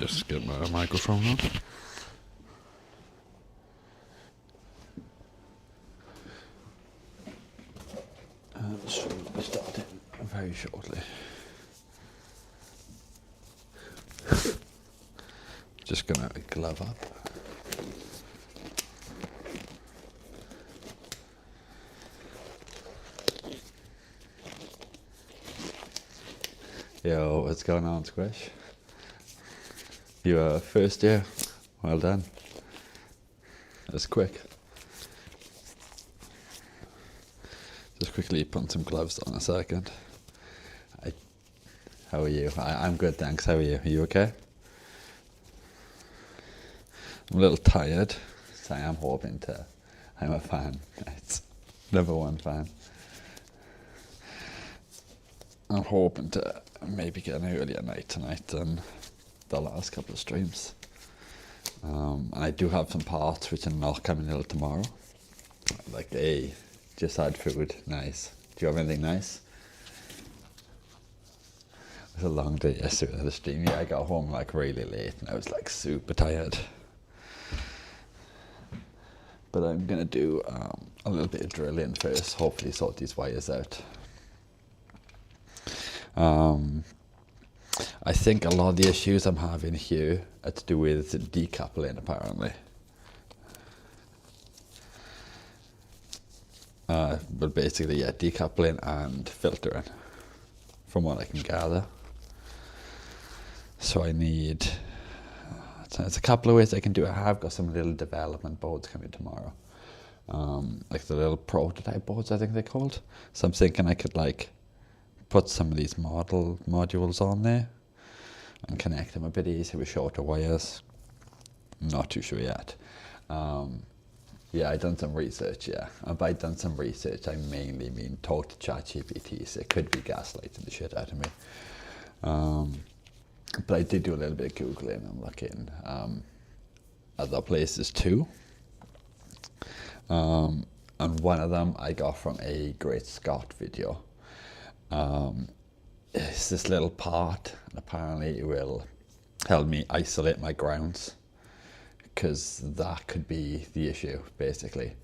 just get my microphone on. So we'll be starting very shortly. Just gonna glove up. Yo, what's going on, Squish? You first year? Well done. That's quick. Just quickly put some gloves on a second. How are you? I'm good, thanks. How are you? Are you okay? I'm a little tired, so I am hoping to. I'm a fan. It's #1 fan. I'm hoping to maybe get an earlier night tonight than the last couple of streams. And I do have some parts which are not coming till tomorrow. Like, hey, just had food. Nice. Do you have anything nice? It was a long day yesterday at the stream. Yeah, I got home like really late and I was like super tired. But I'm going to do a little bit of drilling first, hopefully sort these wires out. I think a lot of the issues I'm having here are to do with decoupling, apparently. But basically, yeah, decoupling and filtering, from what I can gather. So I need... there's a couple of ways I can do it. I have got some little development boards coming tomorrow. Like the little prototype boards, I think they're called. So I'm thinking I could like put some of these modules on there and connect them a bit easier with shorter wires. Not too sure yet. Yeah, I done some research, yeah. And by done some research, I mainly mean talk to ChatGPT, so it could be gaslighting the shit out of me. But I did do a little bit of Googling and looking other places too. And one of them I got from a Great Scott video. It's this little part, and apparently it will help me isolate my grounds, because that could be the issue, basically,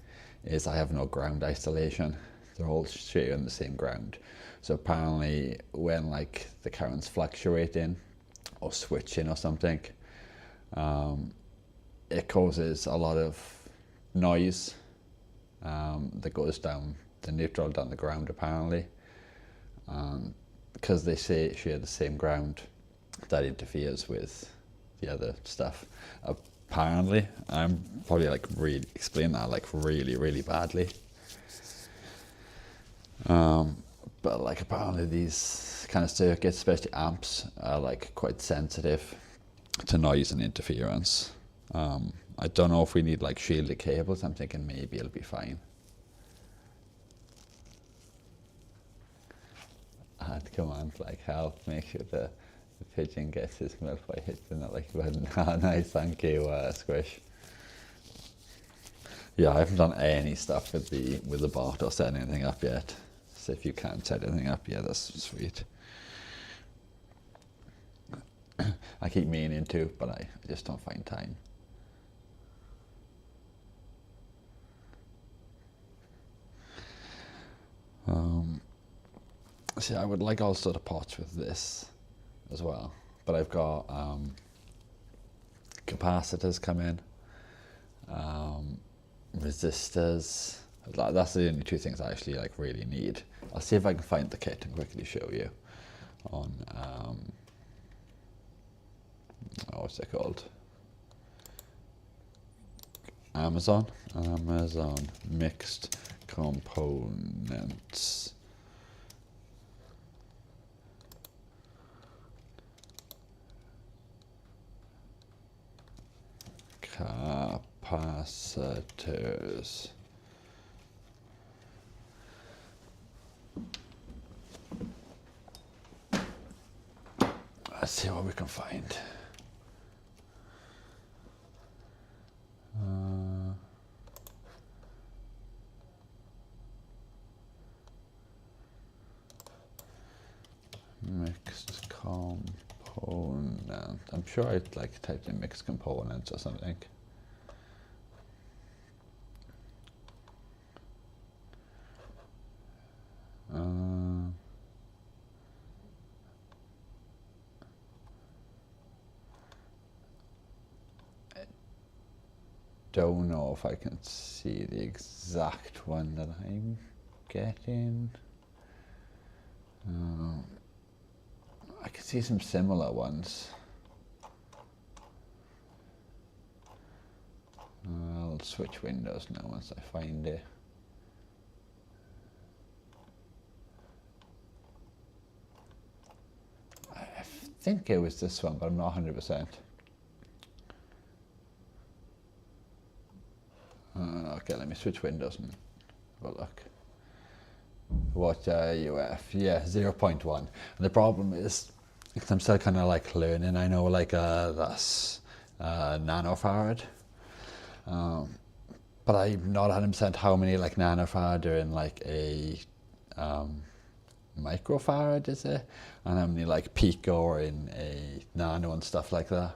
is I have no ground isolation. They're all sharing the same ground. So apparently when like the current's fluctuating or switching or something, it causes a lot of noise that goes down the neutral, down the ground, apparently. Because they say it share the same ground, that interferes with the other stuff. Apparently, I'm probably like really explain that like really badly. But like apparently these kind of circuits, especially amps, are like quite sensitive to noise and interference. I don't know if we need like shielded cables. I'm thinking maybe it'll be fine. And come on, like help, make sure the pigeon gets his milk by hitting it like a button. Oh, nice, thank you, Squish. Yeah, I haven't done any stuff with the bot or set anything up yet. So if you can't set anything up, yeah, that's sweet. I keep meaning to, but I just don't find time. See, I would like all sort of pots with this as well, but I've got capacitors come in, resistors. That's the only two things I actually like really need. I'll see if I can find the kit and quickly show you on what's it called? Amazon mixed components. Capacitors. Let's see what we can find. Mixed components. around. I'm sure I'd like typed in mixed components or something. I don't know if I can see the exact one that I'm getting. I can see some similar ones. I'll switch windows now once I find it. I think it was this one, but I'm not 100%. Okay, let me switch windows and have a look. What UF? Yeah, 0.1. And the problem is, because I'm still kind of like learning, I know like that's nanofarad. But I'm not 100% how many like nanofarad are in like a microfarad, is it? And how many like pico are in a nano and stuff like that.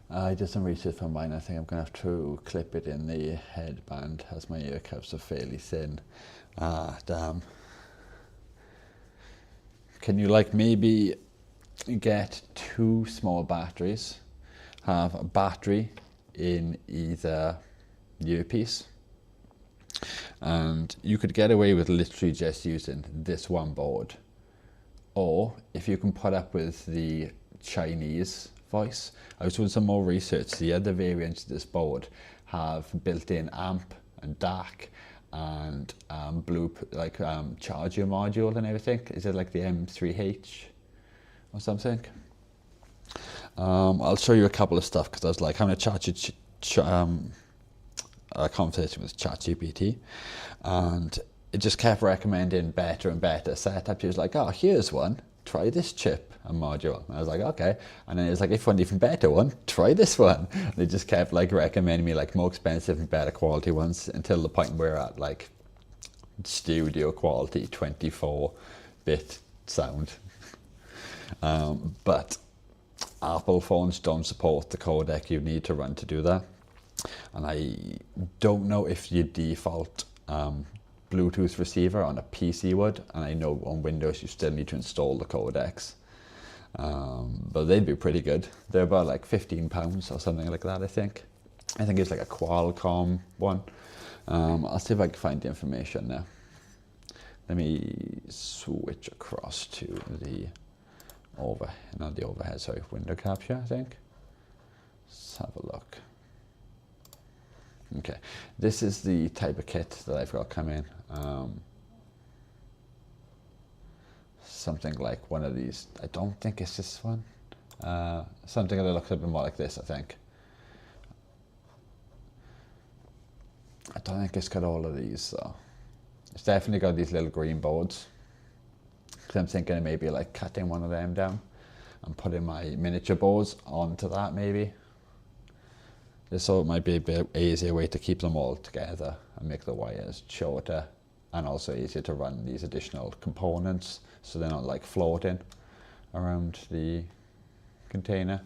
I did some research for mine. I think I'm going to have to clip it in the headband as my ear caps are fairly thin. Damn. Can you like maybe get 2 small batteries, have a battery in either earpiece, and you could get away with literally just using this one board, or if you can put up with the Chinese voice. I was doing some more research. The other variants of this board have built-in amp and DAC and charger module and everything. Is it like the M3H or something? I'll show you a couple of stuff because I was like having a conversation with ChatGPT, and it just kept recommending better and better setups. He was like, oh, here's one, try this chip and module. And I was like, okay. And then it was like, if you want an even better one, try this one. And they just kept like recommending me like more expensive and better quality ones until the point where at like studio quality 24-bit sound. But Apple phones don't support the codec you need to run to do that. And I don't know if your default Bluetooth receiver on a PC would, and I know on Windows you still need to install the codecs. But they'd be pretty good. They're about like £15 or something like that, I think. I think it's like a Qualcomm one. I'll see if I can find the information now. Let me switch across to the window capture, I think. Let's have a look. Okay, this is the type of kit that I've got coming. Something like one of these. I don't think it's this one. Something that looks a bit more like this, I think. I don't think it's got all of these, so. It's definitely got these little green boards. So I'm thinking of maybe like cutting one of them down and putting my miniature boards onto that maybe. Just so it might be a bit easier way to keep them all together and make the wires shorter, and also easier to run these additional components so they're not like floating around the container.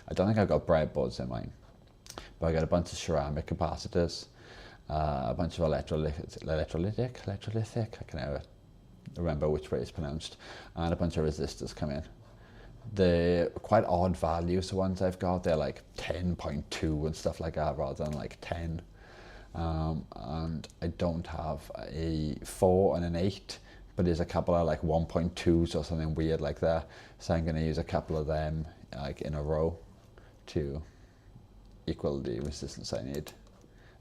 I don't think I've got breadboards in mine, but I got a bunch of ceramic capacitors, a bunch of electrolytic, I can never remember which way it's pronounced, and a bunch of resistors come in. They're quite odd values, the ones I've got. They're like 10.2 and stuff like that rather than like 10. And I don't have a 4 and an 8, but there's a couple of like 1.2s or something weird like that. So I'm going to use a couple of them like in a row to equal the resistance I need.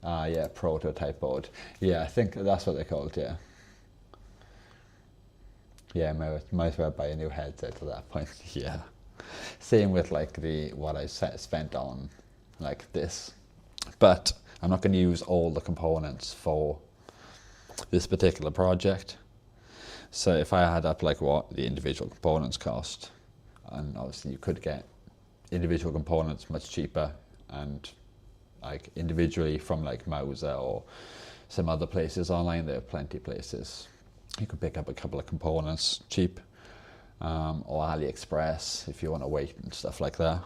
Yeah, prototype board. Yeah, I think that's what they're called, yeah. Yeah, might as well buy a new headset at that point. Yeah. Same with like what I spent on like this. But I'm not going to use all the components for this particular project. So if I add up like what the individual components cost, and obviously you could get individual components much cheaper and like individually from like Mauser or some other places online. There are plenty of places you could pick up a couple of components cheap. or AliExpress if you want to wait and stuff like that.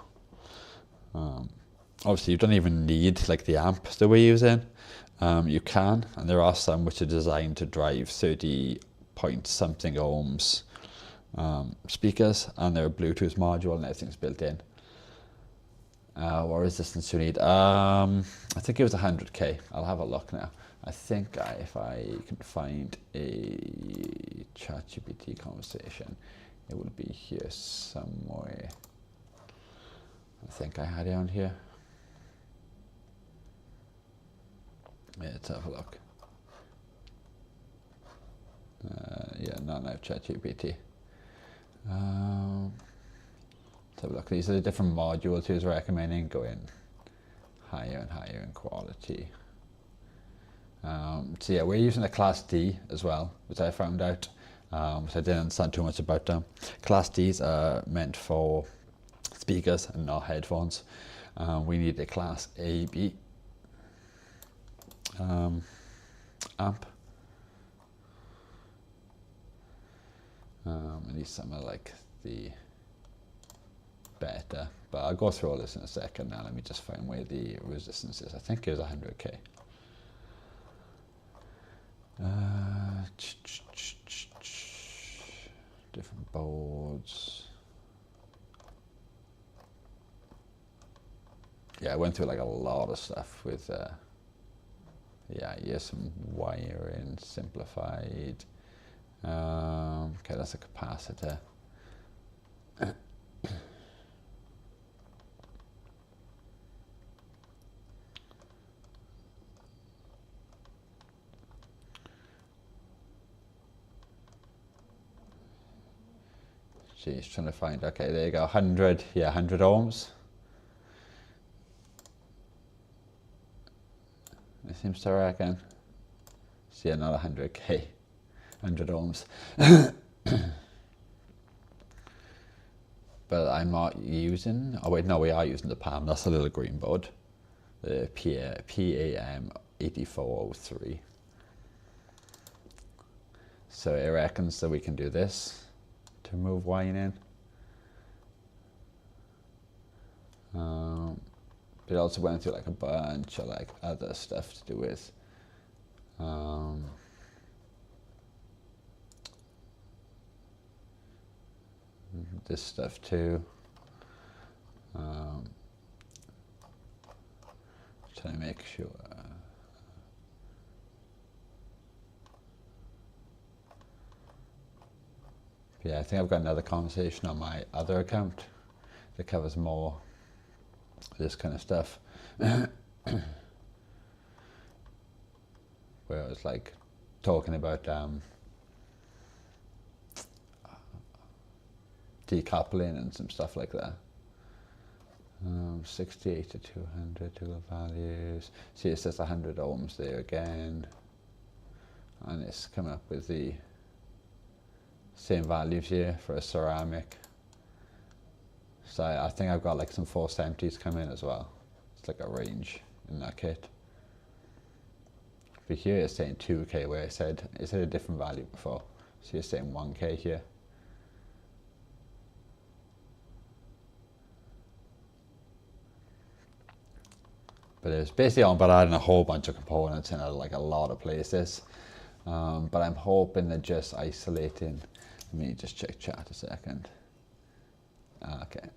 Obviously, you don't even need like the amp that we're using. You can, and there are some which are designed to drive 30 point something ohms speakers, and they're a Bluetooth module and everything's built in. What resistance do you need? I think it was 100k. I'll have a look now. I think if I can find a ChatGPT conversation, it will be here somewhere. I think I had it on here. Yeah, let's have a look. Yeah, not now, ChatGPT. Let's have a look. These are the different modules he was recommending, going higher and higher in quality. So yeah, we're using a Class D as well, which I found out, which I didn't understand too much about them. Class Ds are meant for speakers and not headphones. We need a Class AB amp. I need something like the better, but I'll go through all this in a second. Now let me just find where the resistance is. I think it was 100k. Different boards. Yeah, I went through like a lot of stuff with yeah, here's some wiring simplified. Okay, that's a capacitor. She's trying to find, okay, there you go, 100, yeah, 100 ohms. It seems to reckon. So yeah, not 100k, 100 ohms. But I'm not using, oh wait, no, we are using the PAM, that's a little green board. The PAM 8403. So it reckons that we can do this to move wine in. But it also went through like a bunch of like other stuff to do with this stuff too. Trying to make sure. Yeah, I think I've got another conversation on my other account that covers more this kind of stuff. Where I was like talking about decoupling and some stuff like that. 68 to 200 dual values. See, it says 100 ohms there again. And it's come up with the same values here for a ceramic. So I think I've got like some 470s come in as well. It's like a range in that kit. But here it's saying 2k where it said a different value before. So you're saying 1k here. But it's basically on about adding a whole bunch of components in like a lot of places. But I'm hoping they're just isolating. Let me just check chat a second. Okay.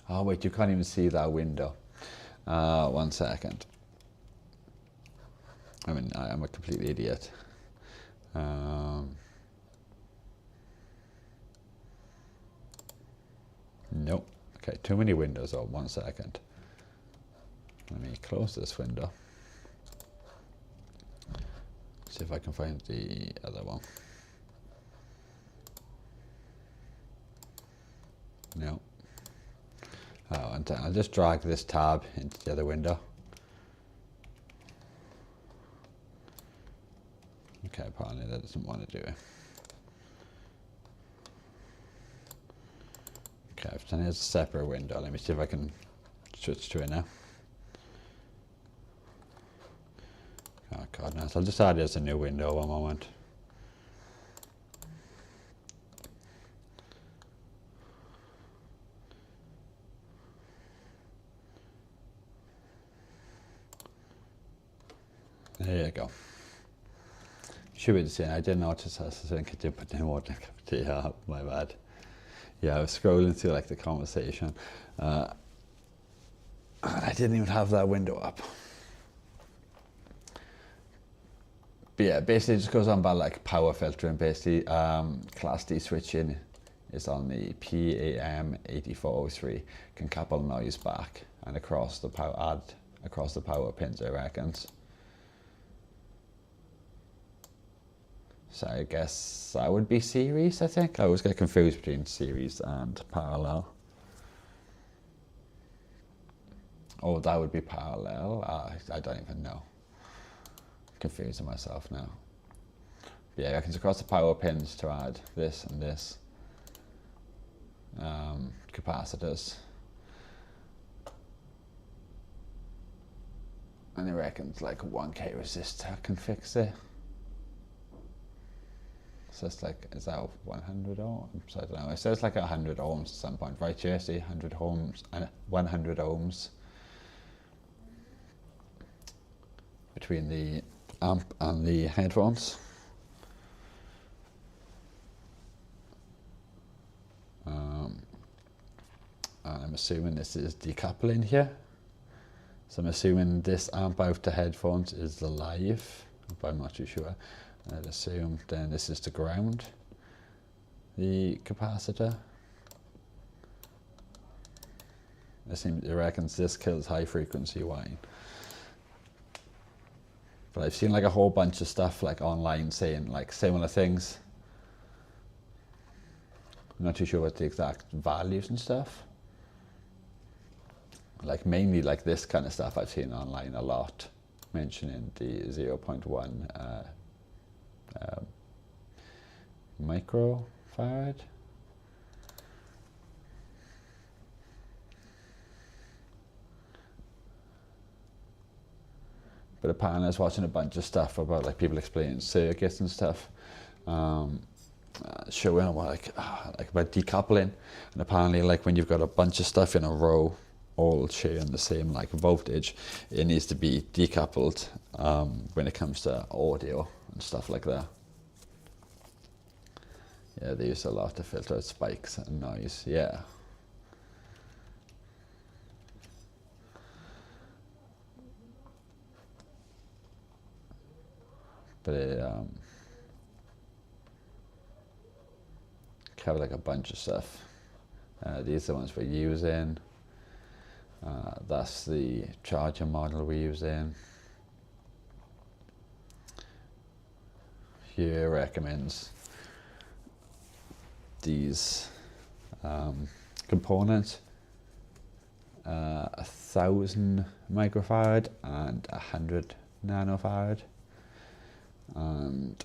Oh wait, you can't even see that window. 1 second. I mean, I'm a complete idiot. Nope. Okay, too many windows. Oh, 1 second. Let me close this window. See if I can find the other one. No. Oh, and I'll just drag this tab into the other window. Okay, apparently that doesn't want to do it. Okay, I've done it as a separate window. Let me see if I can switch to it now. Oh god, no. So I'll just add it as a new window one moment. There you go. Should be the same. I didn't notice that, so I think I did put in water in a cup of tea. Yeah, my bad. Yeah, I was scrolling through like the conversation. And I didn't even have that window up. But yeah, basically it just goes on about like power filtering. Basically, Class D switching is on the PAM8403. Can couple noise back and across the power pins, I reckons. So I guess that would be series, I think. I always get confused between series and parallel. Oh, that would be parallel. I don't even know. Confusing myself now. But yeah, I can across the power pins to add this and this. Capacitors. And I reckon like a 1K resistor can fix it. So it's like, is that 100 ohms? I don't know. It says like 100 ohms at some point, right? Here, see 100 ohms and 100 ohms between the amp and the headphones. And I'm assuming this is decoupling here. So I'm assuming this amp out to headphones is the live, but I'm not too sure. I'd assume then this is the ground, the capacitor. It reckons this kills high frequency whine. But I've seen like a whole bunch of stuff like online saying like similar things. I'm not too sure what the exact values and stuff. Like mainly like this kind of stuff I've seen online a lot, mentioning the 0.1 microfarad. But apparently I was watching a bunch of stuff about like people explaining circuits and stuff, showing like about decoupling, and apparently like when you've got a bunch of stuff in a row all sharing the same like voltage, it needs to be decoupled when it comes to audio and stuff like that. Yeah, they use a lot to filter out spikes and noise. Yeah. But it cover like a bunch of stuff. These are the ones we're using. That's the charger model we're using. Here recommends these components, 1,000 microfarad and 100 nanofarad, and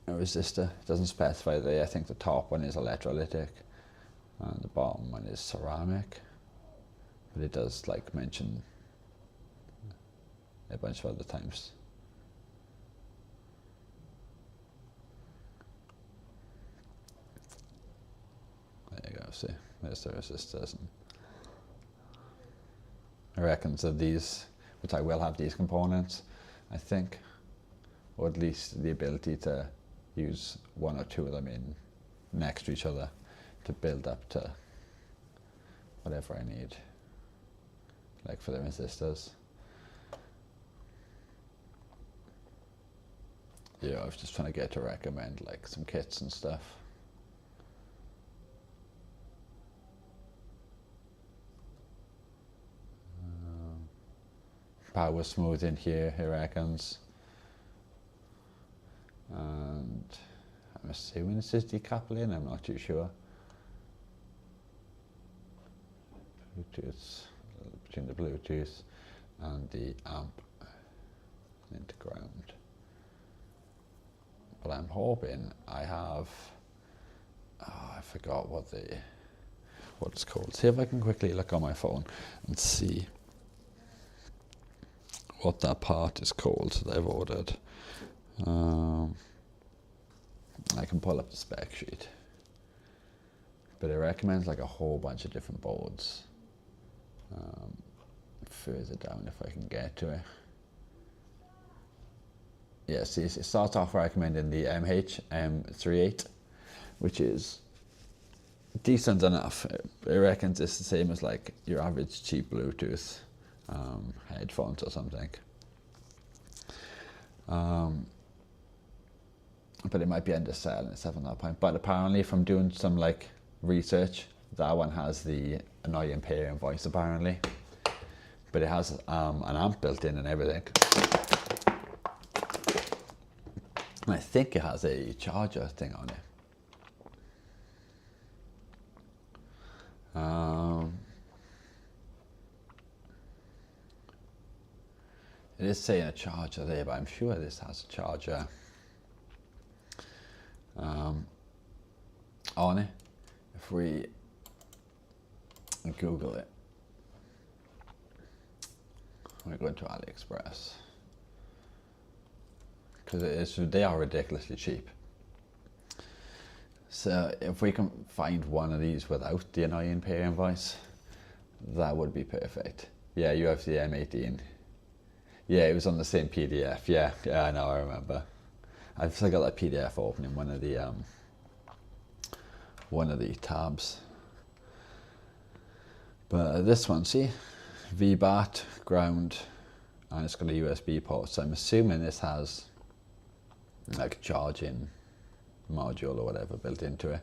a resistor. It doesn't specify there. I think the top one is electrolytic and the bottom one is ceramic, but it does like mention a bunch of other times. There you go, see, there's the resistors. And I reckon so these, which I will have these components, I think, or at least the ability to use one or two of them in next to each other to build up to whatever I need, like for the resistors. Yeah, I was just trying to get to recommend like some kits and stuff. Power smoothing here, he reckons. And I'm assuming this is decoupling, I'm not too sure. Bluetooth, between the Bluetooth and the amp into ground. But I'm hoping I have, I forgot what it's called. See if I can quickly look on my phone and see what that part is called that I've ordered. I can pull up the spec sheet, but it recommends like a whole bunch of different boards. Further down if I can get to it. Yes, it starts off recommending the MH-M38, which is decent enough. It reckons it's the same as like your average cheap Bluetooth headphones or something. But it might be underselling itself at that point. But apparently, from doing some like research, that one has the annoying pairing voice apparently. But it has an amp built in and everything. And I think it has a charger thing on it. It is saying a charger there, but I'm sure this has a charger on it. If we Google it, we go into AliExpress, because they are ridiculously cheap. So if we can find one of these without the annoying pairing voice, that would be perfect. Yeah, you have the M18. Yeah, it was on the same PDF. Yeah, I know, I remember. I've still got that PDF open in one of the tabs. But this one, see, VBAT, ground, and it's got a USB port. So I'm assuming this has like a charging module or whatever built into it.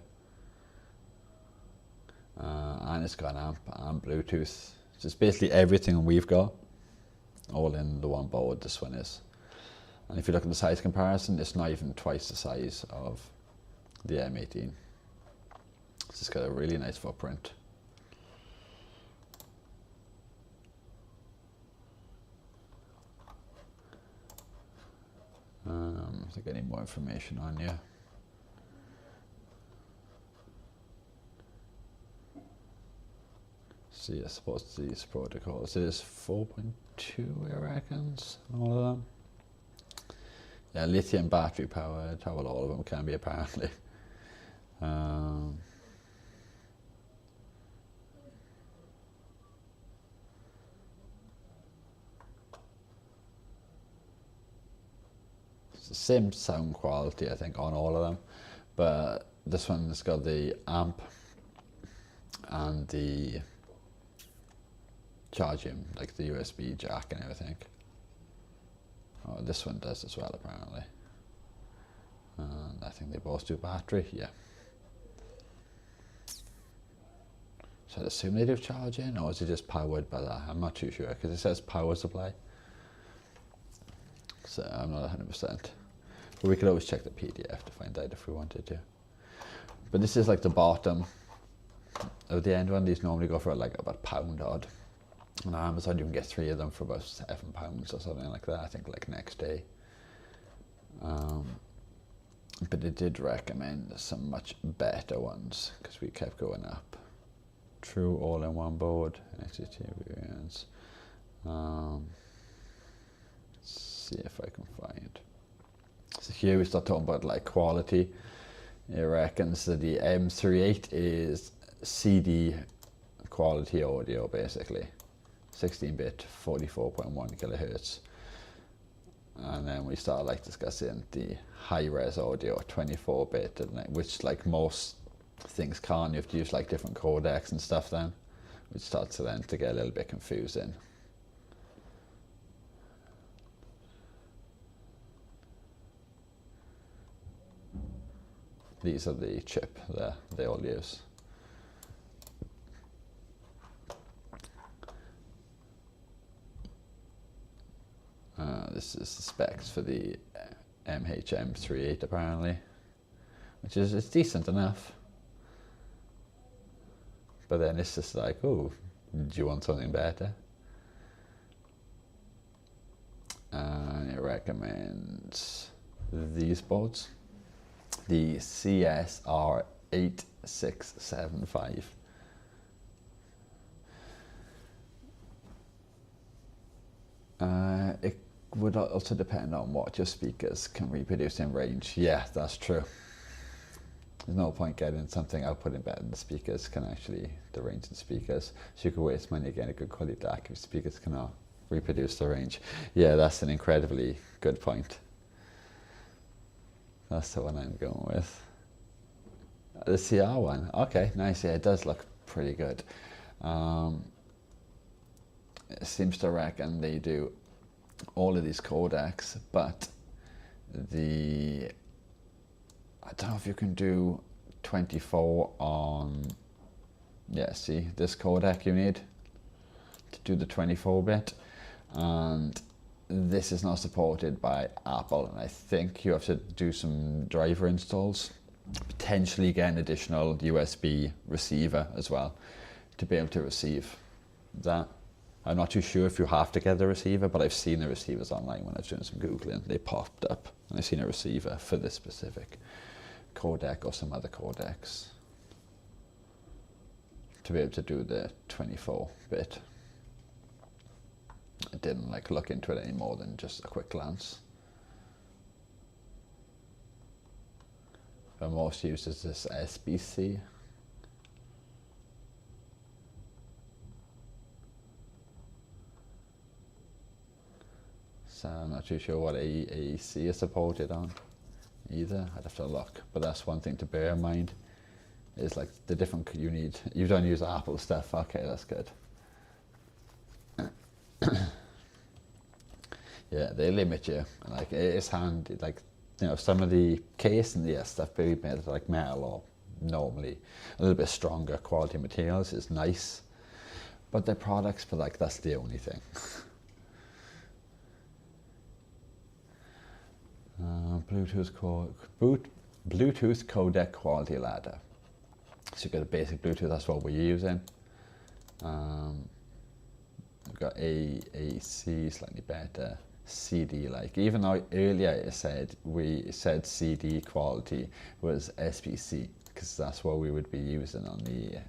And it's got an amp and Bluetooth. So it's basically everything we've got, all in the one board. This one is. And if you look at the size comparison, it's not even twice the size of the M18. It's just got a really nice footprint. I think I need more information on you. See, I suppose these protocols, it is 4.2, I reckons, all of them. Yeah, lithium battery powered, how well all of them can be apparently. It's the same sound quality, I think, on all of them, but this one's got the amp and the charging, like the USB jack and everything. Oh, this one does as well apparently. And I think they both do battery, yeah. So I'd assume they do charging, or is it just powered by that? I'm not too sure, because it says power supply. So I'm not 100%. But we could always check the PDF to find out if we wanted to. But this is like the bottom of the end one. These normally go for like about £1 odd. On Amazon you can get 3 of them for about £7 or something like that, I think, like next day. But it did recommend some much better ones, because we kept going up. True all-in-one board, experience. Let's see if I can find. So here we start talking about like quality. It reckons that the M38 is CD quality audio basically. 16-bit, 44.1 kilohertz. And then we start like discussing the high-res audio, 24-bit, which like most things can't. You have to use like different codecs and stuff then, which starts to then to get a little bit confusing. These are the chip that they all use. This is the specs for the MH-M38 apparently, which is it's decent enough. But then it's just like, oh, do you want something better? And it recommends these boards, the CSR8675. It would also depend on what your speakers can reproduce in range. Yeah, that's true. There's no point getting something outputting better than the speakers can actually, the range in speakers. So you could waste money getting a good quality DAC if speakers cannot reproduce the range. Yeah, that's an incredibly good point. That's the one I'm going with. The CR one. Okay, nice. Yeah, it does look pretty good. It seems to reckon they do all of these codecs, but I don't know if you can do 24 on, yeah, see, this codec you need to do the 24-bit, and this is not supported by Apple, and I think you have to do some driver installs, potentially get an additional USB receiver as well to be able to receive that. I'm not too sure if you have to get the receiver, but I've seen the receivers online when I was doing some Googling. They popped up, and I've seen a receiver for this specific codec or some other codecs to be able to do the 24-bit. I didn't look into it any more than just a quick glance. The most used is this SBC. So I'm not too sure what AEC is supported on either. I'd have to look, but that's one thing to bear in mind. Is like the different you don't use Apple stuff. Okay, that's good. Yeah, they limit you. Like it's handy. Like, you know, some of the case and the stuff maybe made of like metal or normally a little bit stronger quality materials is nice, but their products, but like that's the only thing. Bluetooth codec quality ladder. So you've got a basic Bluetooth, that's what we're using. We've got AAC, slightly better. CD, like, even though earlier we said CD quality was SBC, because that's what we would be using on the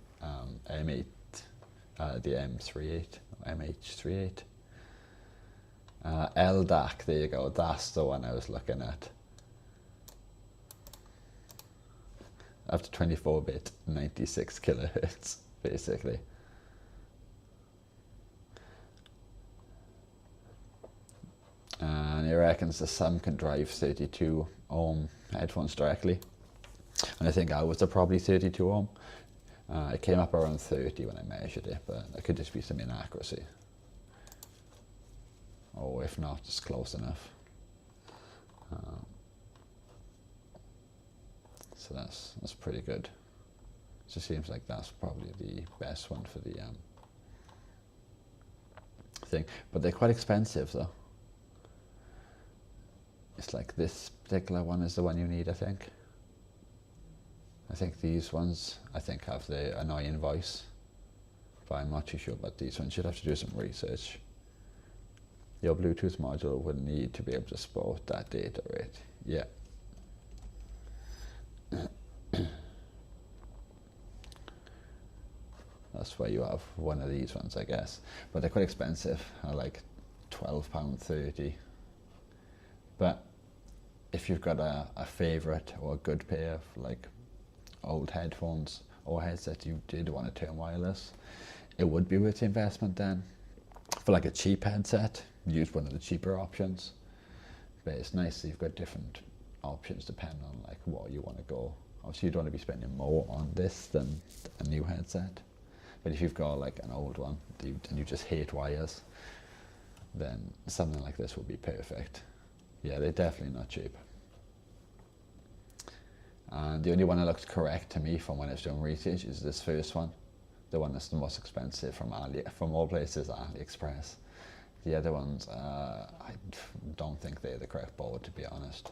M8, the M38, MH38. LDAC, there you go, that's the one I was looking at. Up to 24-bit, 96 kilohertz, basically. And he reckons that some can drive 32 ohm headphones directly. And I think ours are probably 32 ohm. It came up around 30 when I measured it, but it could just be some inaccuracy. Or if not, it's close enough. So that's pretty good. It just seems like that's probably the best one for the thing. But they're quite expensive though. It's like this particular one is the one you need, I think. I think these ones, have the annoying voice. But I'm not too sure about these ones. You'd have to do some research. Your Bluetooth module would need to be able to support that data rate. Yeah. That's why you have one of these ones, I guess. But they're quite expensive. They're like £12.30. But if you've got a favourite or a good pair of like old headphones or headset you did want to turn wireless, it would be worth the investment then. For like a cheap headset, use one of the cheaper options. But it's nice that you've got different options depending on like what you want to go. Obviously you don't want to be spending more on this than a new headset. But if you've got like an old one and you just hate wires, then something like this would be perfect. Yeah, they're definitely not cheap. And the only one that looks correct to me from when I was doing research is this first one. The one that's the most expensive from all places, AliExpress. The other ones, I don't think they're the correct board, to be honest.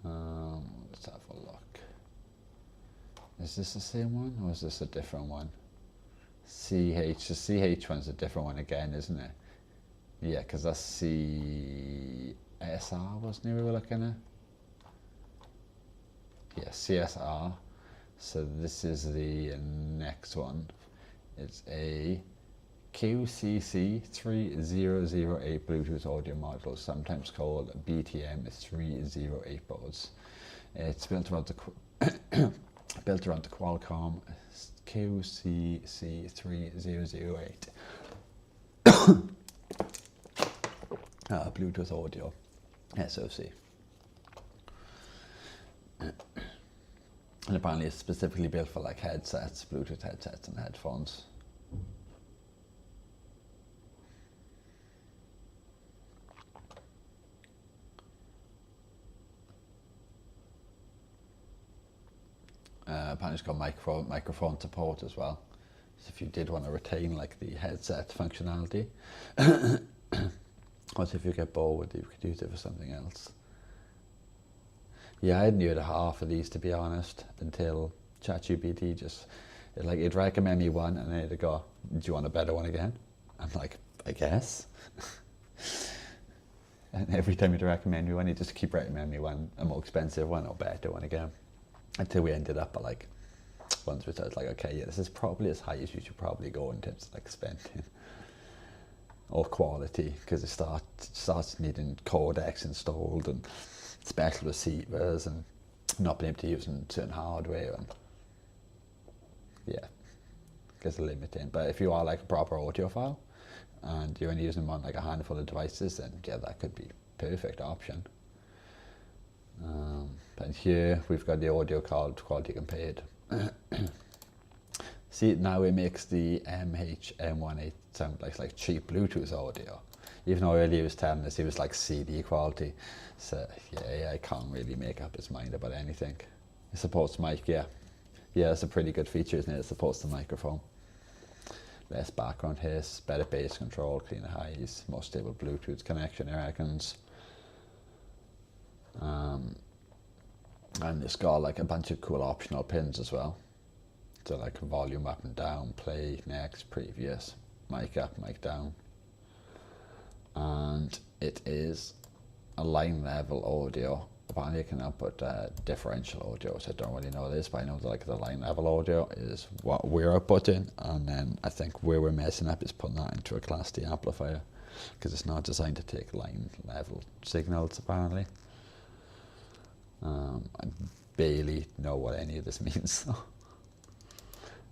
Let's have a look. Is this the same one or is this a different one? The CH one's a different one again, isn't it? Yeah, because that's CSR, wasn't it we were looking at? Yeah, CSR. So this is the next one. It's a QCC3008 Bluetooth audio module, sometimes called BTM308 boards. It's built around the Qualcomm QCC3008. Bluetooth audio SoC. And apparently it's specifically built for like headsets, Bluetooth headsets and headphones. Apparently it's got microphone support as well. So if you did want to retain like the headset functionality, or if you get bored with it, you could use it for something else. Yeah, I knew the half of these, to be honest, until ChatGPT it'd recommend me one and then it'd go, do you want a better one again? I'm like, I guess. And every time it'd recommend me one, it'd just keep recommending me one, a more expensive one or better one again. Until we ended up at like ones which I was like, okay, yeah, this is probably as high as you should probably go in terms of like spending or quality, because it starts needing codecs installed and special receivers and not being able to use certain hardware, and yeah, gets limiting. But if you are like a proper audiophile and you're only using them on like a handful of devices, then yeah, that could be a perfect option. And here we've got the audio called quality compared. See, now it makes the MH-M18 sound like cheap Bluetooth audio, even though earlier he was telling us it was like CD quality. So yeah, I can't really make up his mind about anything. It supports mic, yeah, it's a pretty good feature, isn't it? It supports the microphone. Less background hiss, better bass control, cleaner highs, more stable Bluetooth connection, I reckons. And it's got like a bunch of cool optional pins as well. So like volume up and down, play, next, previous, mic up, mic down. And it is a line level audio. Apparently you can output differential audio, so I don't really know this, but I know that like the line level audio is what we're outputting, and then I think where we're messing up is putting that into a Class D amplifier, because it's not designed to take line level signals apparently. I barely know what any of this means.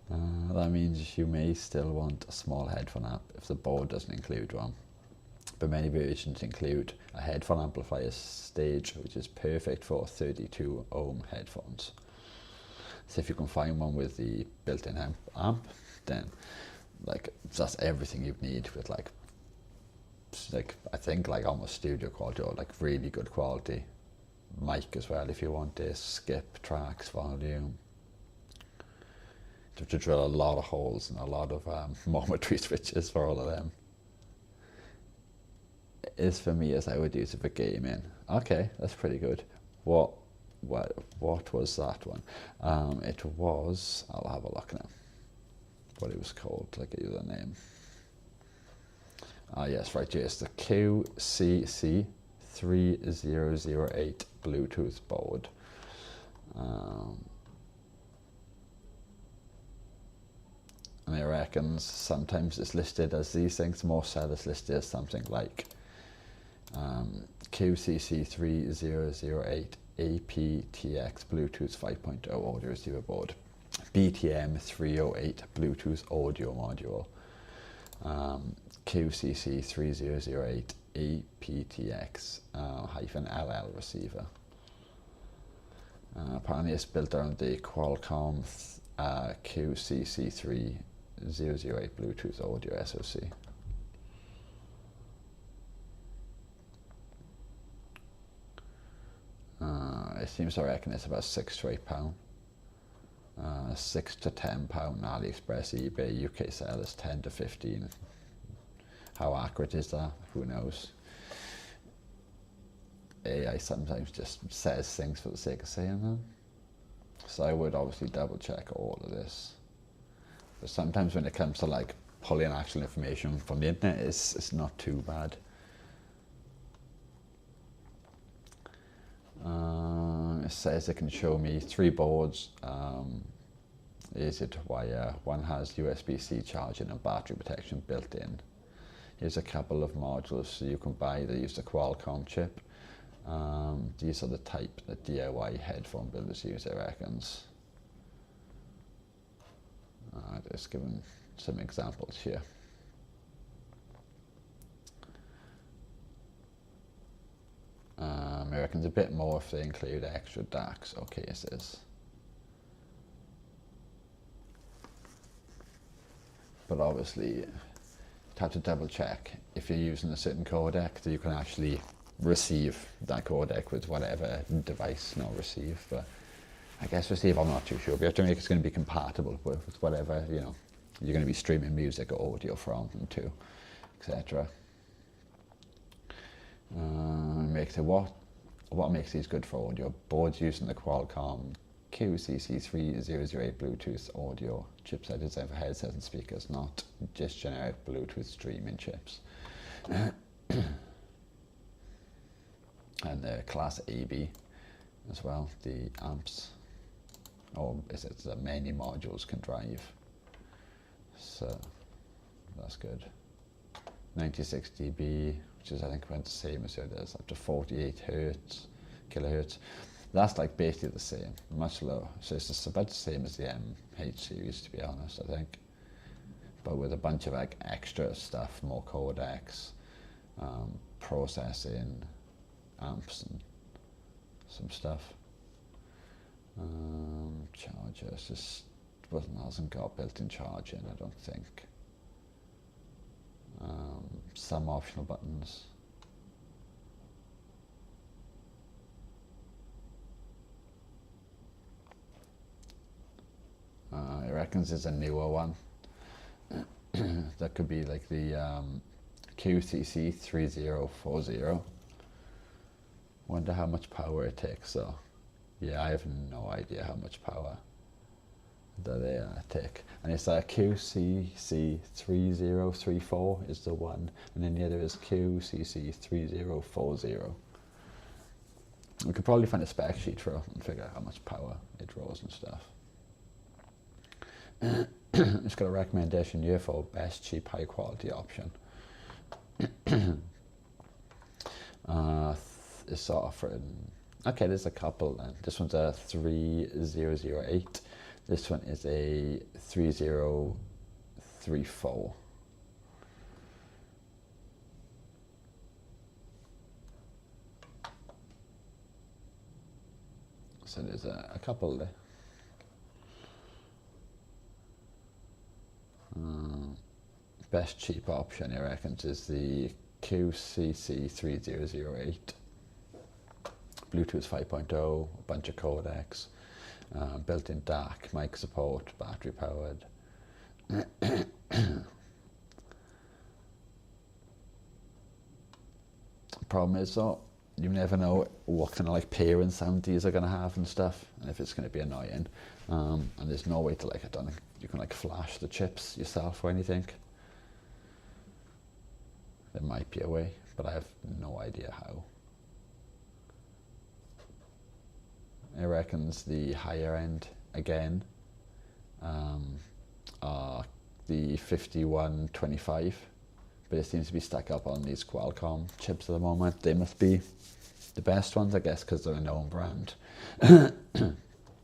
That means you may still want a small headphone amp if the board doesn't include one. But many versions include a headphone amplifier stage, which is perfect for 32 ohm headphones. So if you can find one with the built-in amp, then like that's everything you need with like I think like almost studio quality or like really good quality. Mic as well if you want this, skip, tracks, volume. You have to drill a lot of holes and a lot of momentary switches for all of them. It is for me as I would use it for gaming. Okay, that's pretty good. What was that one? It was, I'll have a look now, what it was called, like a username. Yes, right here, it's the QCC 3008 Bluetooth board. And I reckons sometimes it's listed as these things, most sellers listed as something like QCC 3008 aptX Bluetooth 5.0 audio receiver board, BTM 308 Bluetooth audio module, QCC 3008 aptX -LL receiver. Apparently it's built around the Qualcomm QCC 3008 Bluetooth audio SoC. It seems to reckon it's about £6 to £8. £6 to £10 AliExpress, eBay, UK sale is 10 to 15. How accurate is that? Who knows? AI sometimes just says things for the sake of saying them. So I would obviously double check all of this. But sometimes when it comes to like pulling actual information from the internet, it's not too bad. It says it can show me 3 boards. Is it wire? One has USB-C charging and battery protection built in. Here's a couple of modules so you can buy. They use the Qualcomm chip. These are the type that DIY headphone builders use, I reckons. Just giving some examples here. reckon a bit more if they include extra DACs or cases. But obviously, you have to double check if you're using a certain codec that you can actually receive that codec with whatever device, not receive. But I guess receive, I'm not too sure. But you have to make it's going to be compatible with whatever, you know, you're going to be streaming music or audio from them to, etc. What makes these good for audio? Boards using the Qualcomm QCC3008 Bluetooth audio chipset designed for headsets and speakers, not just generic Bluetooth streaming chips. And the class AB as well, the amps, or is it the many modules can drive. So that's good. 96 dB, which is I think about the same as the others, up to 48 kilohertz. That's like basically the same, much lower. So it's just about the same as the MH series, to be honest, I think. But with a bunch of like extra stuff, more codecs, processing, amps and some stuff. Chargers just hasn't got built-in charging, I don't think. Some optional buttons. I reckon there's a newer one. That could be like the QCC3040. Wonder how much power it takes. So yeah, I have no idea how much power that they take. And it's a QCC3034 is the one, and then the other is QCC3040. We could probably find a spec sheet for it and figure out how much power it draws and stuff. It's got a recommendation here for best cheap high quality option. It's offering, okay, there's a couple then. This one's a 3008. This one is a 3034. So there's a couple there. Best cheap option, I reckon, is the QCC3008. Bluetooth 5.0, a bunch of codecs, built-in DAC, mic support, battery powered. Problem is though, you never know what kind of like pairing sound these are going to have and stuff, and if it's going to be annoying. And there's no way to like, I don't think you can like flash the chips yourself or anything. There might be a way, but I have no idea how. I reckons the higher end again are the 5125, but it seems to be stuck up on these Qualcomm chips at the moment. They must be the best ones, I guess, because they're a known brand.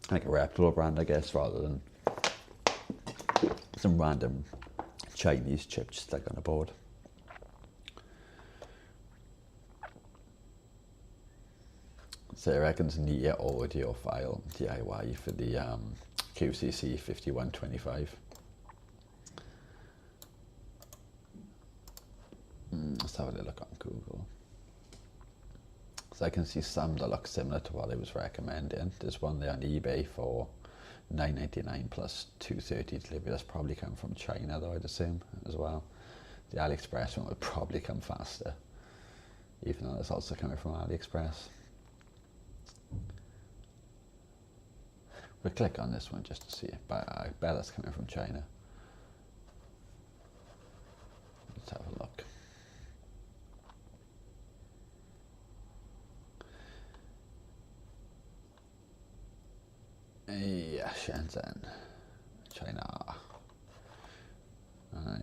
Like a reputable brand, I guess, rather than some random Chinese chip stuck on a board. So I reckon's Near Audiophile DIY for the QCC 5125. Let's have a look on Google. So I can see some that look similar to what I was recommending. There's one there on eBay for $9.99 plus $2.30 delivery. That's probably come from China though, I'd assume, as well. The AliExpress one would probably come faster, even though it's also coming from AliExpress. We'll click on this one just to see it, but I bet it's coming from China. Let's have a look. Yeah, Shenzhen, China.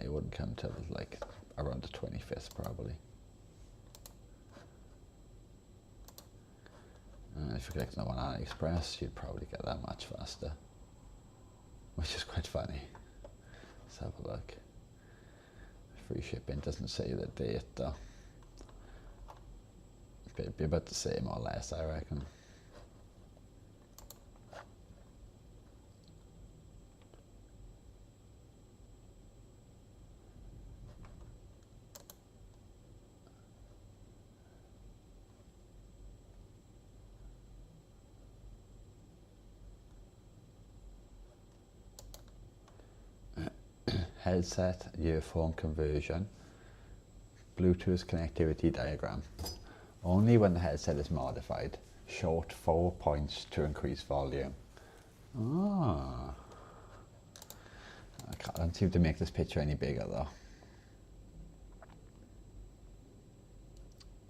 It wouldn't come till like around the 25th probably. If you click on AliExpress, you'd probably get that much faster, which is quite funny. Let's have a look. Free shipping doesn't say the date though. be about the same or less, I reckon. Headset earphone conversion, Bluetooth connectivity diagram. Only when the headset is modified. Short 4 points to increase volume. Ah. I can't seem to make this picture any bigger though.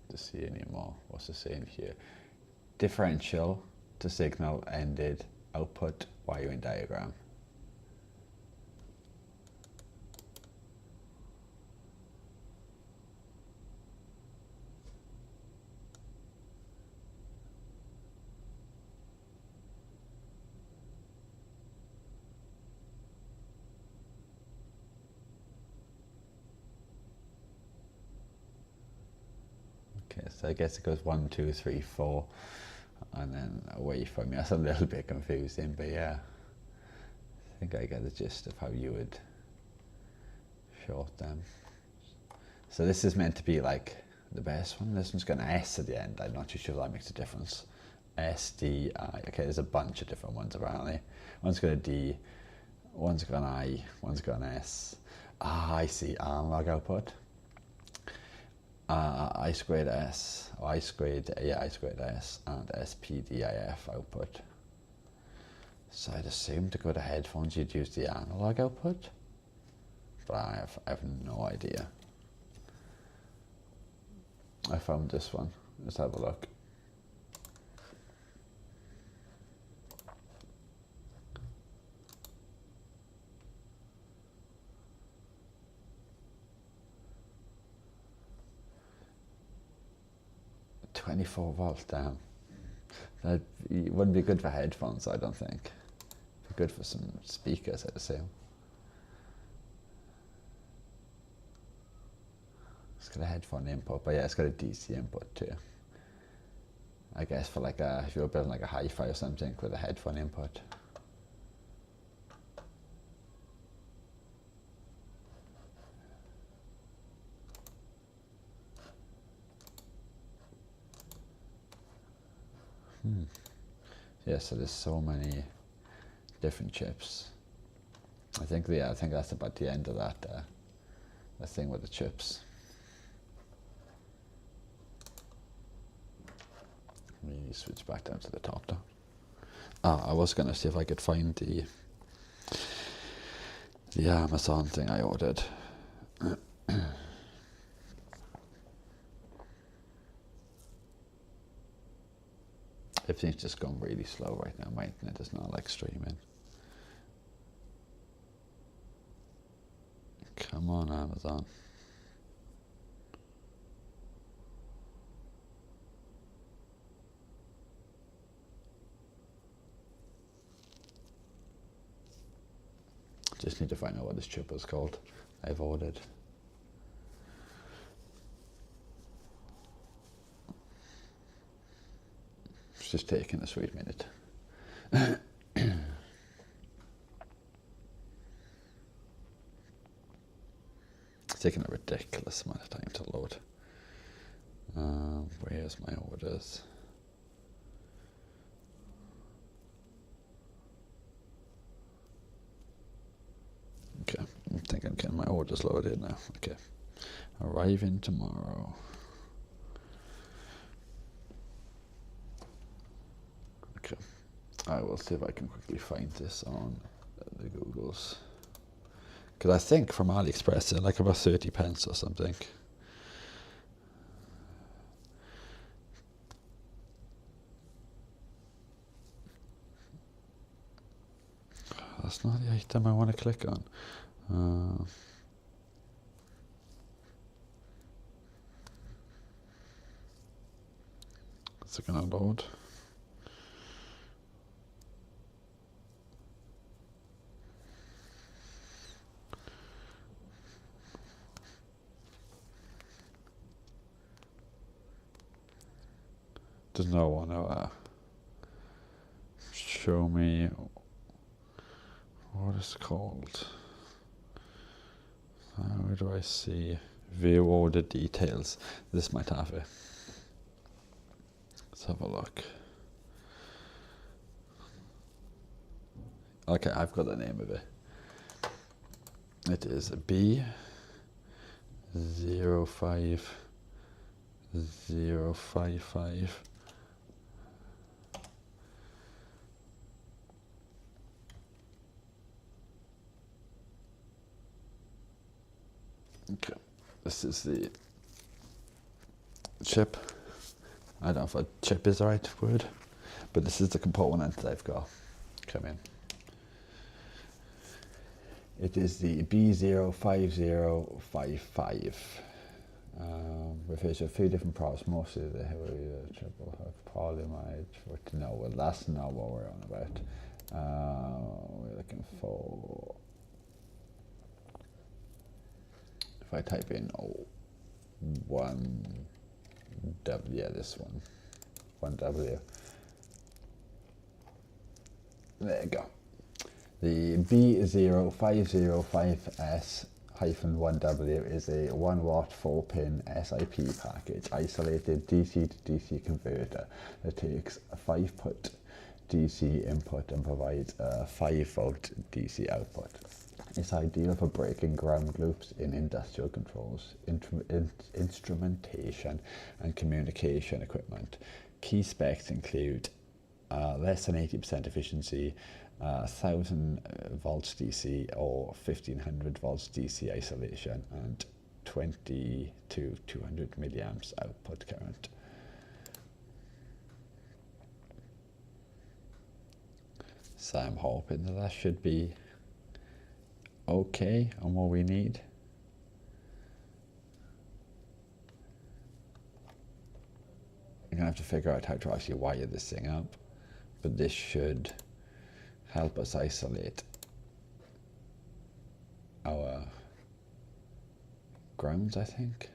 To see any more. What's it saying here? Differential to signal ended output wiring diagram. Okay, so I guess it goes 1, 2, 3, 4, and then away from me. That's a little bit confusing, but yeah, I think I get the gist of how you would short them. So this is meant to be like the best one. This one's got an S at the end. I'm not too sure that makes a difference. S, D, I. Okay, there's a bunch of different ones apparently. One's got a D, one's got an I, one's got an S. Ah, I see, analog output. I squared S, or I squared S, and SPDIF output. So I'd assume to go to headphones you'd use the analog output, but I have no idea. I found this one. Let's have a look. $24 damn. That wouldn't be good for headphones, I don't think. Be good for some speakers, I'd assume. It's got a headphone input, but yeah, it's got a DC input too. I guess for like if you were building like a hi-fi or something with a headphone input. Yeah, so there's so many different chips. I think that's about the end of that thing with the chips. Let me switch back down to the top though. I was gonna see if I could find the Amazon thing I ordered. Everything's just gone really slow right now. My internet is not like streaming. Come on, Amazon. Just need to find out what this chip is called. I've ordered. It's just taking a sweet minute. It's taking a ridiculous amount of time to load. Where's my orders? Okay, I think I'm getting my orders loaded now. Okay, arriving tomorrow. Okay, I will see if I can quickly find this on the Googles. Because I think from AliExpress they're like about 30 pence or something. That's not the item I want to click on. Is it going to load? does not want to show me what it's called. Where do I see view all the details? This might have it. Let's have a look. Okay, I've got the name of it. It is B05055. Okay, this is the chip. I don't know if a chip is the right word, but this is the component that I've got come in. It is the B05055. Refers to a few different products, mostly the triple polyamide. No, well, that's not what we're on about. We're looking for. If I type in one W, yeah, this one W. There you go. The B05055S-1W is a 1 watt 4-pin SIP package isolated DC to DC converter that takes a 5-put DC input and provides a 5-volt DC output. It's ideal for breaking ground loops in industrial controls, instrumentation and communication equipment. Key specs include less than 80% efficiency, 1000 volts DC or 1500 volts DC isolation, and 20 to 200 milliamps output current. So I'm hoping that should be okay on what we need. I'm gonna have to figure out how to actually wire this thing up, but this should help us isolate our grounds, I think.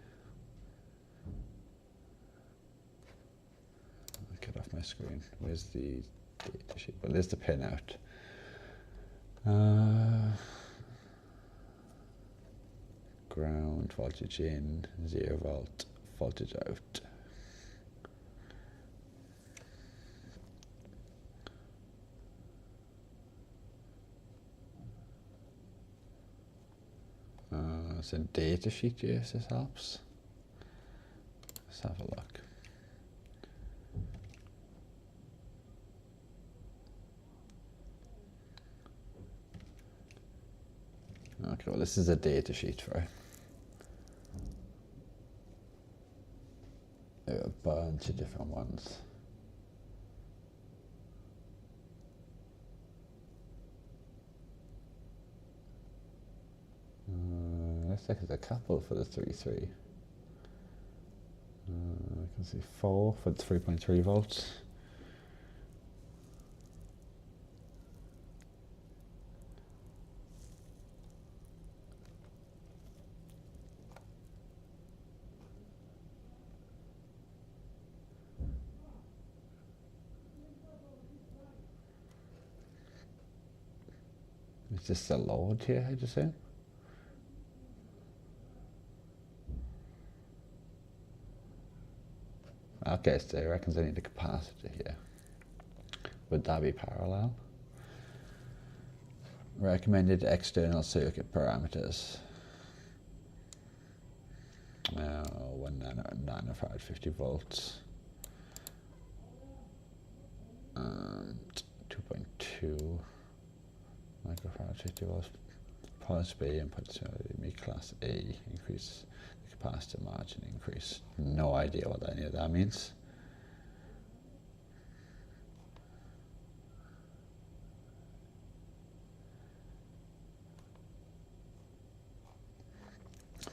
I'll get off my screen. Where's the data sheet? Well, there's the pin out. Ground voltage in, 0 volt voltage out. It's a data sheet, yes, this helps. Let's have a look. Okay, well, this is a data sheet for it. There are a bunch of different ones. Looks like there's a couple for the 3.3. I can see 4 for the 3.3 volts. Is this the load here, I'd assume? Okay, so it reckons I need a capacitor here. Would that be parallel? Recommended external circuit parameters. 1 nanofarad, 50 volts. And 2.2 microfarad, 50 volts. Pulse B input to me class A, increase the capacitor margin increase. No idea what any of that means.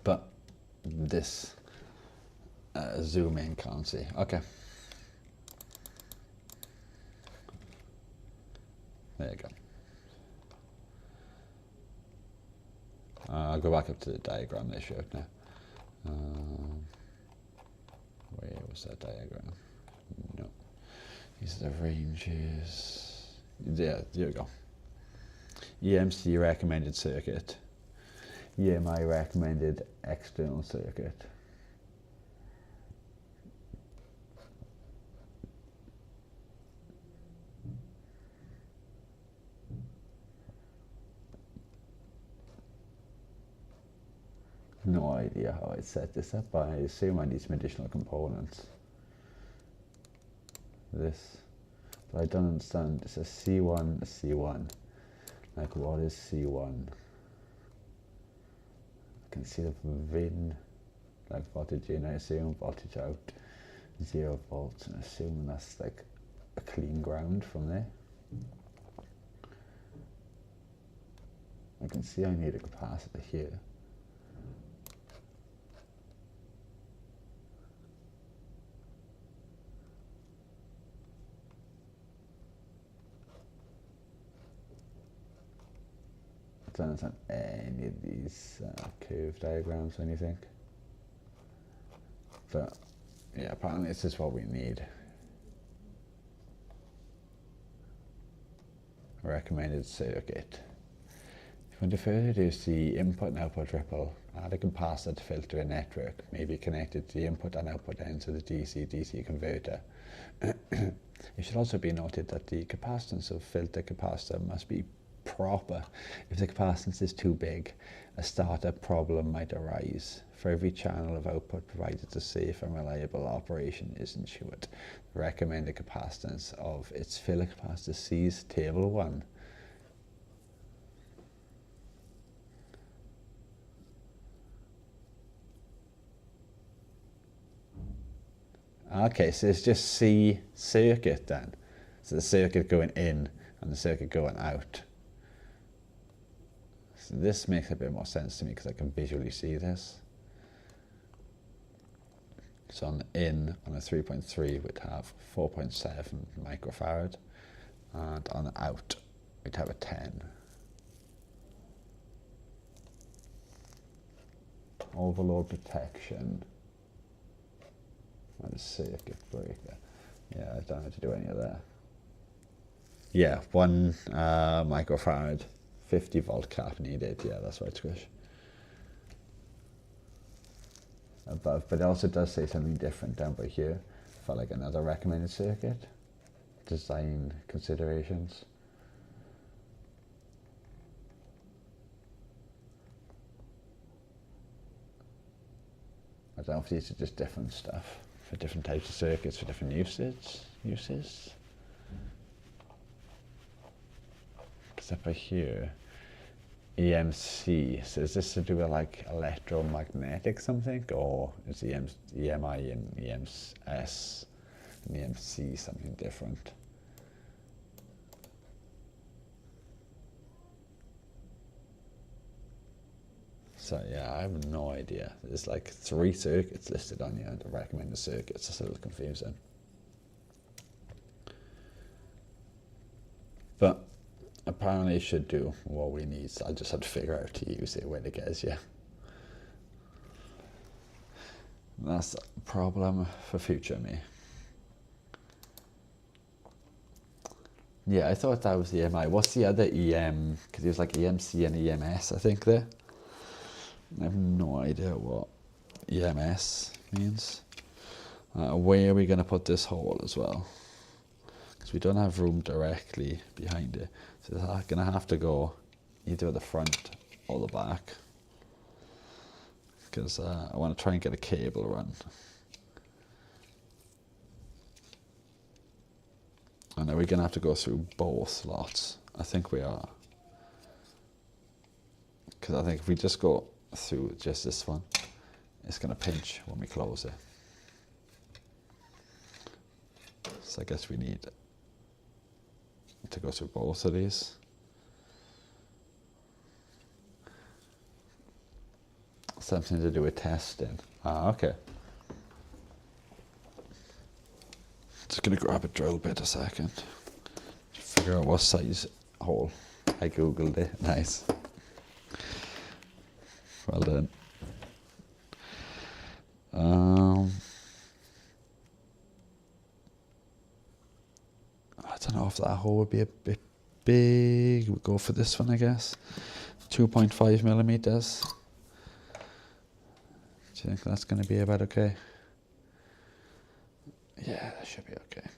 But this zoom in can't see. Okay. There you go. I'll go back up to the diagram they showed now. Where was that diagram? No. These are the ranges. Yeah, there you go. EMC recommended circuit. EMI recommended external circuit. No idea how I set this up, but I assume I need some additional components. This, but I don't understand. It's a C1, a C1. Like, what is C1? I can see the VIN, like voltage in, I assume, voltage out, 0 volts, and assuming that's like a clean ground from there. I can see I need a capacitor here. I don't understand any of these curve diagrams or anything. But yeah, apparently this is what we need. Recommended circuit. If you want to further reduce the input and output ripple, add a capacitor to filter a network, maybe connected to the input and output ends of the DC-DC converter. It should also be noted that the capacitance of filter capacitor must be proper. If the capacitance is too big, a startup problem might arise. For every channel of output provided a safe and reliable operation is ensured. The recommended capacitance of its filler capacitor sees table 1. Okay, so it's just C circuit then. So the circuit going in and the circuit going out. So this makes a bit more sense to me because I can visually see this. So on the in, on a 3.3, we'd have 4.7 microfarad, and on the out, we'd have a 10. Overload protection. And a circuit breaker. Yeah, I don't have to do any of that. Yeah, 1 microfarad, 50 volt cap needed. Yeah, that's right, Squish. Above, but it also does say something different down by here for like another recommended circuit. Design considerations. I don't know if these are just different stuff for different types of circuits for different uses. Because up here, EMC, so is this to do with like electromagnetic something, or is EMI and EMS and EMC something different? So yeah, I have no idea. There's like 3 circuits listed on here, the recommended circuits. It's a little confusing. But apparently it should do what we need. So I just have to figure out to use it when it gets you. That's a problem for future me. Yeah, I thought that was the EMI. What's the other EM? Because it was like EMC and EMS, I think there. I have no idea what EMS means. Where are we going to put this hole as well? Because we don't have room directly behind it. So it's going to have to go either the front or the back. Because I want to try and get a cable run. And are we going to have to go through both lots? I think we are. Because I think if we just go through just this one, it's going to pinch when we close it. So I guess we need to go through both of these. Something to do with testing. Ah, okay. Just going to grab a drill bit a second. Figure out what size hole. I googled it. Nice. Well done. don't know if that hole would be a bit big. We'll go for this one, I guess. 2.5 millimeters. Do you think that's going to be about okay? Yeah, that should be okay.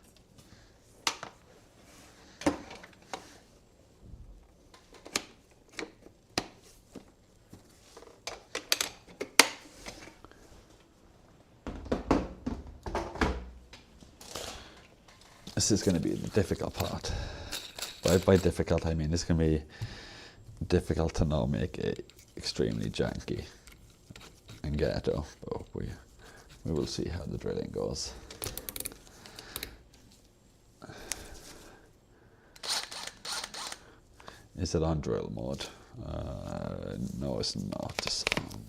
This is going to be the difficult part. By difficult, I mean it's going to be difficult to now make it extremely janky and ghetto, but we will see how the drilling goes. Is it on drill mode? No, it's not. It's on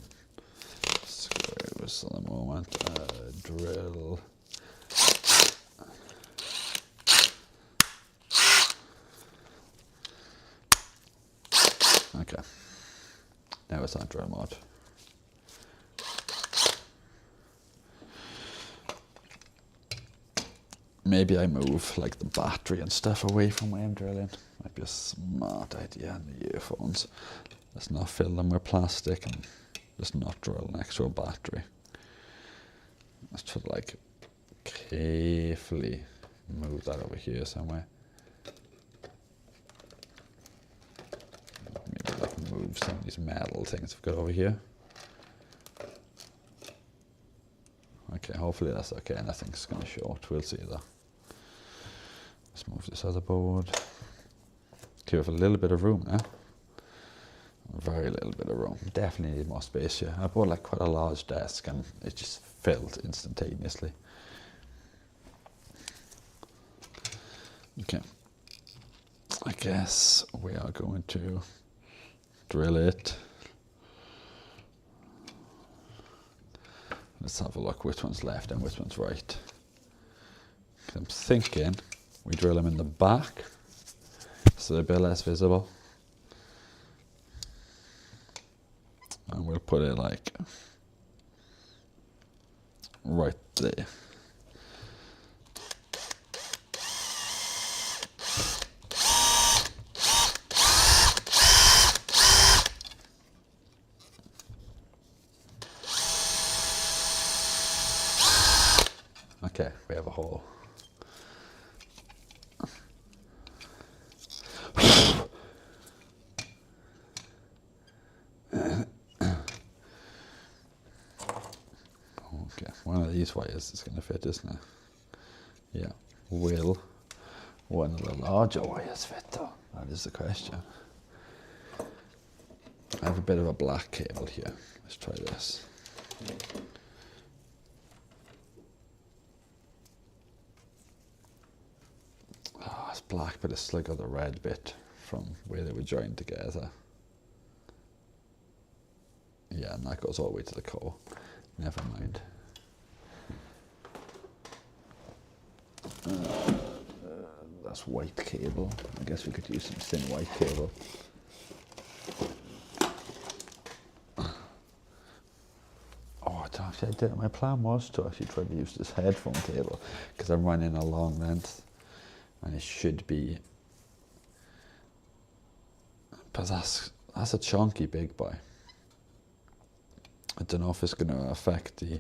squares at the moment. Drill. Okay. Now it's on drill mode. Maybe I move like the battery and stuff away from where I'm drilling. Might be a smart idea on the earphones. Let's not fill them with plastic and just not drill an extra battery. Let's just like carefully move that over here somewhere. Maybe like move some of these metal things I've got over here. Okay, hopefully that's okay. Nothing's going to short. We'll see though. Let's move this other board. Okay, we have a little bit of room now. Very little bit of room. Definitely need more space here. I bought like quite a large desk and it just filled instantaneously. Okay. I guess we are going to drill it. Let's have a look which one's left and which one's right. I'm thinking we drill them in the back so they're a bit less visible. And we'll put it like right there. Okay, we have a hole. Okay, one of these wires is going to fit, isn't it? Yeah. Will one of the larger wires fit though? That is the question. I have a bit of a black cable here. Let's try this. Oh, it's black, but it's still got the red bit from where they were joined together. Yeah, and that goes all the way to the core. Never mind. That's white cable. I guess we could use some thin white cable. Oh, actually I did. My plan was to actually try to use this headphone cable because I'm running a long length and it should be, but that's a chunky big boy. I don't know if it's going to affect the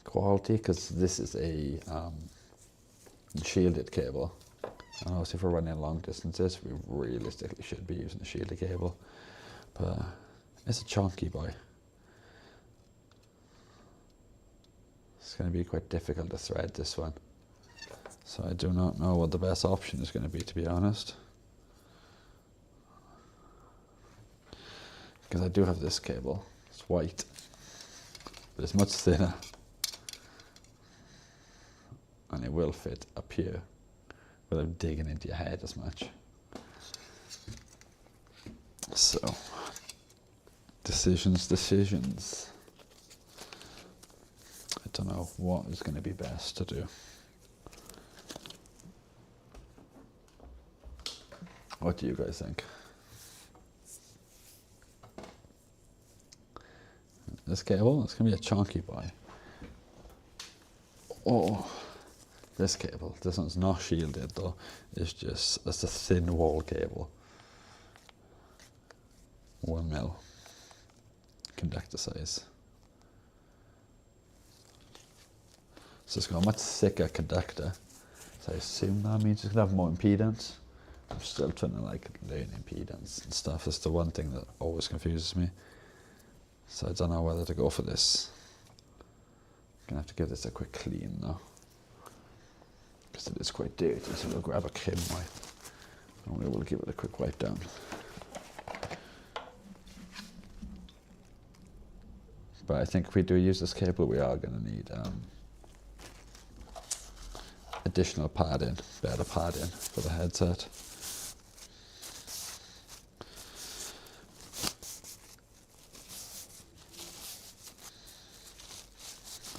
quality because this is a shielded cable. And obviously if we're running long distances, we realistically should be using a shielded cable. But it's a chunky boy. It's going to be quite difficult to thread this one. So I do not know what the best option is going to be, to be honest. Because I do have this cable. It's white. But it's much thinner. And it will fit up here without digging into your head as much. So, decisions. I don't know what is going to be best to do. What do you guys think? This cable, it's going to be a chunky boy. Oh, this cable. This one's not shielded though. It's a thin wall cable. 1 mil conductor size. So it's got a much thicker conductor. So I assume that means it's gonna have more impedance. I'm still trying to like learn impedance and stuff. That's the one thing that always confuses me. So I don't know whether to go for this. I'm gonna have to give this a quick clean though, because it is quite dirty. So we'll grab a Kim wipe and we will give it a quick wipe down. But I think if we do use this cable, we are going to need additional padding, better padding for the headset.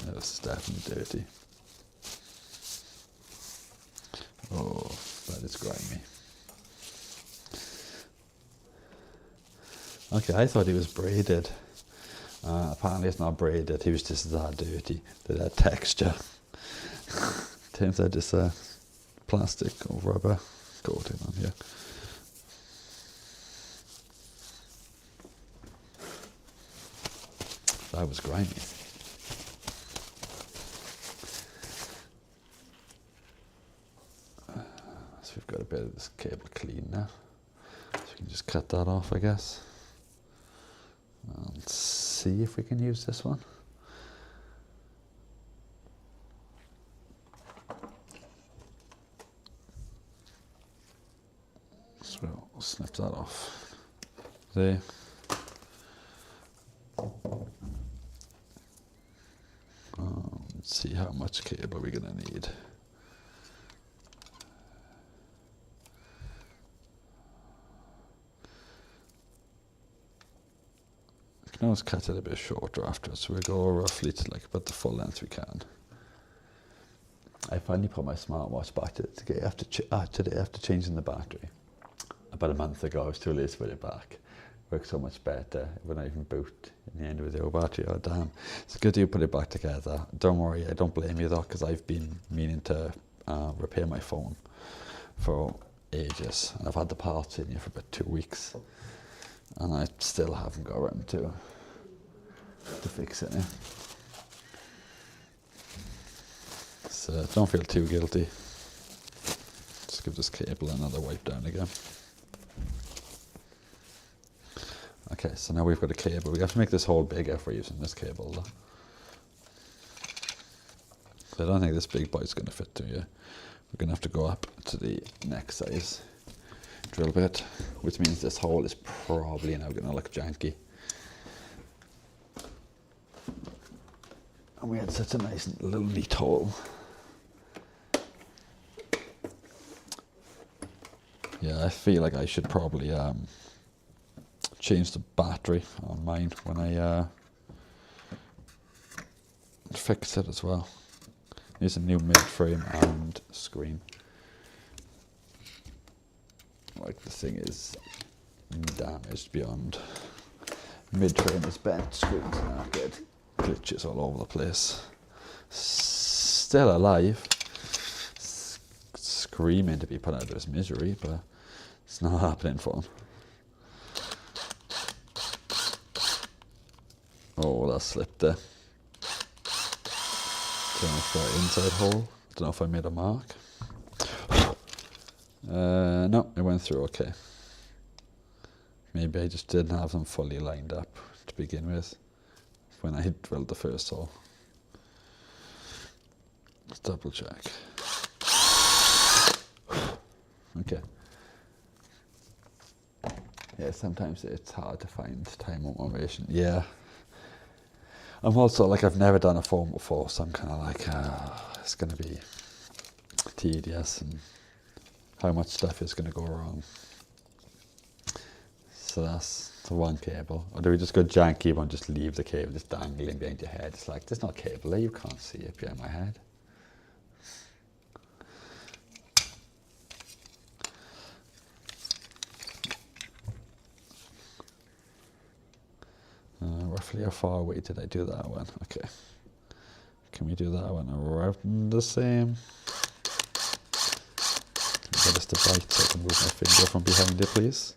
Yeah, this is definitely dirty. Oh, that is grimy. Okay, I thought he was braided. Apparently it's not braided, he was just that dirty, that texture. Turns out it's plastic or rubber coating on here. That was grimy. So we've got a bit of this cable clean now. So we can just cut that off, I guess. And see if we can use this one. So we'll snip that off there. Let's see how much cable we're going to need. We can always cut it a bit shorter after, so we'll go roughly to like about the full length we can. I finally put my smartwatch back today after changing the battery. About a month ago, I was too lazy to put it back. Works so much better when I even boot in the end with the old battery. Oh damn, it's good you put it back together. Don't worry, I don't blame you though, because I've been meaning to repair my phone for ages, and I've had the parts in here for about 2 weeks, and I still haven't got around to fix it now. So don't feel too guilty. Just give this cable another wipe down again. Okay, so now we've got a cable. We have to make this hole bigger for using this cable though. So I don't think this big boy's going to fit through here. We're going to have to go up to the next size drill bit, which means this hole is probably now going to look janky. And we had such a nice little neat hole. Yeah, I feel like I should probably change the battery on mine when I fix it as well. Use a new mid-frame and screen. Like the thing is damaged beyond. Mid-frame is bent, screens are good. Glitches all over the place. Still alive. Screaming to be put out of his misery, but it's not happening for him. Oh, that slipped there. Don't know if that inside hole. Don't know if I made a mark. No, it went through okay. Maybe I just didn't have them fully lined up to begin with when I drilled the first hole. Let's double check. Okay. Yeah, sometimes it's hard to find time or motivation. Yeah. I'm also like, I've never done a phone before, so I'm kind of like, it's going to be tedious and how much stuff is going to go wrong. So that's the one cable. Or do we just go janky one, just leave the cable just dangling behind your head? It's like, there's no cable there, you can't see it behind my head. Roughly how far away did I do that one? Okay. Can we do that one around the same? get this to bite so I can move my finger from behind it, please.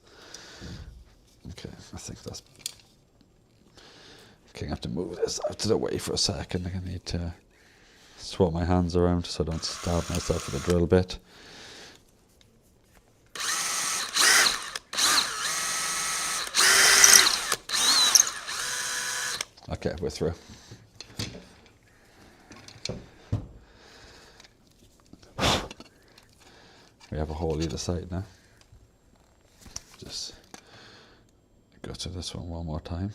Okay, I think that's... Okay, I have to move this out of the way for a second. I need to swap my hands around so I don't stab myself with a drill bit. Okay, we're through. We have a hole either side now. Just go to this one more time.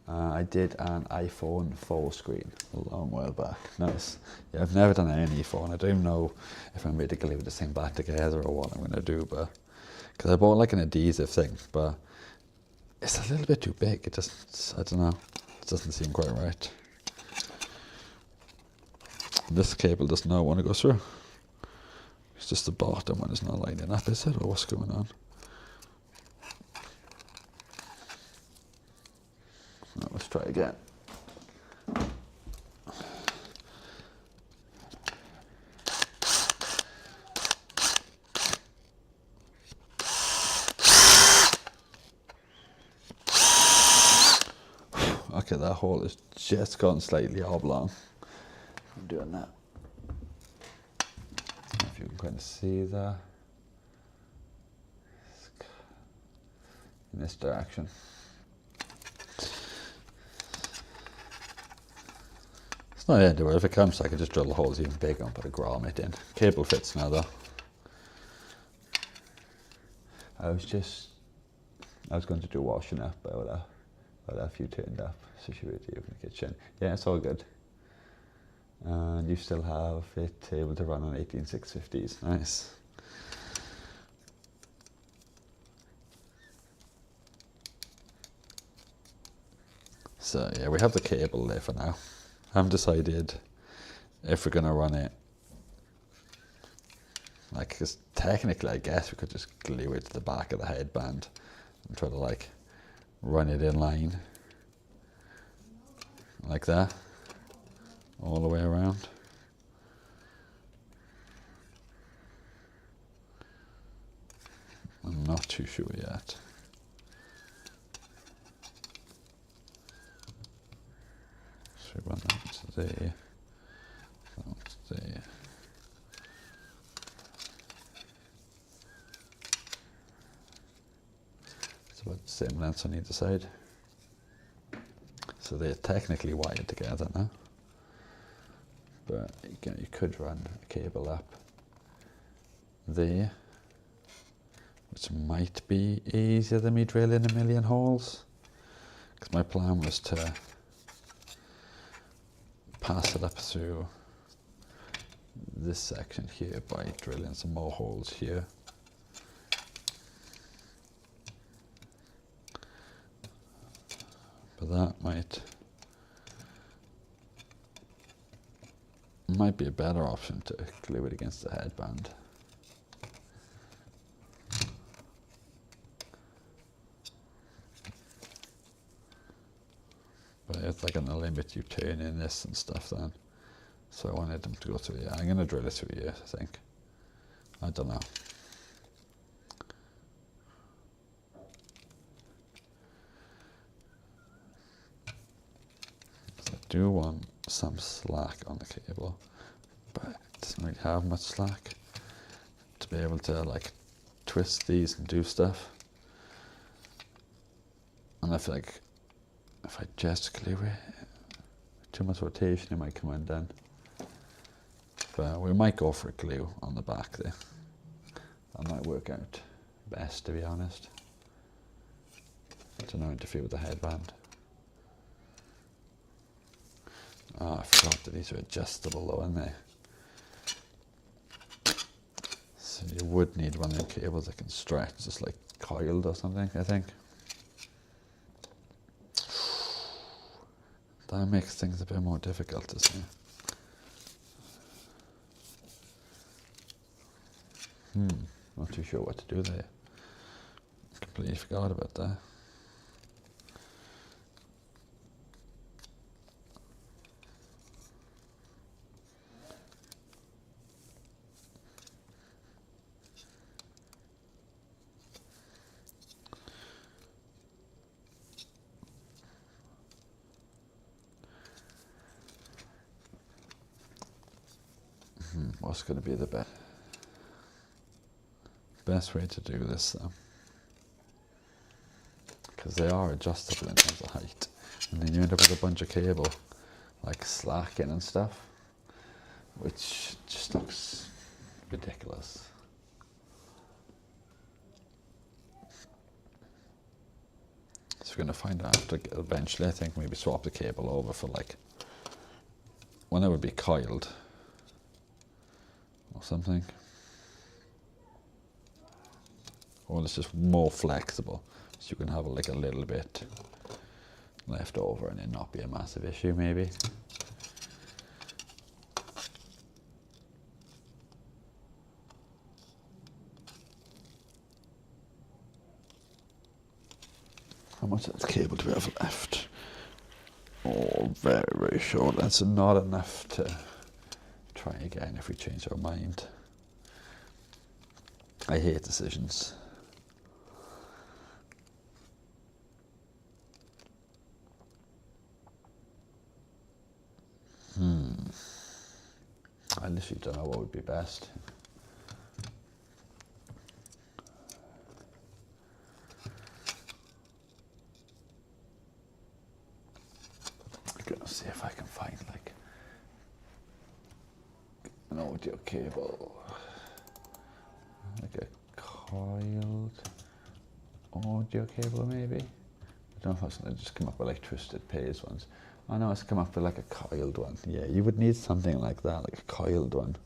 I did an iPhone 4 screen a long while back. Nice. Yeah, I've never done any phone. I don't even know if I'm going to glue this thing back together or what I'm going to do, but because I bought like an adhesive thing, but it's a little bit too big. It just, I don't know, it doesn't seem quite right. This cable does not want to go through. It's just the bottom one is not lining up, is it? Or what's going on? No, let's try again. Okay, that hole has just gone slightly oblong. I'm doing that. If you can kind of see that. In this direction. It's not the end of it. If it comes, I can just drill the holes even bigger and put a grommet in. Cable fits now though. I was going to do washing up, but a few turned up, so she would in the kitchen. Yeah, it's all good. And you still have it able to run on 18650s. Nice. So yeah, we have the cable there for now. I haven't decided if we're gonna run it. Like, because technically, I guess we could just glue it to the back of the headband and try to like run it in line like that all the way around. I'm not too sure yet. So we run that to there, that to there. It's about the same length on either side. So they're technically wired together now. But again, you could run a cable up there, which might be easier than me drilling a million holes. Because my plan was to pass it up through this section here by drilling some more holes here. But that might be a better option to glue it against the headband. But it's like gonna limit you turning this and stuff then. So I wanted them to go through here. I'm gonna drill it through here, I think. I don't know. I do want some slack on the cable, but it doesn't really have much slack to be able to like twist these and do stuff. And I feel like if I just glue it, too much rotation, it might come undone. But we might go for a glue on the back there. That might work out best, to be honest. To not interfere with the headband. Oh, I forgot that these are adjustable though, aren't they? So you would need one of them cables that can stretch, just like coiled or something, I think. That makes things a bit more difficult, doesn't it? Not too sure what to do there. Completely forgot about that. What's going to be the best way to do this though? Because they are adjustable in terms of height. And then you end up with a bunch of cable like slacking and stuff, which just looks ridiculous. So we're going to find out eventually. I think maybe swap the cable over for like one that would be coiled or something. Or it's just more flexible, so you can have like a little bit left over and it not be a massive issue maybe. How much of that cable do we have left? Oh, very, very short. That's not enough to try again if we change our mind. I hate decisions. I literally don't know what would be best. I'm gonna see if I can find like an audio cable, like a coiled audio cable maybe. I don't know if that's gonna just come up with like twisted paste ones. Oh no, it's come up with like a coiled one. Yeah, you would need something like that, like a coiled one.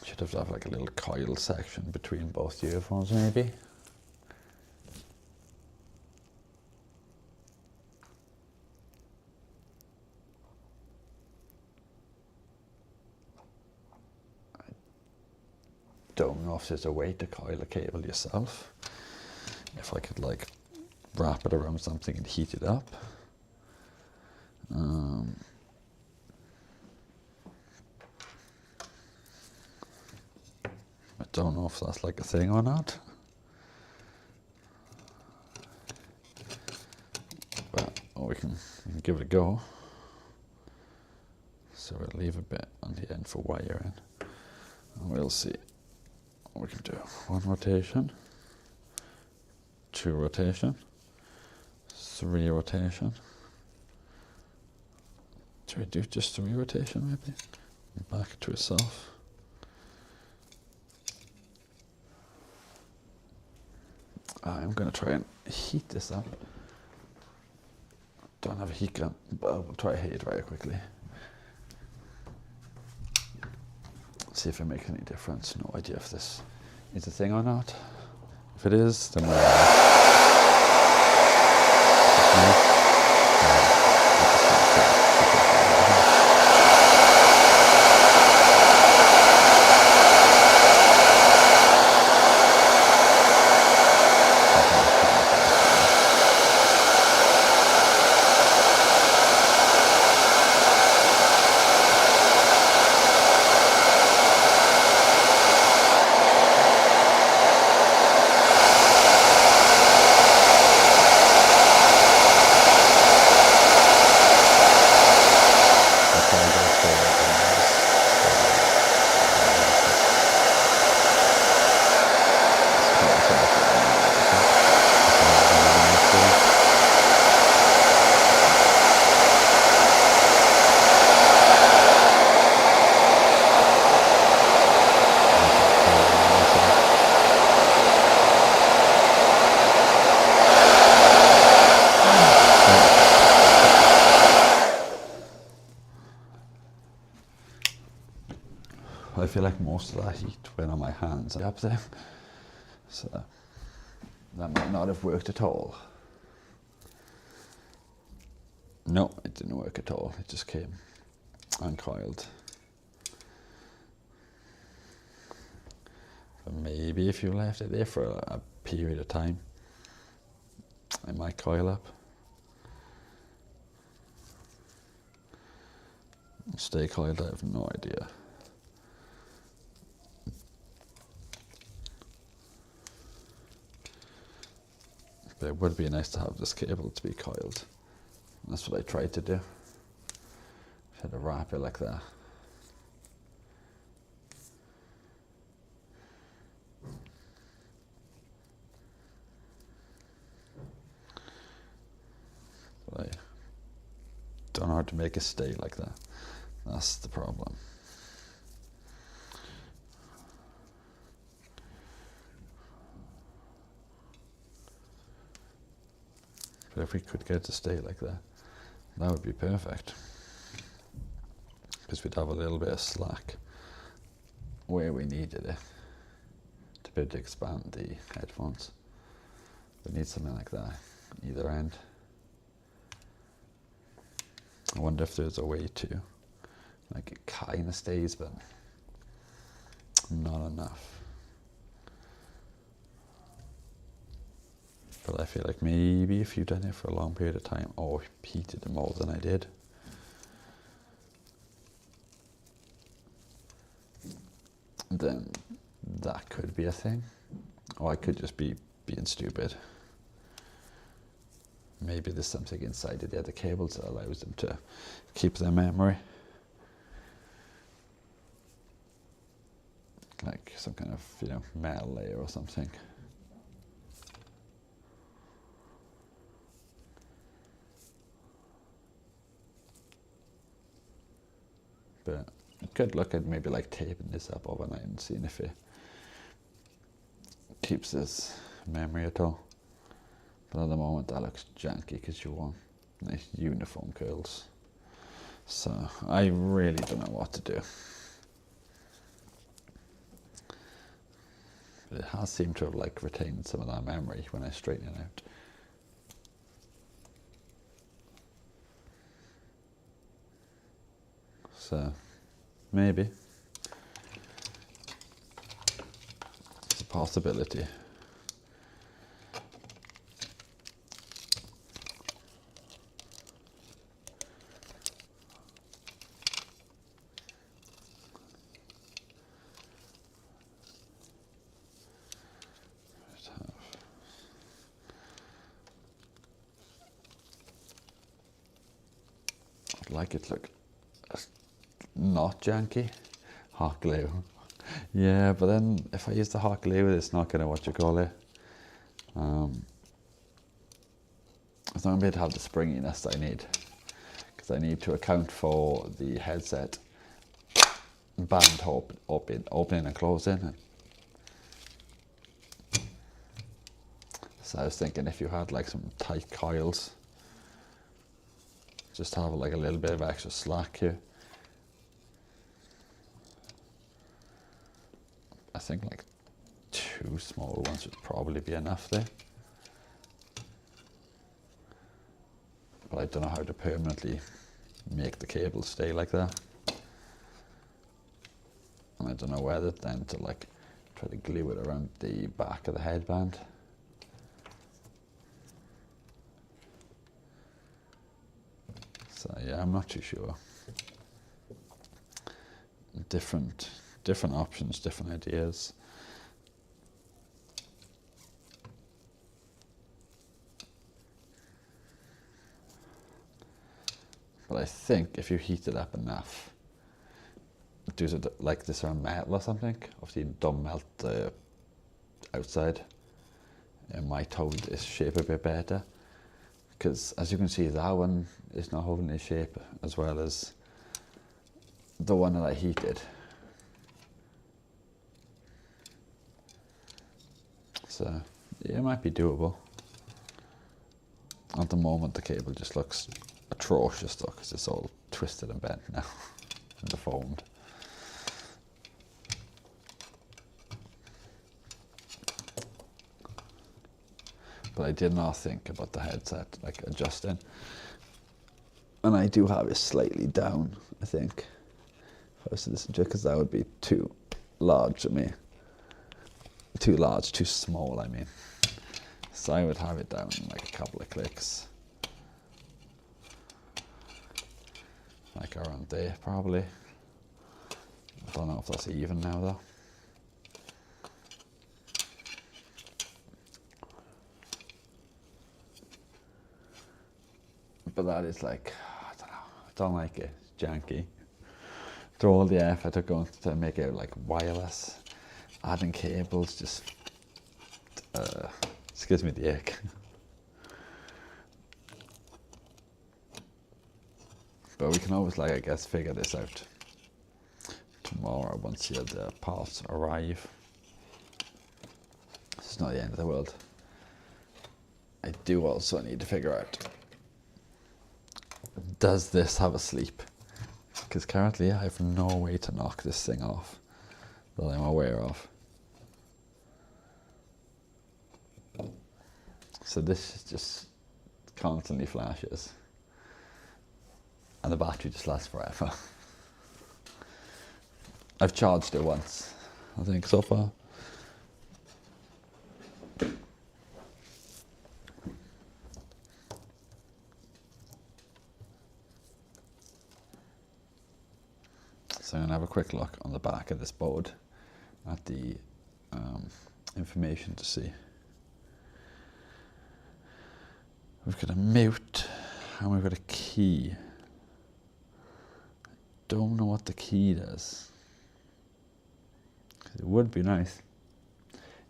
Should have like a little coiled section between both earphones maybe. Don't know if there's a way to coil a cable yourself. If I could like wrap it around something and heat it up. I don't know if that's like a thing or not. But we can give it a go. So we'll leave a bit on the end for wiring. And we'll see what we can do. 1 rotation, 2 rotation, 3 rotation. Should we do just 3 rotation maybe? Back to itself. I'm going to try and heat this up. Don't have a heat gun, but I'll try to heat it very quickly. See if it makes any difference. No idea if this is a thing or not. If it is, then we're I feel like most of that heat went on my hands up there. So that might not have worked at all. No, it didn't work at all. It just came uncoiled. But maybe if you left it there for a period of time, it might coil up. Stay coiled, I have no idea. But it would be nice to have this cable to be coiled. That's what I tried to do. Try to wrap it like that. But I don't know how to make it stay like that. That's the problem. But if we could get it to stay like that, that would be perfect. Because we'd have a little bit of slack where we needed it to be able to expand the headphones. We need something like that either end. I wonder if there's a way to, like, it kind of stays, but not enough. But I feel like maybe if you've done it for a long period of time, or heated it more than I did, then that could be a thing. Or I could just be being stupid. Maybe there's something inside of the other cables that allows them to keep their memory. Like some kind of, metal layer or something. But I could look at maybe like taping this up overnight and seeing if it keeps this memory at all. But at the moment that looks janky because you want nice uniform curls. So I really don't know what to do. But it has seemed to have like retained some of that memory when I straighten it out. So maybe it's a possibility. I'd like it to look not janky. Hot glue. Yeah, but then if I use the hot glue, it's not going to it's not going to be able to have the springiness that I need. Because I need to account for the headset band opening and closing. So I was thinking if you had like some tight coils, just have like a little bit of extra slack here. I think like 2 small ones would probably be enough there. But I don't know how to permanently make the cable stay like that. And I don't know whether then to like try to glue it around the back of the headband. So yeah, I'm not too sure. Different options, different ideas. But I think if you heat it up enough, do it like this around metal or something, obviously don't melt the outside, it might hold its shape a bit better. Because as you can see, that one is not holding its shape as well as the one that I heated. So yeah, it might be doable. At the moment the cable just looks atrocious though, because it's all twisted and bent now and deformed. But I did not think about the headset, like adjusting. And I do have it slightly down, I think, if I was to listen to it, because that would be too large for me. Too large, too small, I mean. So I would have it down like a couple of clicks. Like around there, probably. I don't know if that's even now, though. but that is like, I don't know, I don't like it. It's janky. Through all the effort of going to make it like wireless, adding cables, just gives me the ick. But we can always, like, I guess, figure this out tomorrow once the parts arrive. It's not the end of the world. I do also need to figure out, does this have a sleep? Because currently I have no way to knock this thing off that I'm aware of. So this just constantly flashes. And the battery just lasts forever. I've charged it once, I think, so far. So I'm going to have a quick look on the back of this board at the information to see. We've got a mute and we've got a key. Don't know what the key does. It would be nice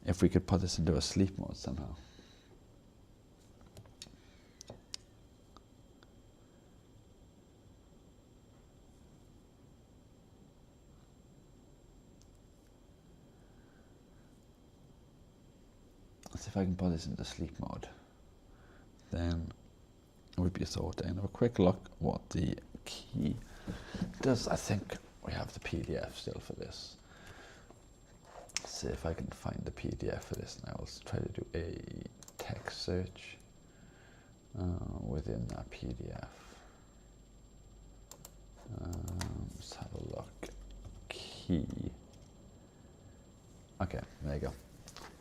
if we could put this into a sleep mode somehow. Let's see if I can put this into sleep mode. Then it would be a sort and have a quick look what the key does. I think we have the PDF still for this. Let's see if I can find the PDF for this now. Let's try to do a text search within that PDF. Let's have a look. Key. Okay, there you go.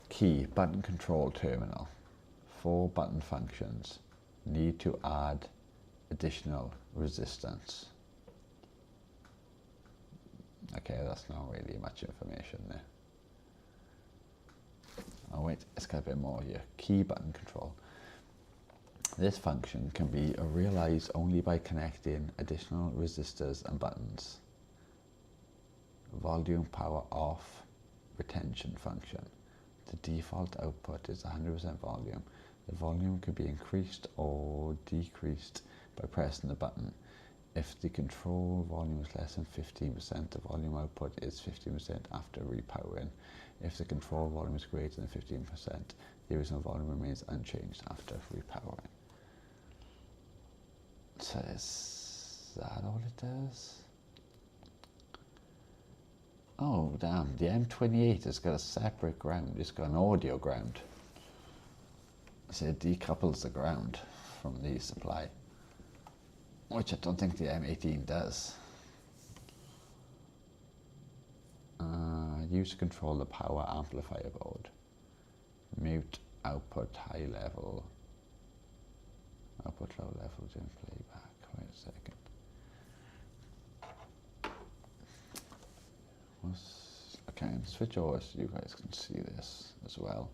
Key, button control terminal. 4 button functions. Need to add additional resistance. Okay, that's not really much information there. Oh wait, it's got a bit more here. Key button control. This function can be realized only by connecting additional resistors and buttons. Volume power off retention function. The default output is 100% volume. The volume can be increased or decreased by pressing the button. If the control volume is less than 15%, the volume output is 15% after repowering. If the control volume is greater than 15%, the original volume remains unchanged after repowering. So is that all it does? Oh damn, the M28 has got a separate ground, it's got an audio ground. So it decouples the ground from the supply, which I don't think the M18 does. Use to control the power amplifier board. Mute output high level. Output low level during playback. Wait a second. Okay, switch over so you guys can see this as well.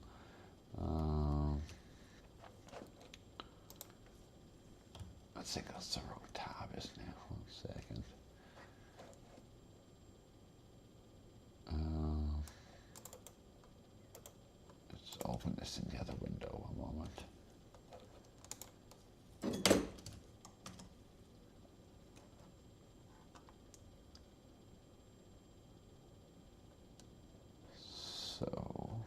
I think that's the wrong tab, isn't it? 1 second. Let's open this in the other window a moment. So,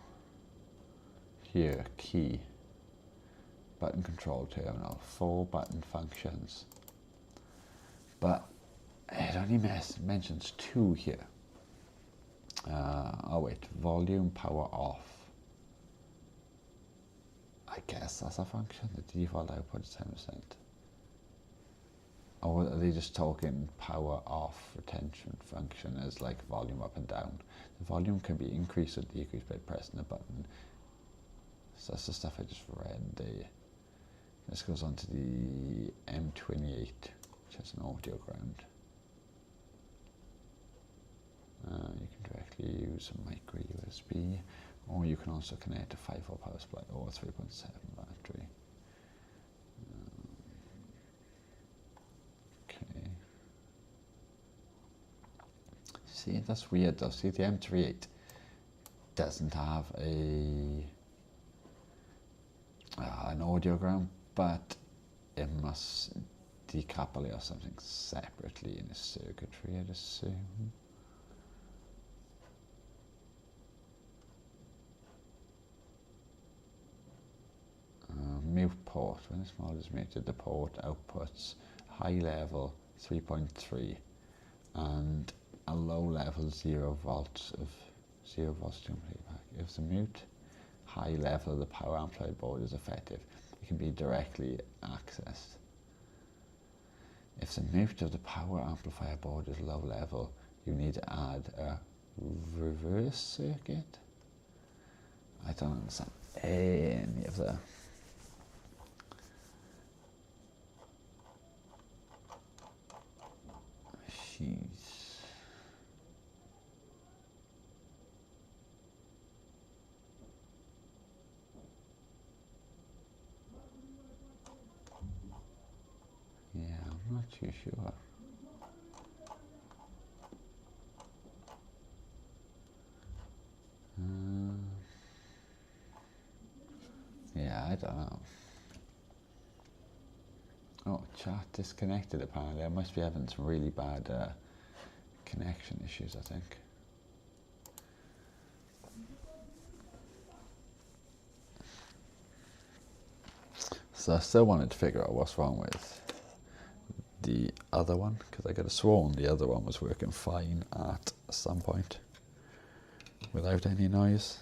here, key, button control terminal, 4 button functions. But it only mentions 2 here. Oh wait, volume power off. I guess that's a function. The default output is 10%. Or are they just talking power off retention function as like volume up and down? The volume can be increased or decreased by pressing the button. So that's the stuff I just read there. This goes on to the M28, which has an audio ground. You can directly use a micro USB, or you can also connect a 5V power supply or a 3.7 battery. see, that's weird though. See, the M38 doesn't have an audiogram, but it must decouple or something separately in a circuitry, I'd assume. Mute port. When this model is muted, the port outputs high level 3.3 and a low level 0 volts jump feedback. If the mute high level of the power amplifier board is effective, it can be directly accessed. If the mute of the power amplifier board is low level, you need to add a reverse circuit. I don't understand any of that. Jeez. Yeah, I'm not too sure. Yeah, I don't know. Oh, chat disconnected apparently. I must be having some really bad connection issues, I think. So I still wanted to figure out what's wrong with the other one, because I could have sworn the other one was working fine at some point without any noise.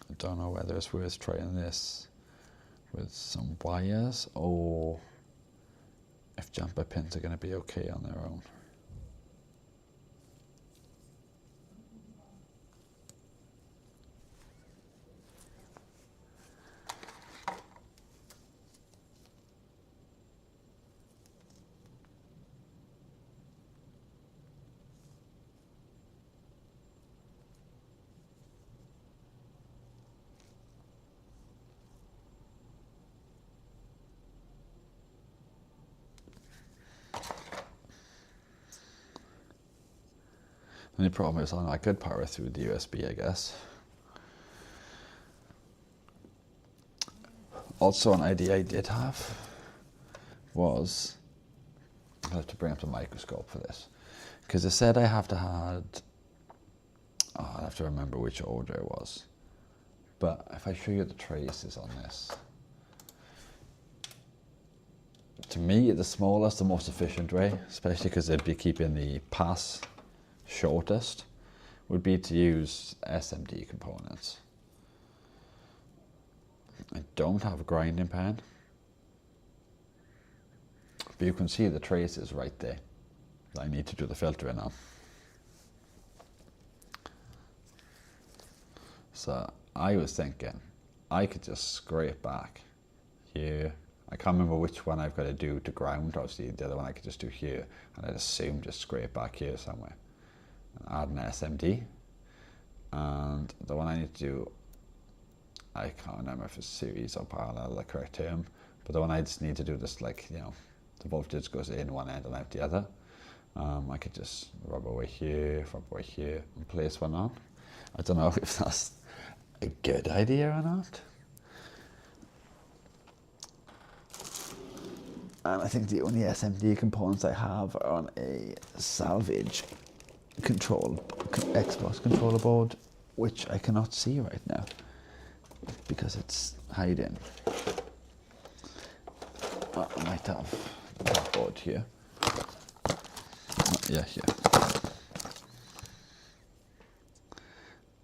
I don't know whether it's worth trying this with some wires or if jumper pins are going to be okay on their own. The only problem is I could power through the USB, I guess. Also, an idea I did have was, I'll have to bring up the microscope for this, because it said I have to have, I'll have to remember which order it was, but if I show you the traces on this, to me the smallest, the most efficient way, especially because they'd be keeping the pass shortest, would be to use SMD components. I don't have a grinding pan, but you can see the traces right there that I need to do the filtering on. So I was thinking I could just scrape back here. I can't remember which one I've got to do to ground. Obviously the other one I could just do here, and I'd assume just scrape back here somewhere and add an SMD. And the one I need to do, I can't remember if it's series or parallel, the correct term, but the one I just need to do this, like, you know, the voltage goes in one end and out the other. I could just rub away here, and place one on. I don't know if that's a good idea or not. And I think the only SMD components I have are on a salvage Xbox controller board, which I cannot see right now because it's hiding. I might have the board here. Yeah, here.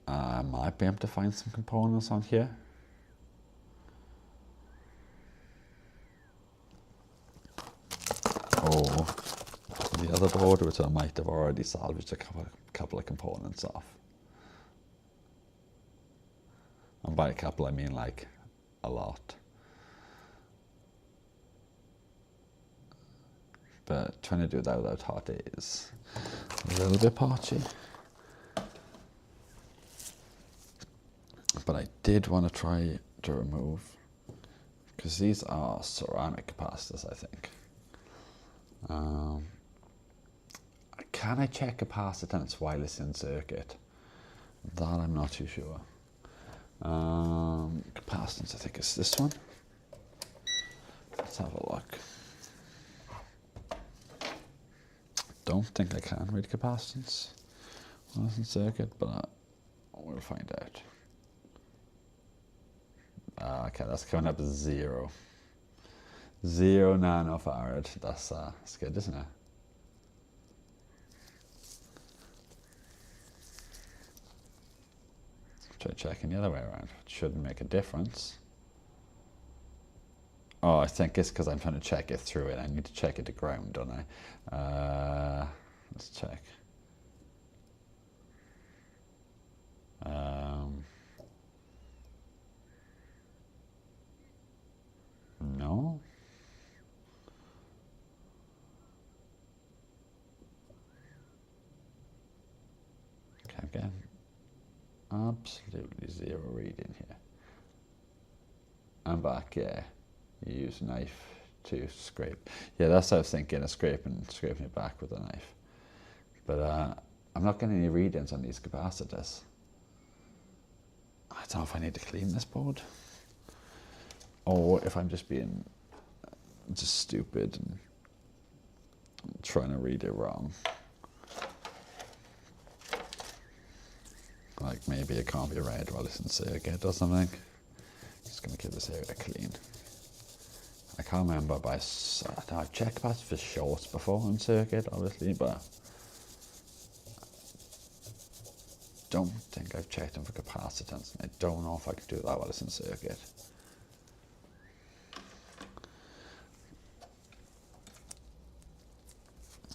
I might be able to find some components on here. Or the other board, which I might have already salvaged a couple of components off. And by a couple, I mean like a lot. But trying to do that without hot is a little bit patchy. But I did want to try to remove, because these are ceramic capacitors, I think. Um, can I check capacitance while it's in circuit? That I'm not too sure. Capacitance, I think it's this one. Let's have a look. Don't think I can read capacitance while it's in circuit, but we'll find out. Okay, that's coming up as 0. 0 nanofarad. That's good, isn't it? Try checking the other way around. It shouldn't make a difference. Oh, I think it's because I'm trying to check it through it. I need to check it to ground, don't I? Let's check. No. Okay, again. Absolutely 0 reading here. I'm back, yeah. You use a knife to scrape. Yeah, that's what I was thinking, of scraping it back with a knife. But I'm not getting any readings on these capacitors. I don't know if I need to clean this board, or if I'm just being stupid and trying to read it wrong. Like maybe it can't be read while it's in circuit or something. Just gonna give this area clean. I can't remember, but I've checked that for shorts before in circuit, obviously, but don't think I've checked them for capacitance. I don't know if I could do that while it's in circuit.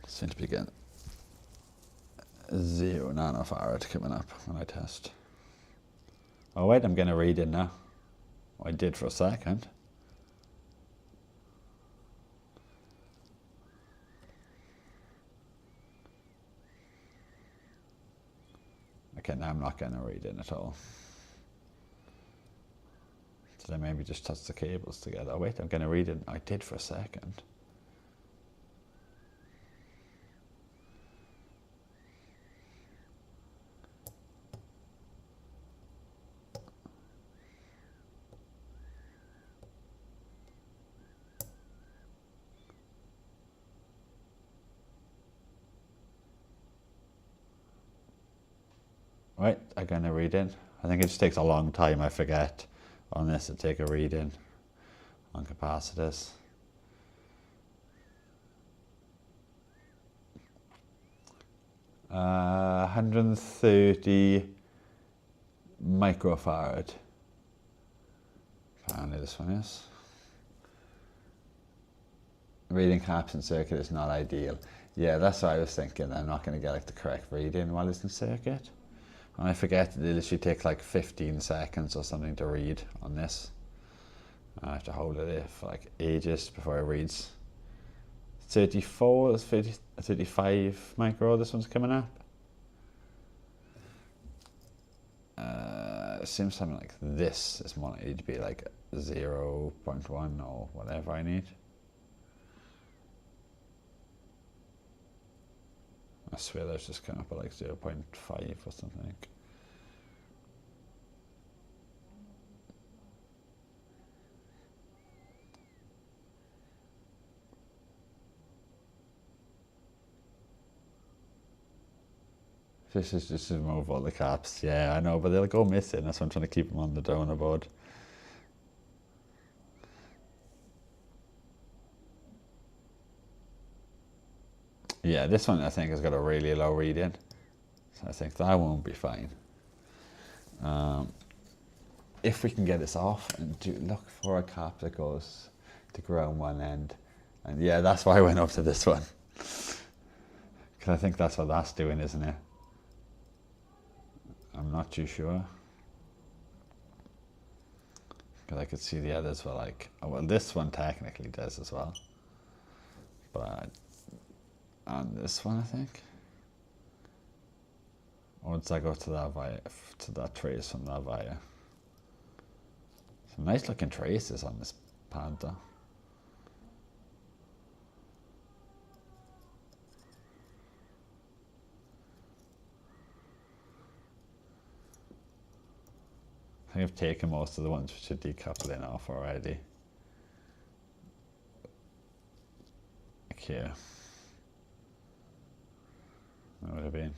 Seems to be getting 0 nanofarad coming up when I test. Oh wait, I'm going to read it now. I did for a second. Okay, now I'm not going to read it at all. Did I maybe just touch the cables together? Oh wait, I'm going to read it. I did for a second. Right, I'm going to read in. I think it just takes a long time, I forget, on this to take a read in on capacitors. Uh, 130 microfarad. Apparently this one is. Reading caps in circuit is not ideal. Yeah, that's what I was thinking. I'm not going to get like the correct reading while it's in circuit. And I forget that it literally takes like 15 seconds or something to read on this. I have to hold it there for like ages before it reads. 34, 50, 35 micro, this one's coming up. It seems something like this is more likely to be like 0.1 or whatever I need. I swear that's just coming up at like 0.5 or something. This is just to remove all the caps. Yeah, I know, but they'll go missing. That's why I'm trying to keep them on the donor board. Yeah, this one I think has got a really low reading. So I think that won't be fine. If we can get this off and look for a cap that goes to ground one end. And yeah, that's why I went up to this one. Because I think that's what that's doing, isn't it? I'm not too sure. Because I could see the others were like, oh, well, this one technically does as well. But on this one, I think. Once I go to that via, to that trace from that via. Some nice looking traces on this Panther. think I've taken most of the ones which are decoupling off already. Okay. That would have been.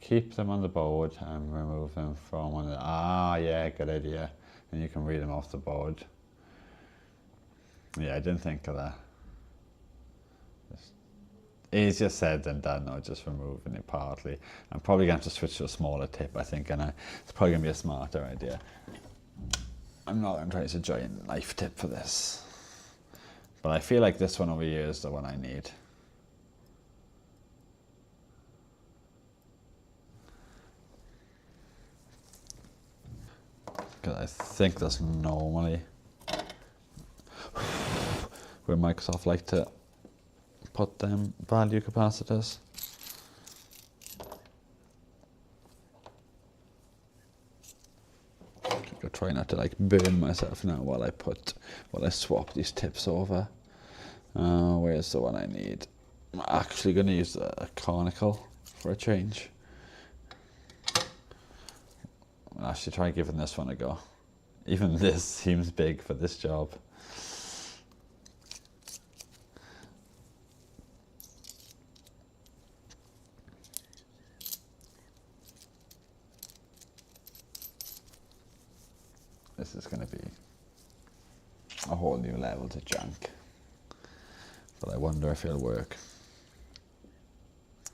Keep them on the board and remove them from one of the, yeah, good idea. And you can read them off the board. Yeah, I didn't think of that. Just easier said than done, though, just removing it partly. I'm probably going to have to switch to a smaller tip, I think, and it's probably going to be a smarter idea. I'm not going to try to join knife tip for this. But I feel like this one over here is the one I need. Because I think that's normally where Microsoft like to put them value capacitors. I'll try not to like burn myself now while I swap these tips over. Where's the one I need? I'm actually going to use a conical for a change. I'll actually try giving this one a go. Even this seems big for this job. This is going to be a whole new level to junk. But I wonder if it'll work.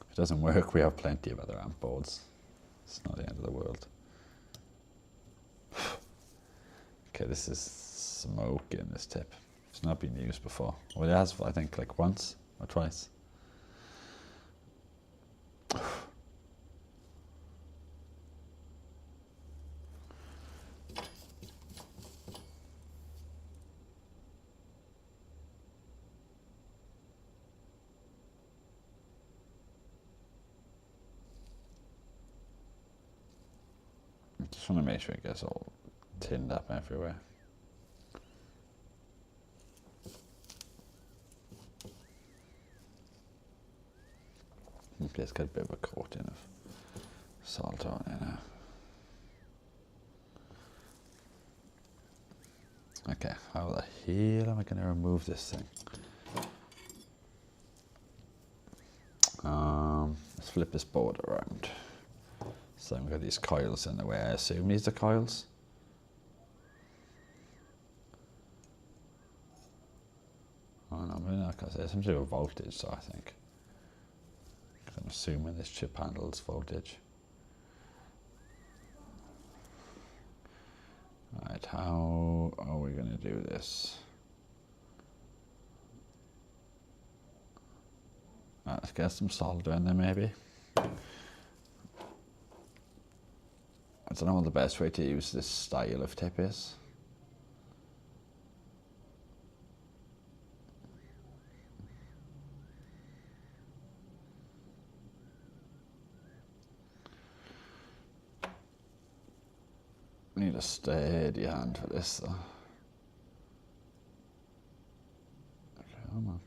If it doesn't work, we have plenty of other amp boards. It's not the end of the world. Okay, this is smoke in this tip. It's not been used before. Well, it has, I think, like once or twice. Just want to make sure it gets all tinned up everywhere. Okay, it's got a bit of a coating of salt on it now. Okay, how the hell am I going to remove this thing? Let's flip this board around. So I've got these coils in the way. I assume these are coils. Oh no, maybe not, because there's some sort of voltage, so I think. I'm assuming this chip handles voltage. Alright, how are we going to do this? Right, let's get some solder in there maybe. I don't know what the best way to use this style of tip is. Need a steady hand for this though. Okay, come on.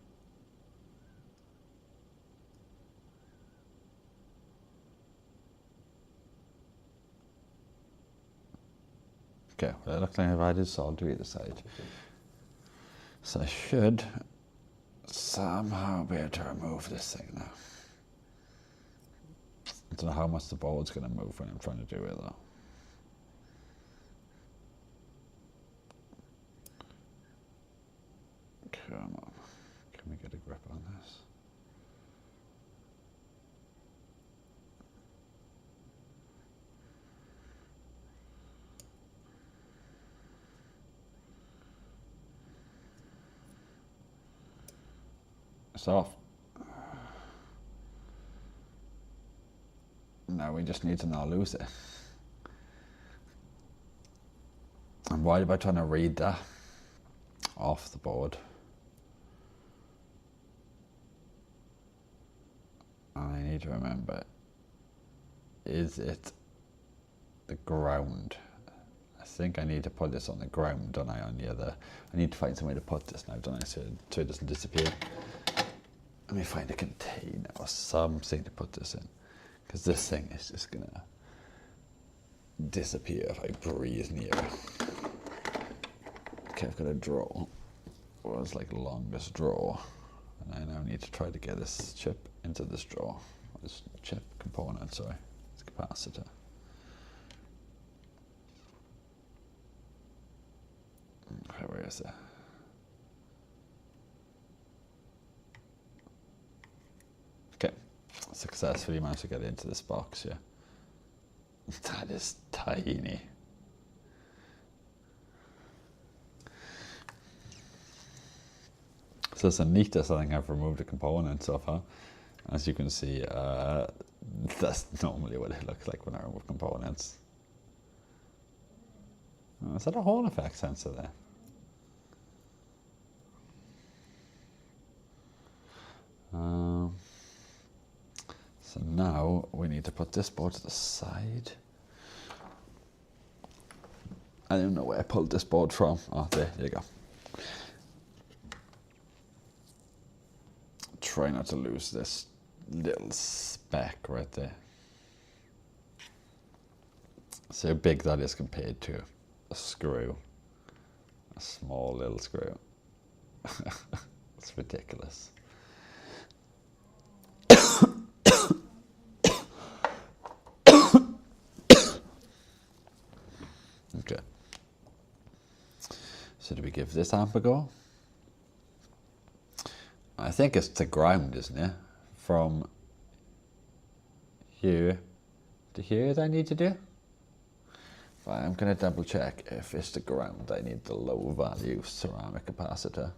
Okay, well it looks like I've added solder to either side. So I should somehow be able to remove this thing now. I don't know how much the board's going to move when I'm trying to do it though. Come on, can we get a grip on this? It's off. Now we just need to not lose it. And why am I trying to read that off the board? need to remember, is it the ground? I think I need to put this on the ground, don't I, on the other. I need to find some way to put this now, don't I, so it doesn't disappear. Let me find a container or something to put this in, because this thing is just gonna disappear if I breathe near it. Okay, I've got a drawer. Well, it's like the longest drawer. And I now need to try to get this chip into this drawer. This chip component, sorry. It's capacitor. Okay, where is it? Okay, successfully managed to get into this box, yeah. That is tiny. So it's the neatest I think I've removed the component so far. As you can see, that's normally what it looks like when I remove components. Is that a Hall effect sensor there? So now we need to put this board to the side. I don't know where I pulled this board from. Oh, there you go. Try not to lose this little speck right there. See how big that is compared to a screw. A small little screw. It's ridiculous. Okay. So do we give this amp a go? I think it's the ground, isn't it? From here to here that I need to do. But I'm going to double check if it's the ground. I need the low value ceramic capacitor.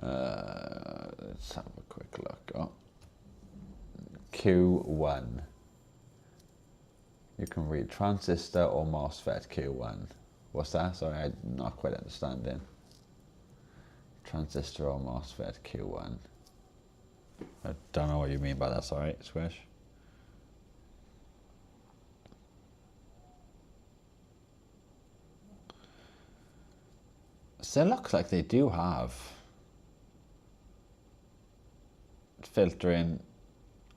Let's have a quick look. Oh. Q1. You can read transistor or MOSFET Q1. What's that? Sorry, I'm not quite understanding. Transistor or MOSFET Q1. I don't know what you mean by that, sorry, Squish. So it looks like they do have filtering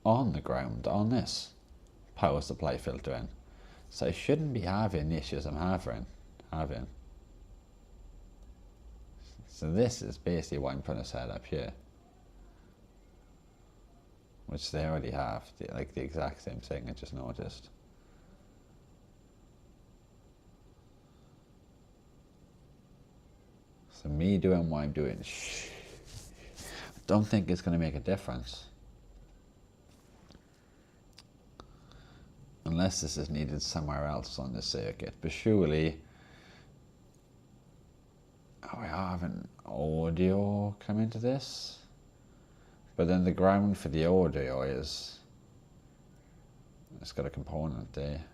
on the ground, on this power supply filtering. So I shouldn't be having the issues I'm having. So this is basically what I'm trying to set up here. Which they already have, like the exact same thing I just noticed. So me doing what I'm doing, I don't think it's going to make a difference. Unless this is needed somewhere else on the circuit. But surely, we have an audio come into this. But then the ground for the audio is, it's got a component there.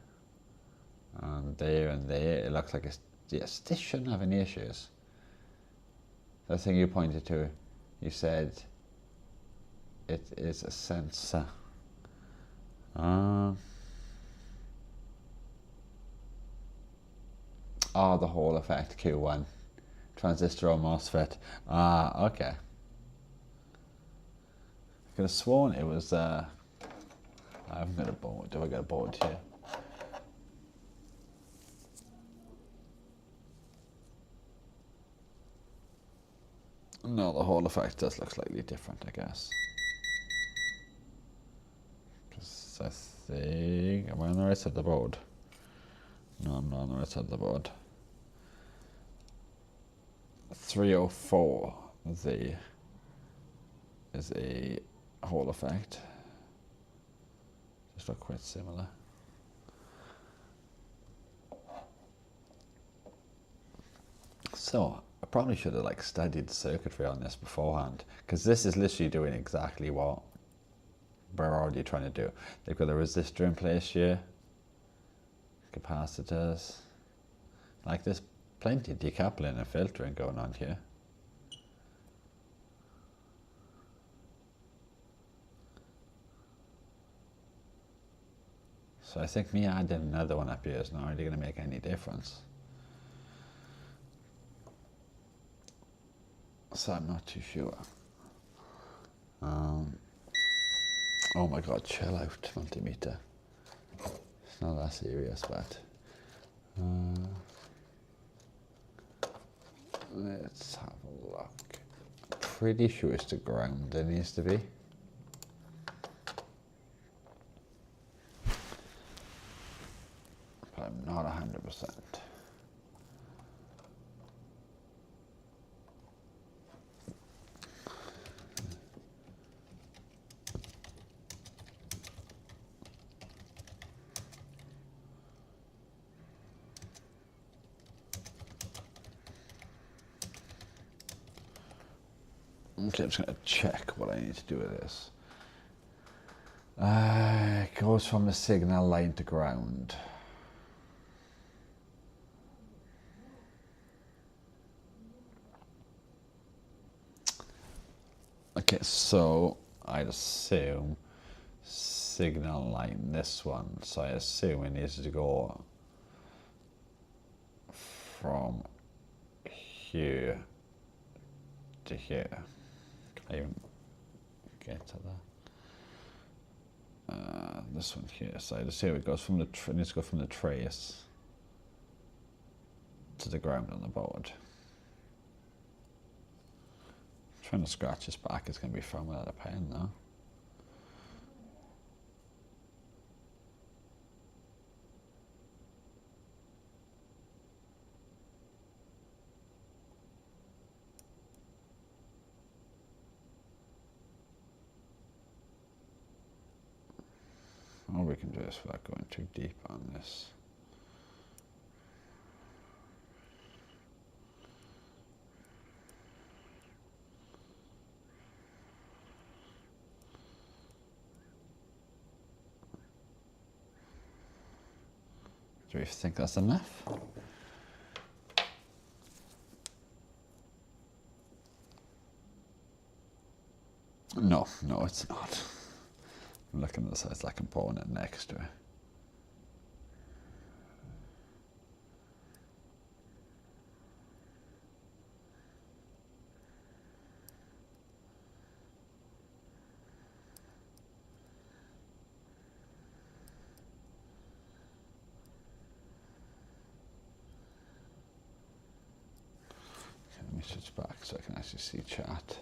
And there and there. It looks like it's, yes, this shouldn't have any issues. The thing you pointed to, you said it is a sensor. Oh, the Hall effect Q1. Transistor or MOSFET. Okay. I could have sworn it was, I haven't got a board. Do I got a board here? No, the Hall effect does look slightly different, I guess. Because I think, am I on the right side of the board? No, I'm not on the right side of the board. 304 is a Hall effect. Just look quite similar. So I probably should have like studied the circuitry on this beforehand, because this is literally doing exactly what we're already trying to do. They've got a resistor in place here, capacitors, like there's plenty of decoupling and filtering going on here. So I think me adding another one up here is not really going to make any difference. So I'm not too sure. Oh my god, chill out, multimeter. It's not that serious, but let's have a look. Pretty sure it's the ground there needs to be. But I'm not 100%. Okay, I'm just going to check what I need to do with this. It goes from the signal line to ground. Okay, so I'd assume signal line, this one, so I assume it needs to go from here to here. Can I even get to that? This one here, so I'd assume it goes from the it needs to go from the trace to the ground on the board. Trying to scratch this back is going to be fun without a pen though. Or we can do this without going too deep on this. Do you think that's enough? No, no, it's not. I'm looking at this, it's like I'm pulling it next to it. Okay, let me switch back so I can actually see chat.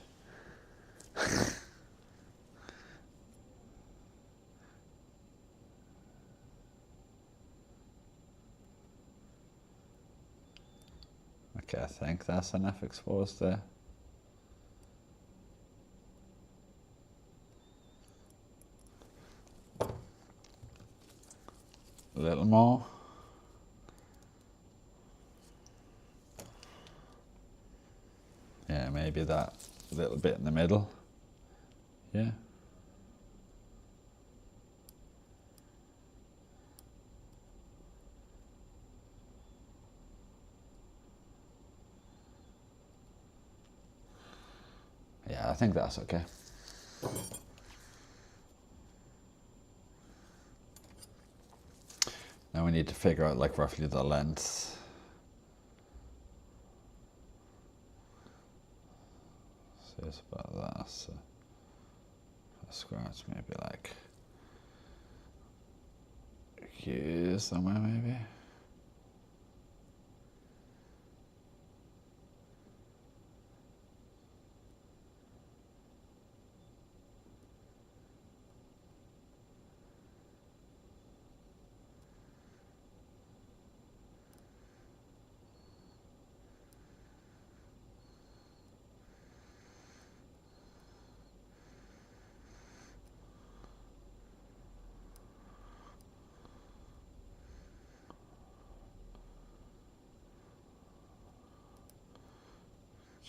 Okay, I think that's enough exposed there. A little more. Yeah, maybe that little bit in the middle. Yeah. Yeah, I think that's okay. Now we need to figure out like roughly the length. So it's about that. So a scratch maybe like here somewhere maybe.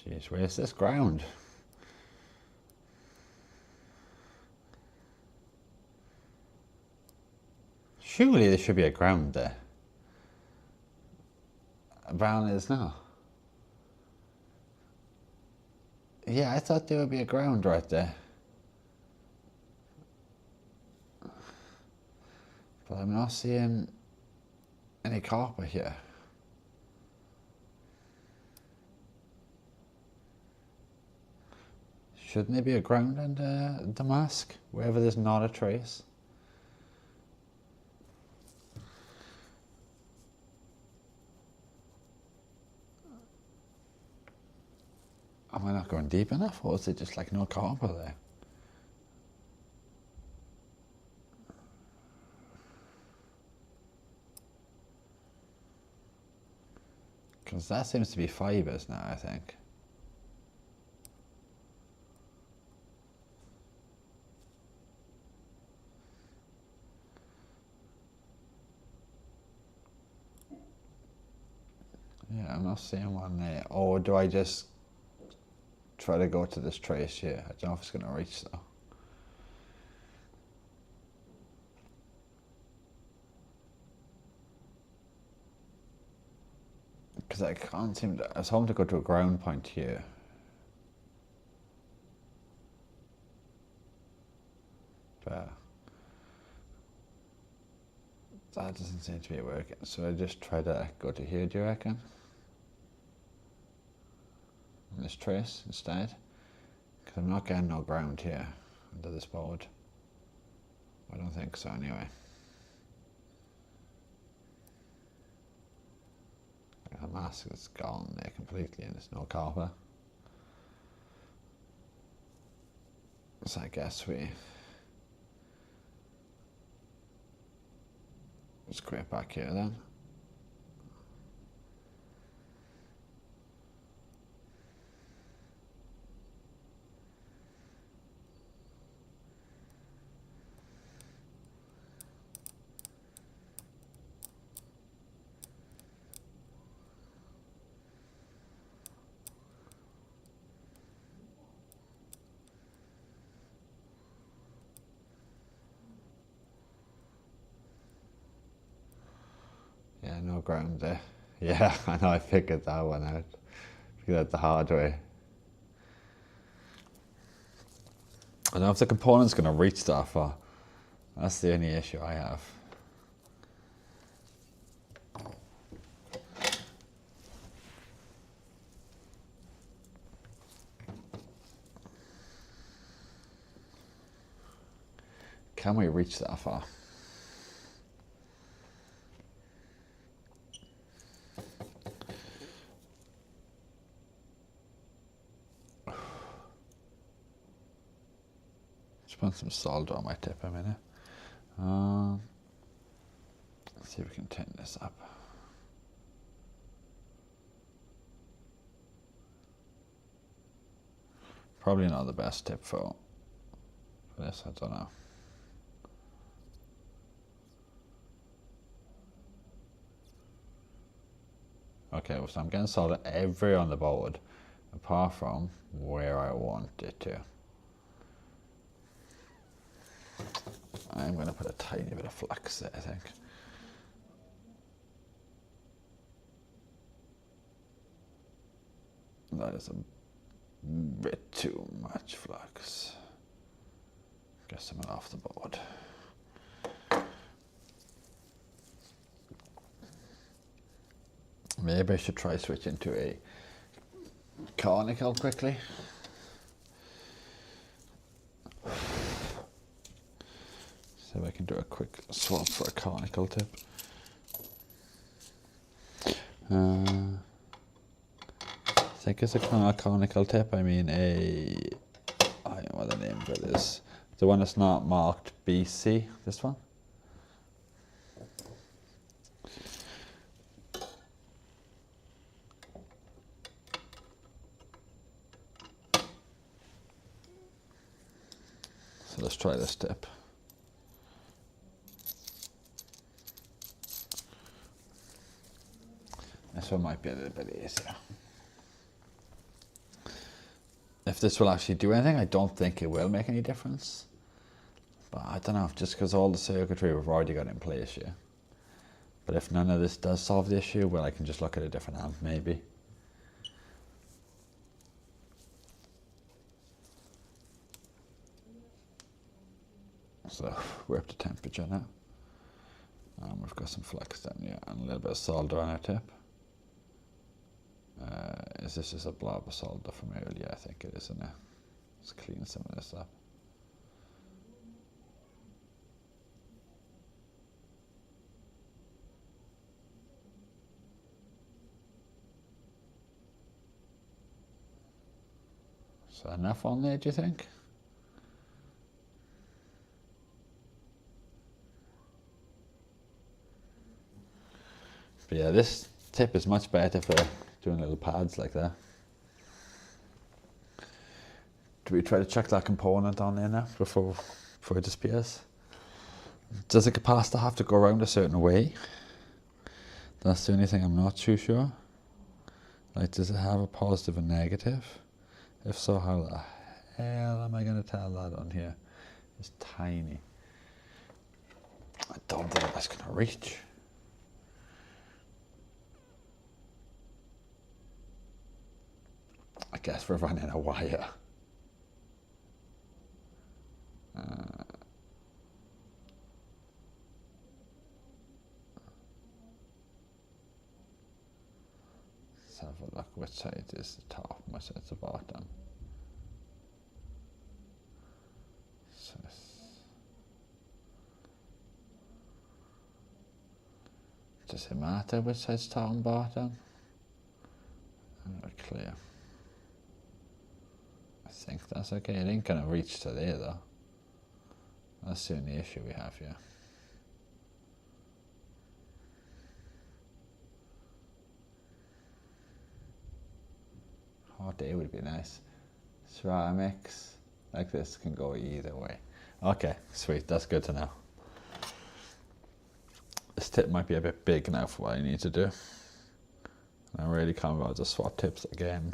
Jeez, where's this ground? Surely there should be a ground there. Brown is now. Yeah, I thought there would be a ground right there. But I'm not seeing any copper here. Shouldn't there be a ground in the mask, wherever there's not a trace? Am I not going deep enough, or is it just like no copper there? Because that seems to be fibres now, I think. Yeah, I'm not seeing one there. Or do I just try to go to this trace here? I don't know if it's going to reach though. Because I can't seem to... I was hoping to go to a ground point here. But that doesn't seem to be working. So I just try to go to here, do you reckon? On this trace instead? Because I'm not getting no ground here under this board. I don't think so anyway. The mask is gone there completely and there's no copper. So I guess we just create back here then. Yeah, no ground there. Yeah, I know, I figured that one out. Figured out the hard way. I don't know if the component's going to reach that far. That's the only issue I have. Can we reach that far? Just put some solder on my tip a minute. Let's see if we can tighten this up. Probably not the best tip for this, I don't know. Okay, well, so I'm getting solder everywhere on the board, apart from where I want it to. I'm going to put a tiny bit of flux there, I think. That is a bit too much flux. Get some off the board. Maybe I should try switching to a conical quickly. So I can do a quick swap for a conical tip. I think it's a conical tip. I mean I don't know what the name of it is. The one that's not marked BC, this one. So let's try this tip. This one might be a little bit easier. If this will actually do anything, I don't think it will make any difference. But I don't know, just because all the circuitry we've already got in place here. But if none of this does solve the issue, well, I can just look at a different amp maybe. So we're up to temperature now. We've got some flex down here and a little bit of solder on our tip. Is this just a blob of solder from earlier? I think it is, isn't it? Let's clean some of this up. Is that enough on there, do you think? But yeah, this tip is much better for doing little pads like that. Do we try to chuck that component on there now before it disappears? Does the capacitor have to go around a certain way? That's the only thing I'm not too sure. Like, does it have a positive and negative? If so, how the hell am I going to tell that on here? It's tiny. I don't think that's going to reach. I guess we're running a wire. Let's have a look. Which side is the top? Which side is the bottom? So does it matter which side's top and bottom? Not clear. I think that's okay. It ain't gonna reach to there though. That's the only issue we have here. Hot air would be nice. Ceramics like this can go either way. Okay, sweet. That's good to know. This tip might be a bit big now for what I need to do. I really can't bother to swap tips again.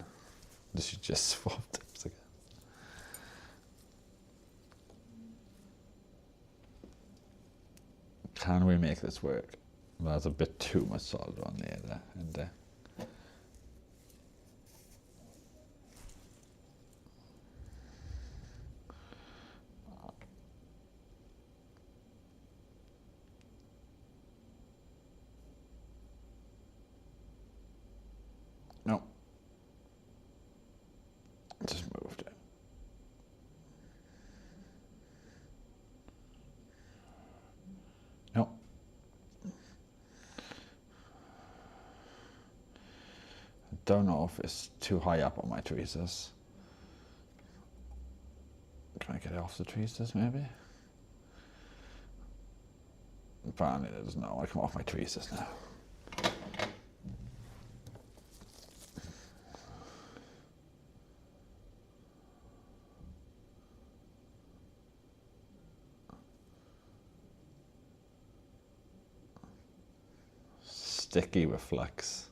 This should just swap tips again. Can we make this work? That's a bit too much solder on there and there. No. Just moved it. No. I don't know if it's too high up on my tweezers. Can I get it off the tweezers maybe? Apparently there's no, I come off my tweezers now. Sticky with flux.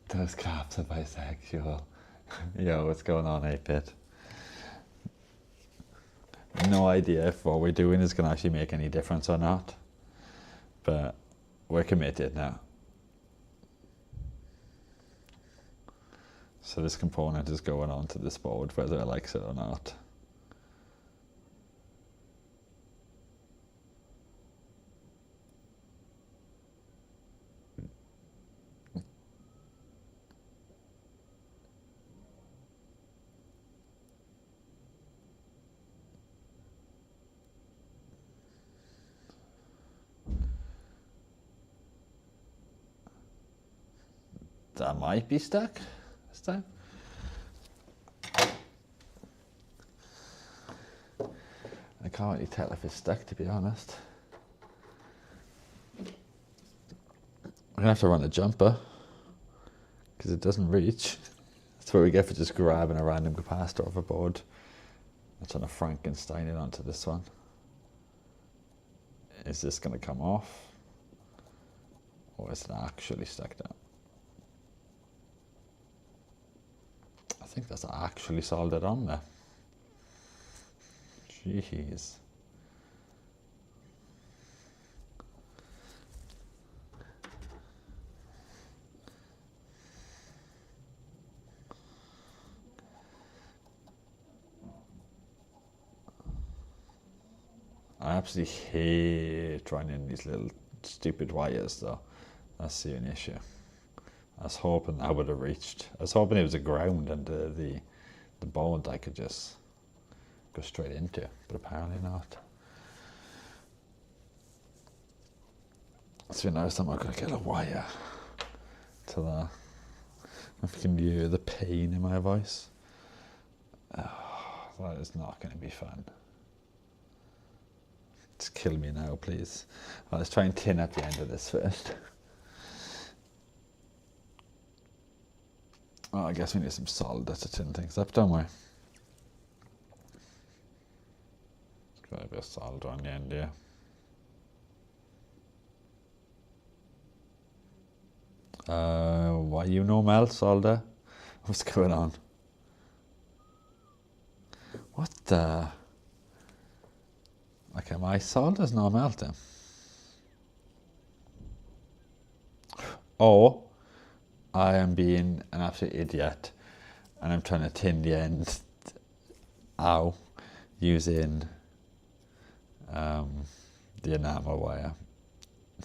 Those cops are bisexual. Yo, what's going on, 8-bit? No idea if what we're doing is going to actually make any difference or not. But we're committed now. So this component is going onto this board whether it likes it or not. That might be stuck this time. I can't really tell if it's stuck, to be honest. I'm gonna have to run a jumper because it doesn't reach. That's what we get for just grabbing a random capacitor off a board. I'm trying to Frankenstein it onto this one. Is this gonna come off? Or is it actually stuck down? I think that's actually soldered on there. Jeez. absolutely hate running these little stupid wires though. That's the only issue. I was hoping I would have reached. I was hoping it was a ground and the bones I could just go straight into, but apparently not. So now I'm going to get a wire to that. If you can hear the pain in my voice. Oh, that is not going to be fun. Just kill me now, please. Well, let's try and tin at the end of this first. Oh, I guess we need some solder to tin things up, don't we? Got a bit of solder on the end here. Why you no melt solder? What's going on? What the? Okay, my solder's not melting. Oh, I am being an absolute idiot, and I'm trying to tin the end out using the enamel wire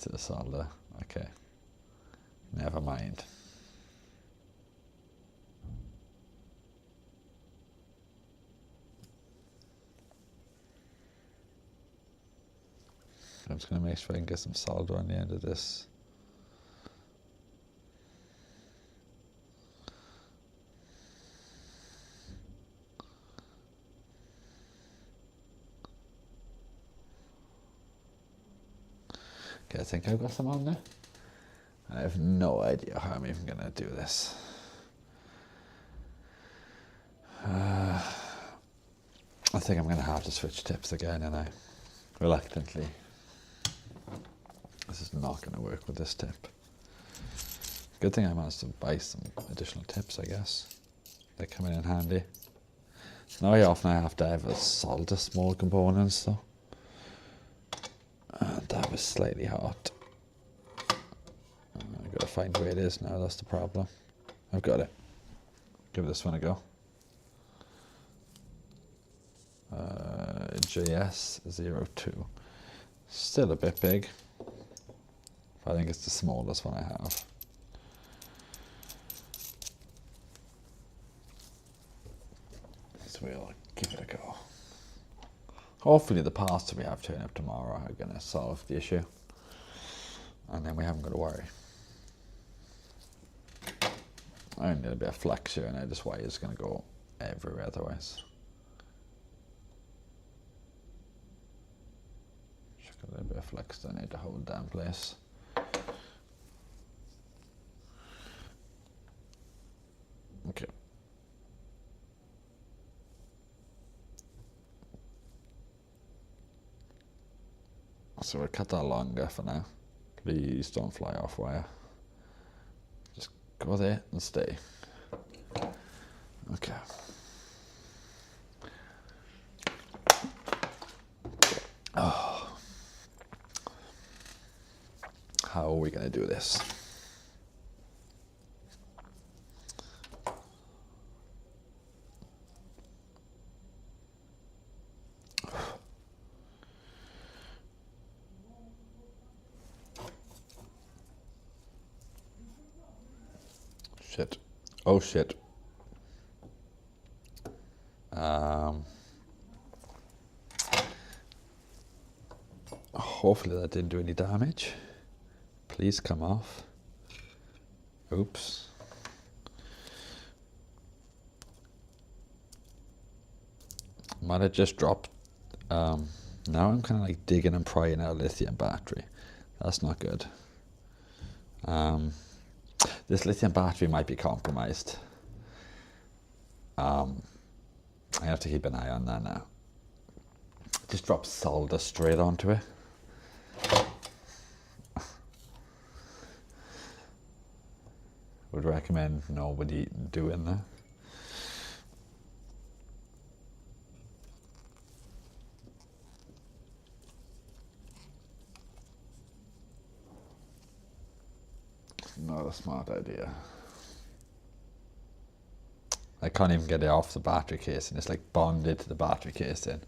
to the solder. Okay, never mind. I'm just going to make sure I can get some solder on the end of this. Okay, I think I've got some on there. I have no idea how I'm even going to do this. I think I'm going to have to switch tips again, and I reluctantly. This is not going to work with this tip. Good thing I managed to buy some additional tips, I guess. They're coming in handy. Now often I have to have a solder small components though. And that was slightly hot. I've got to find where it is now, that's the problem. I've got it. Give this one a go. JS02. Still a bit big. I think it's the smallest one I have. So we'll give it a go. Hopefully the parts that we have turning up tomorrow are going to solve the issue. And then we haven't got to worry. I need a bit of flex here, and this wire is going to go everywhere otherwise. Just got a little bit of flex that I need to hold down place. Okay. So we'll cut that longer for now. Please don't fly off wire. Just go there and stay. Okay. Oh. How are we going to do this? Shit. Oh shit. Hopefully that didn't do any damage. Please come off. Oops. Might have just dropped. Now I'm kind of like digging and prying out a lithium battery. That's not good. This lithium battery might be compromised. I have to keep an eye on that now. Just drop solder straight onto it. Would recommend nobody doing that. Not a smart idea. I can't even get it off the battery casing. It's like bonded to the battery casing.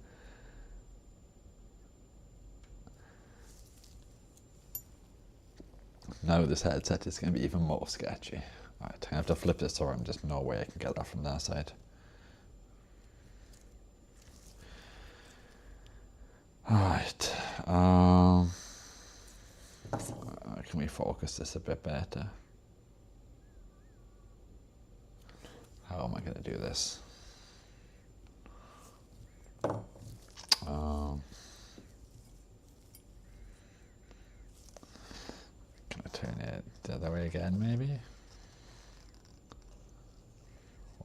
Now this headset is going to be even more sketchy. Right, I have to flip this around, there's no way I can get that from that side. Alright, can we focus this a bit better? How am I going to do this? Can I turn it the other way again, maybe?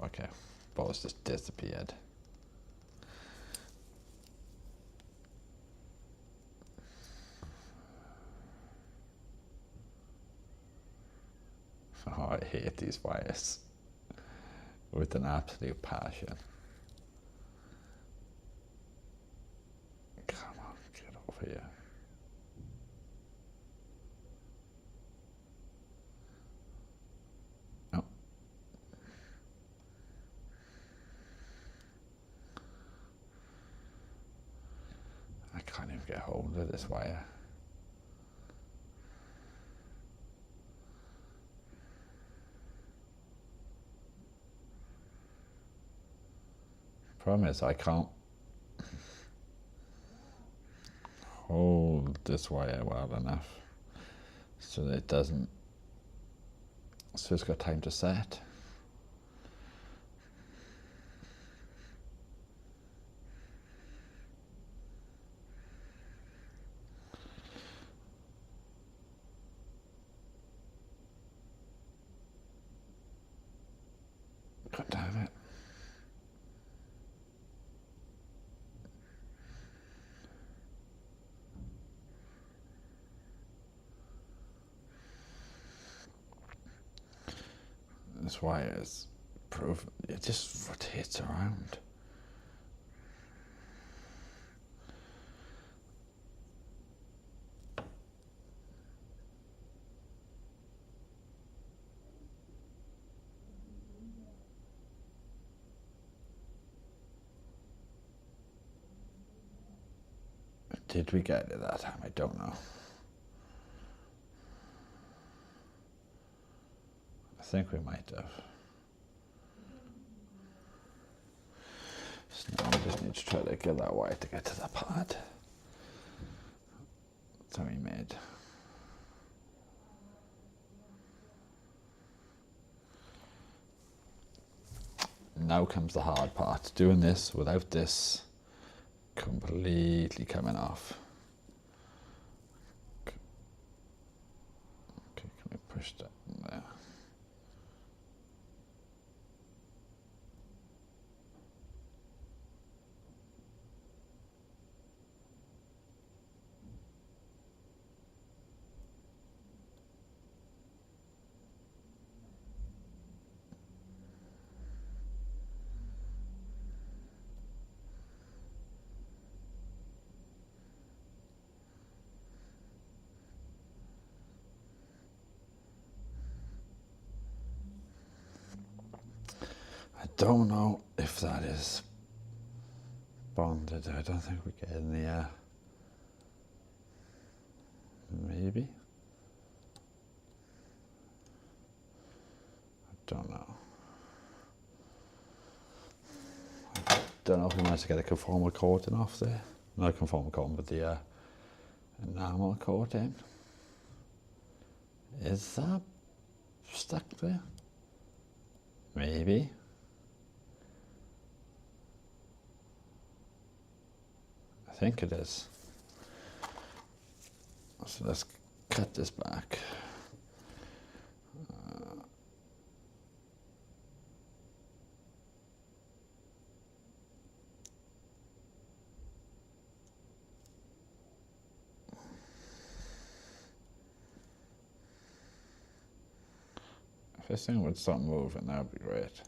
Okay, balls just disappeared. Oh, I hate these wires with an absolute passion. Come on, get over here. No. I can't even get hold of this wire. Problem is, I can't hold this wire well enough so that it doesn't, so it's got time to set. God damn it. This wire is proof, it just rotates around. Did we get it that time? I don't know. I think we might have. So now we just need to try to get that wire to get to the pad. That's how we made. Now comes the hard part, doing this without this completely coming off. Okay, can we push that in there? I don't know if that is bonded. I don't think we get in the air. Maybe. I don't know. I don't know if we managed to get a conformal coating off there. Not a conformal coating, but the enamel coating. Is that stuck there? Maybe. I think it is. So let's cut this back. If this thing would stop moving, that would be great.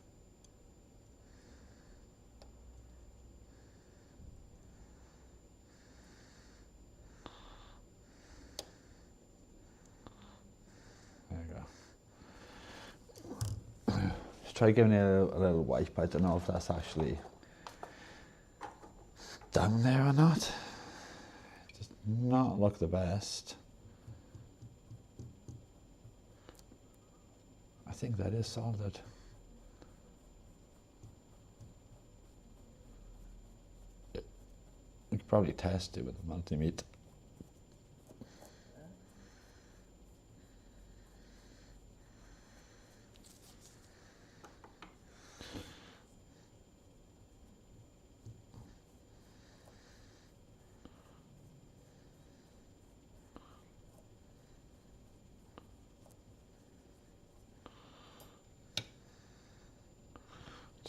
Try giving it a little wipe. I don't know if that's actually down there or not. It does not look the best. think that is salted. We could probably test it with the multimeter.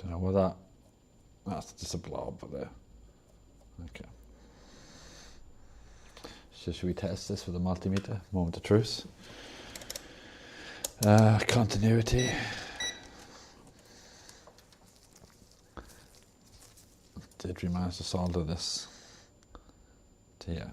Don't know what that's just a blob there. Okay. So should we test this with a multimeter? Moment of truth. Continuity. Did we manage to solder this to here?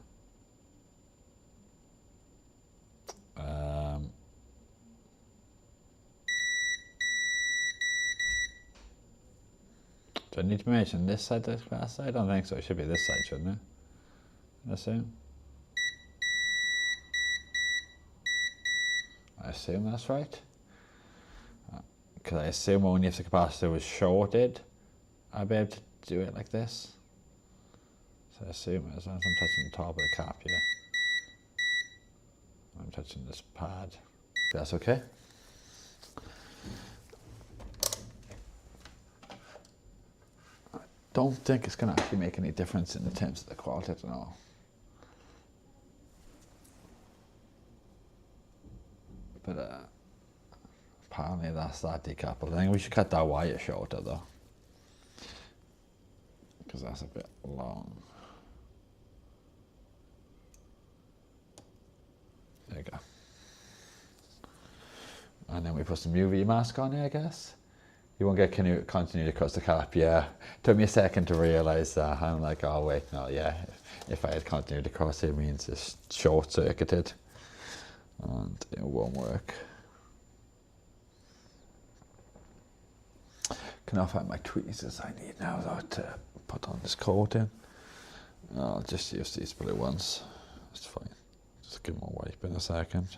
Do I need to mention this side, this glass side? I don't think so. It should be this side, shouldn't it? I assume. I assume that's right. Because I assume only if the capacitor was shorted, I'd be able to do it like this. So I assume as long as I'm touching the top of the cap here, I'm touching this pad. That's okay. I don't think it's going to actually make any difference in the terms of the quality at all. But apparently that's that decoupled. I think we should cut that wire shorter though, because that's a bit long. There you go. And then we put some UV mask on here, I guess. You won't get continuity across the cap, yeah. Took me a second to realise that. I'm like, oh wait, no, yeah. If I had continuity across, it means it's short-circuited. And it won't work. Can I find my tweezers I need now though to put on this coating? I'll just use these blue ones. It's fine. Just give them a wipe in a second.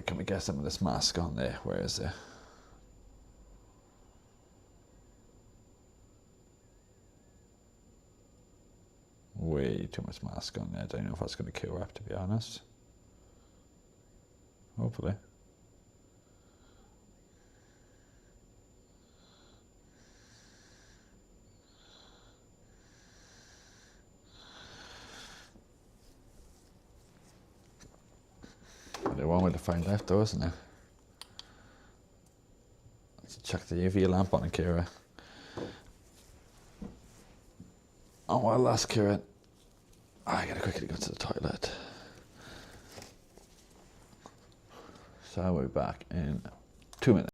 Can we get some of this mask on there? Where is it? Way too much mask on there. I don't know if that's going to cure up, to be honest. Hopefully. There's one way to find left though, isn't it? Let's chuck the UV lamp on and Kira. Oh well, that's Kira. I gotta quickly go to the toilet. So I'll be back in 2 minutes.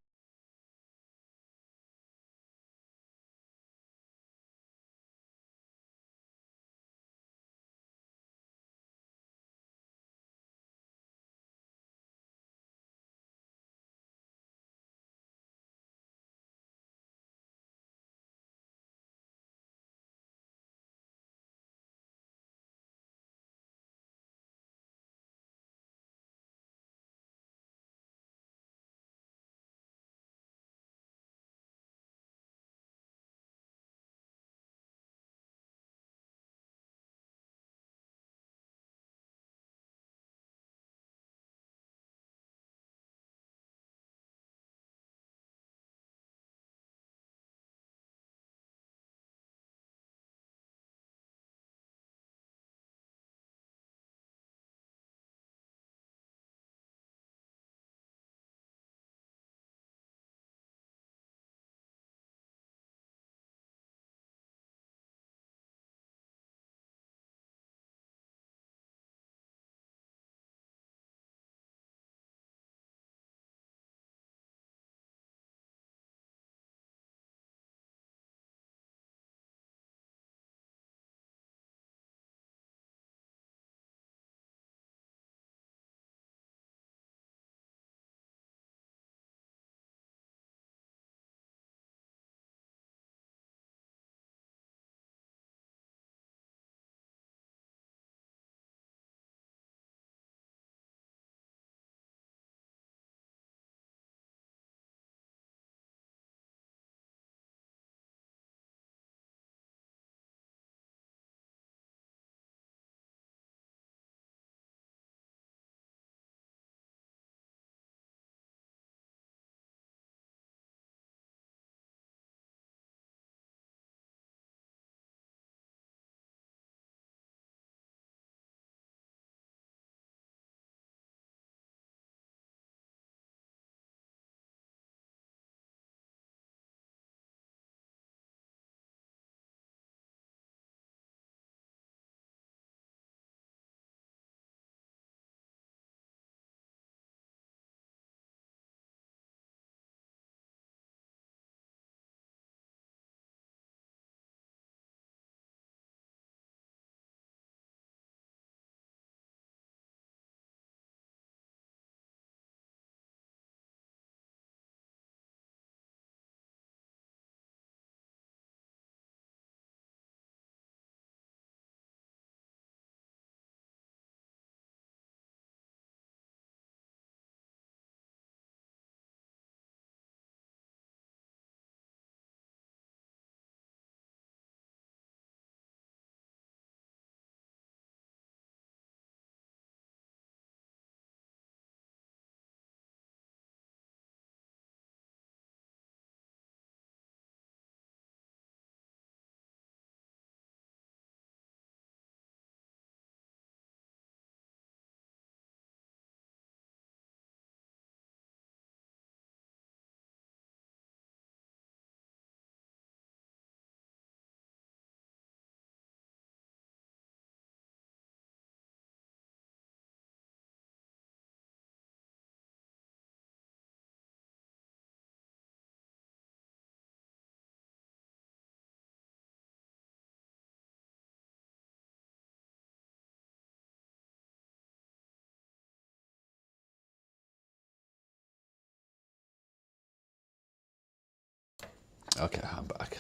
Okay, I'm back.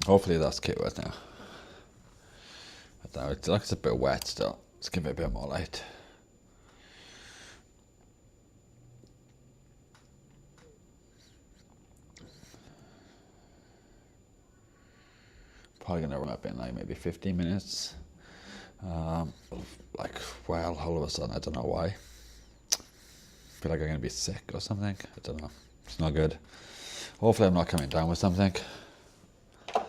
Hopefully that's cute right now. But now it looks a bit wet still. Let's give it a bit more light. Probably gonna wrap up in like maybe 15 minutes. Like, well, all of a sudden, I don't know why. Feel like I'm gonna be sick or something. I don't know. It's not good. Hopefully I'm not coming down with something. I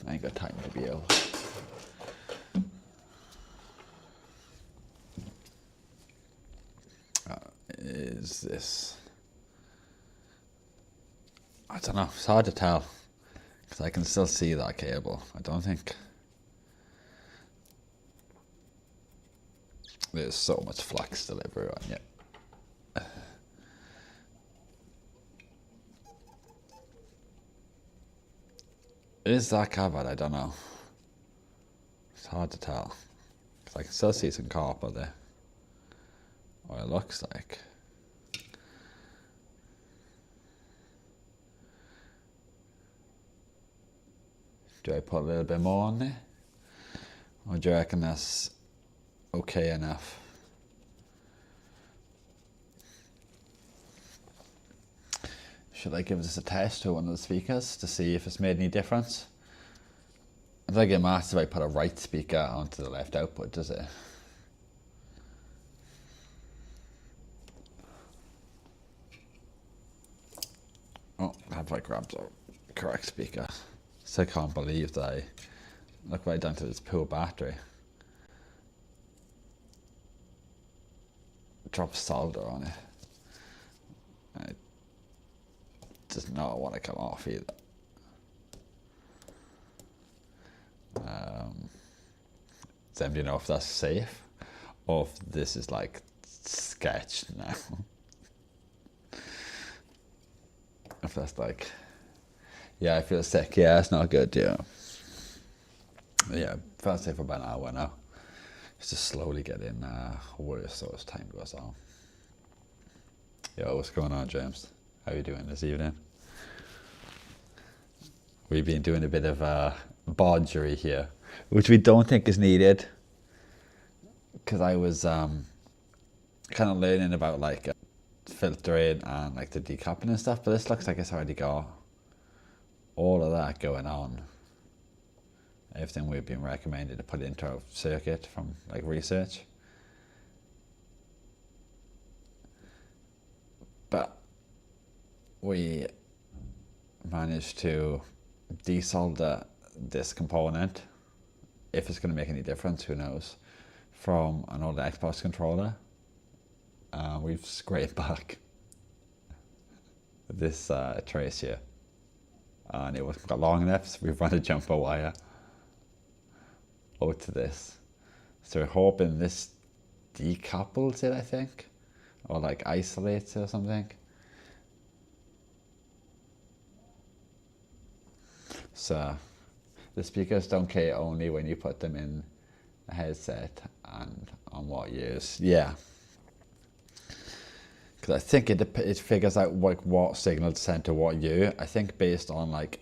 ain't got time to be ill. Is this... I don't know. It's hard to tell. Because I can still see that cable. I don't think... There's so much flux still everywhere. Yeah. Is that covered? I don't know. It's hard to tell. Because I can still see some copper there. Or it looks like. Do I put a little bit more on there? Or do you reckon that's okay enough? Should I give this a test to one of the speakers to see if it's made any difference? I don't get mad if I put a right speaker onto the left output, does it? Oh, have I grabbed the correct speaker? So I can't believe that I look right down to this poor battery. Drop solder on it. It does not want to come off either. Does anybody know if that's safe? Or if this is like sketch now? If that's like, yeah, I feel sick. Yeah, it's not good. Yeah. Yeah, felt sick for about an hour now. It's just slowly getting worse so as time goes on. Yo, what's going on, James? How are you doing this evening? We've been doing a bit of bodgery here, which we don't think is needed. Because I was kind of learning about like filtering and like the decoupling and stuff, but this looks like it's already got all of that going on. Everything we've been recommended to put into our circuit from like research. But we managed to desolder this component, if it's going to make any difference, who knows, from an old Xbox controller. We've scraped back this trace here, and it wasn't got long enough, so we've run a jumper wire out to this. So we're hoping this decouples it, I think, or like isolates it or something. So the speakers don't care only when you put them in a headset and on what years. Yeah. Because I think it figures out like what signal to send to what year. I think based on like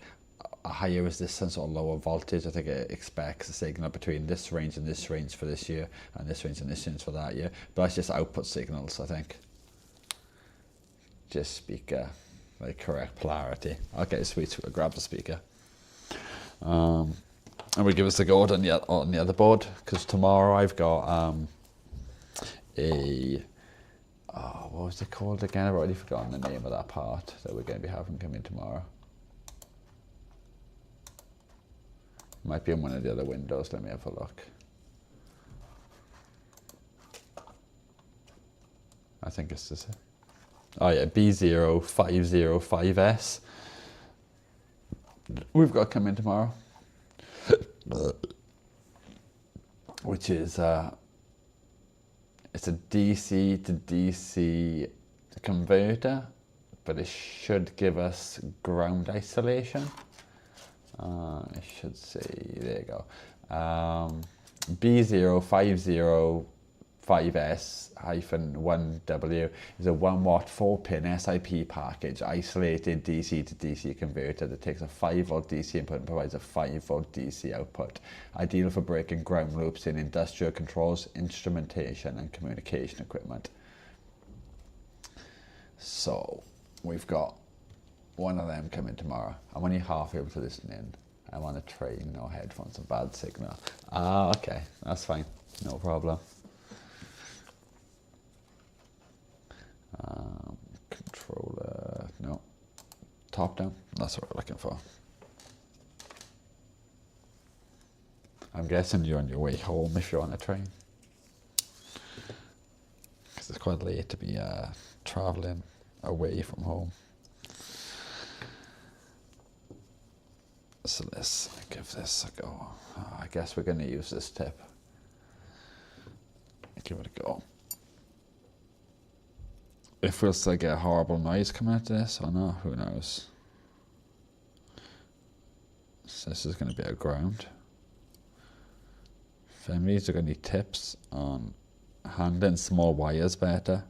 a higher resistance or lower voltage, I think it expects a signal between this range and this range for this year, and this range and this range for that year. But that's just output signals, I think. Just speaker, like correct polarity. Okay, sweet. We'll grab the speaker. And we'll give us a go on the other board, because tomorrow I've got what was it called again? I've already forgotten the name of that part that we're going to be having come in tomorrow. Might be in one of the other windows. Let me have a look. I think it's this. Oh yeah, B0505S. We've got to come in tomorrow. Which is it's a DC to DC converter, but it should give us ground isolation. I should say, there you go. B0505S 5S-1W is a 1 watt 4-pin SIP package, isolated DC to DC converter that takes a 5 volt DC input and provides a 5 volt DC output. Ideal for breaking ground loops in industrial controls, instrumentation and communication equipment. So we've got one of them coming tomorrow. I'm only half able to listen in. I'm on a train, no headphones, a bad signal. Ah, okay, that's fine, no problem. Controller, no. Top down, that's what we're looking for. I'm guessing you're on your way home if you're on a train. Because it's quite late to be traveling away from home. So let's give this a go. I guess we're going to use this tip. Give it a go. If we'll still get a horrible noise coming out of this or not, who knows. So this is going to be our ground. Families are going to need tips on handling small wires better.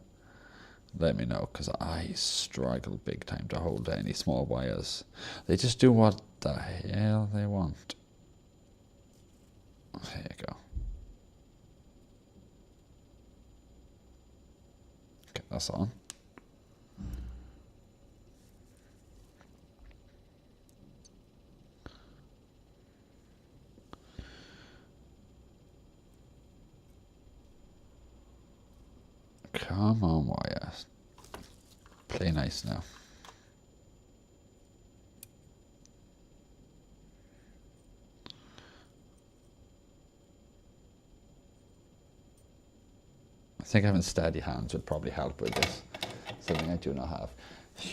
Let me know, because I struggle big time to hold any small wires. They just do what the hell they want. There you go. Okay, that's on. Come on, wires. Play nice now. I think having steady hands would probably help with this. Something I do not have.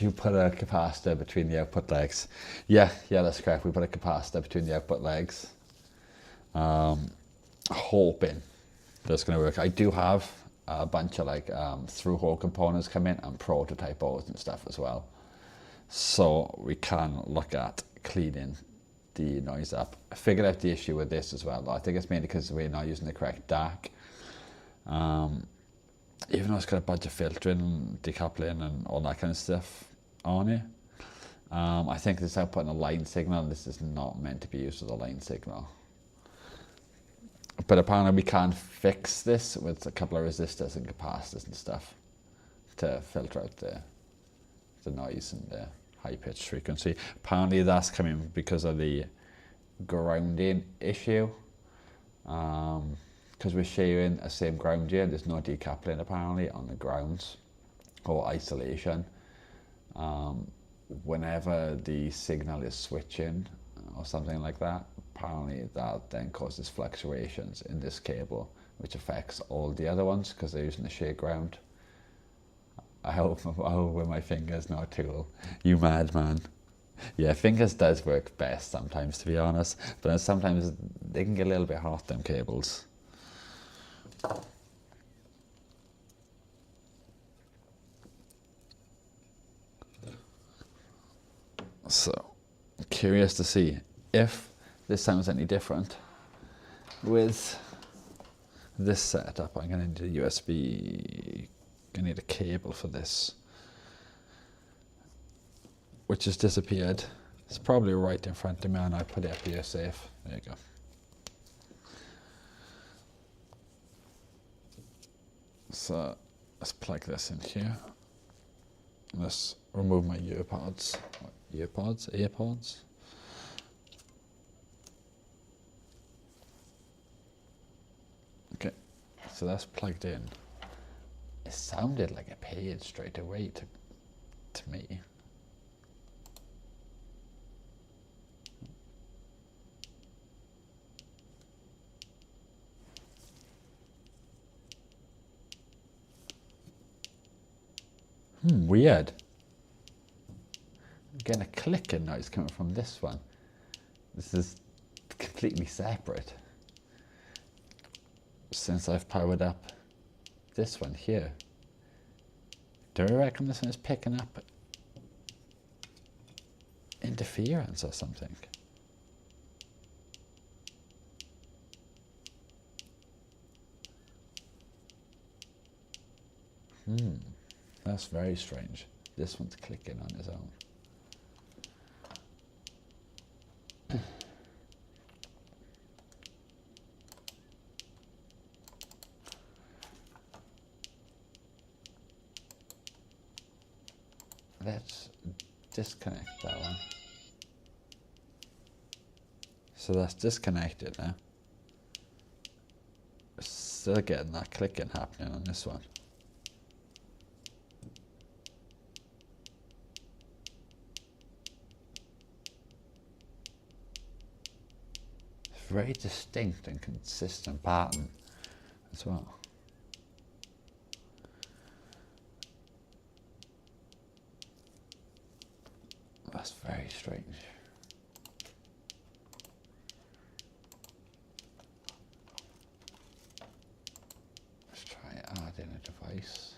You put a capacitor between the output legs. Yeah, that's correct. We put a capacitor between the output legs. Hoping that's going to work. I do have a bunch of like through-hole components come in and prototype boards and stuff as well. So we can look at cleaning the noise up. I figured out the issue with this as well. I think it's mainly because we're not using the correct DAC. Even though it's got a bunch of filtering, decoupling and all that kind of stuff on it. I think this is outputting a line signal. This is not meant to be used as a line signal. But apparently we can fix this with a couple of resistors and capacitors and stuff to filter out the noise and the high pitch frequency. Apparently that's coming because of the grounding issue. Because we're sharing a same ground here, there's no decoupling apparently on the grounds or isolation. Whenever the signal is switching or something like that, apparently that then causes fluctuations in this cable, which affects all the other ones because they're using the shared ground. I hope with my fingers, not a tool. You madman. Yeah, fingers does work best sometimes, to be honest, but then sometimes they can get a little bit hot, them cables. So, curious to see if this sounds any different with this setup. I'm going to need a USB, I need a cable for this, which has disappeared. It's probably right in front of me and I put it up here safe. There you go. So let's plug this in here. Let's remove my earpods. AirPods. Okay, so that's plugged in. It sounded like a paid straight away to me. Weird. I'm getting a clicking noise coming from this one. This is completely separate. Since I've powered up this one here. Do I reckon this one is picking up interference or something? That's very strange. This one's clicking on its own. Let's disconnect that one. So that's disconnected now. Still getting that clicking happening on this one. It's very distinct and consistent pattern as well. That's very strange. Let's try adding a device.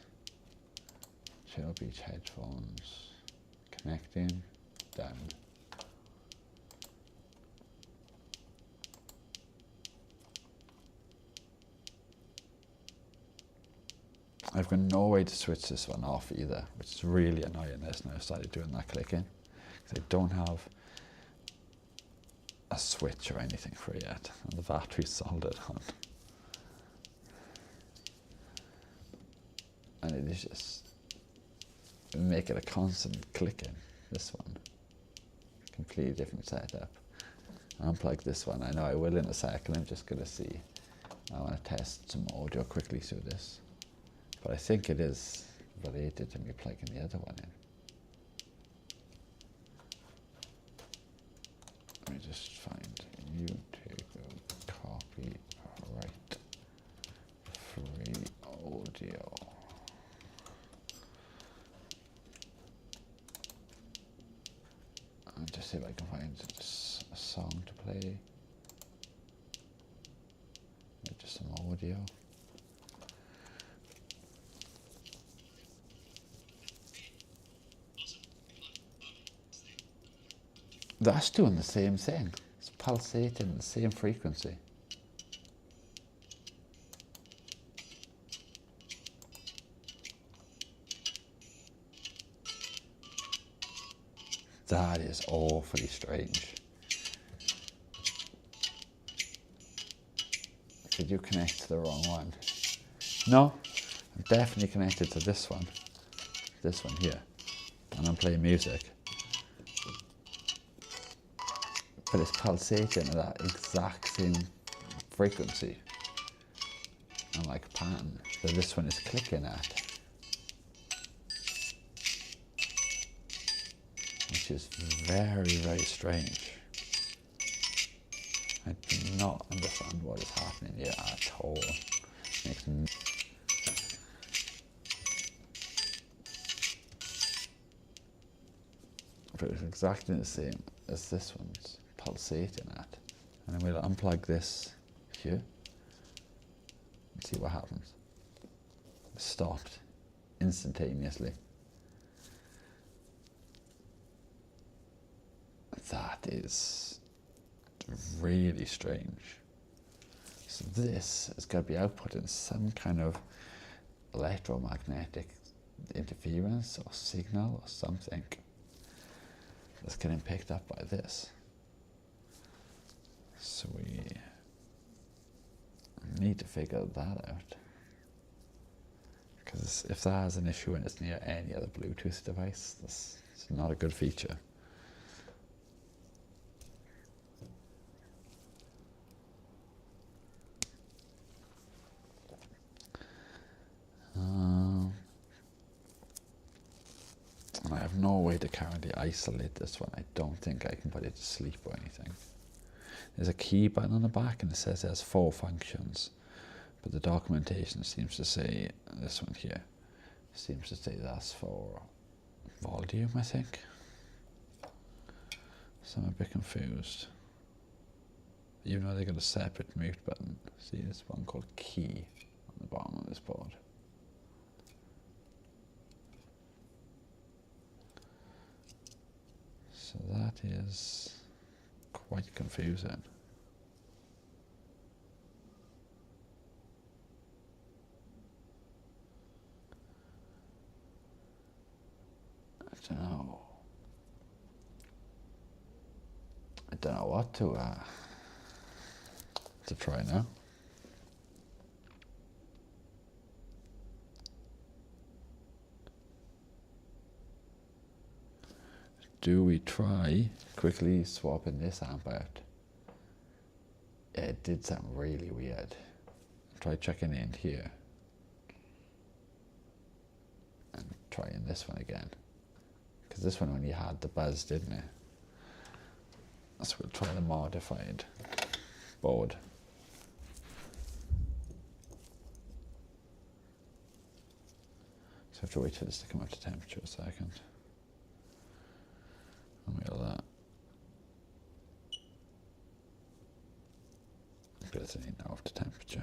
Chill Beach headphones. Connecting. Done. I've got no way to switch this one off either, which is really annoying. This now I started doing that clicking. I don't have a switch or anything for it yet, and the battery's soldered on. And it is just make it a constant clicking. This one, completely different setup. Unplug this one. I know I will in a second. I'm just gonna see. I want to test some audio quickly through this, but I think it is related to me plugging the other one in. Let me just find YouTube copyright free audio. And just see if I can find just a song to play. Just some audio. That's doing the same thing. It's pulsating the same frequency. That is awfully strange. Did you connect to the wrong one? No, I'm definitely connected to this one here, and I'm playing music. But it's pulsating at that exact same frequency and like pattern that this one is clicking at, which is very, very strange. I do not understand what is happening here at all. But it's exactly the same as this one's pulsating at. And then we'll unplug this here and see what happens. It stopped instantaneously. That is really strange. So this is going to be outputting some kind of electromagnetic interference or signal or something that's getting picked up by this. So we need to figure that out. Because if that has an issue and it's near any other Bluetooth device, it's not a good feature. And I have no way to currently isolate this one. I don't think I can put it to sleep or anything. There's a key button on the back and it says it has 4 functions, but the documentation seems to say, this one here, seems to say that's for volume, I think. So I'm a bit confused. Even though they got a separate mute button. See, there's one called key on the bottom of this board. So that is quite confusing. don't know. I don't know what to try now. Do we try quickly swapping this amp out? Yeah, it did sound really weird. Try checking in here. And trying this one again. Because this one only had the buzz, didn't it? So we'll try the modified board. So I have to wait for this to come up to temperature a second. And we'll get it now up to temperature.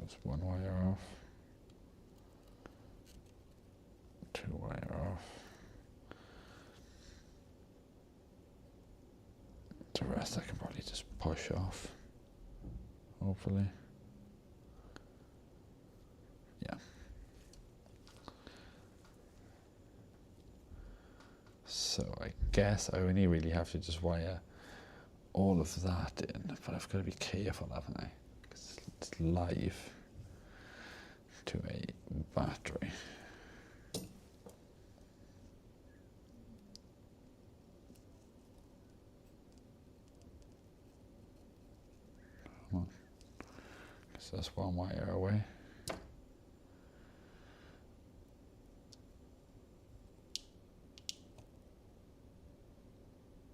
That's one wire off. Two wire off. The rest I can probably just push off. Hopefully. Yeah. So I guess I only really have to just wire all of that in, but I've got to be careful, haven't I? Because it's live to a battery. Come on. So that's one wire away.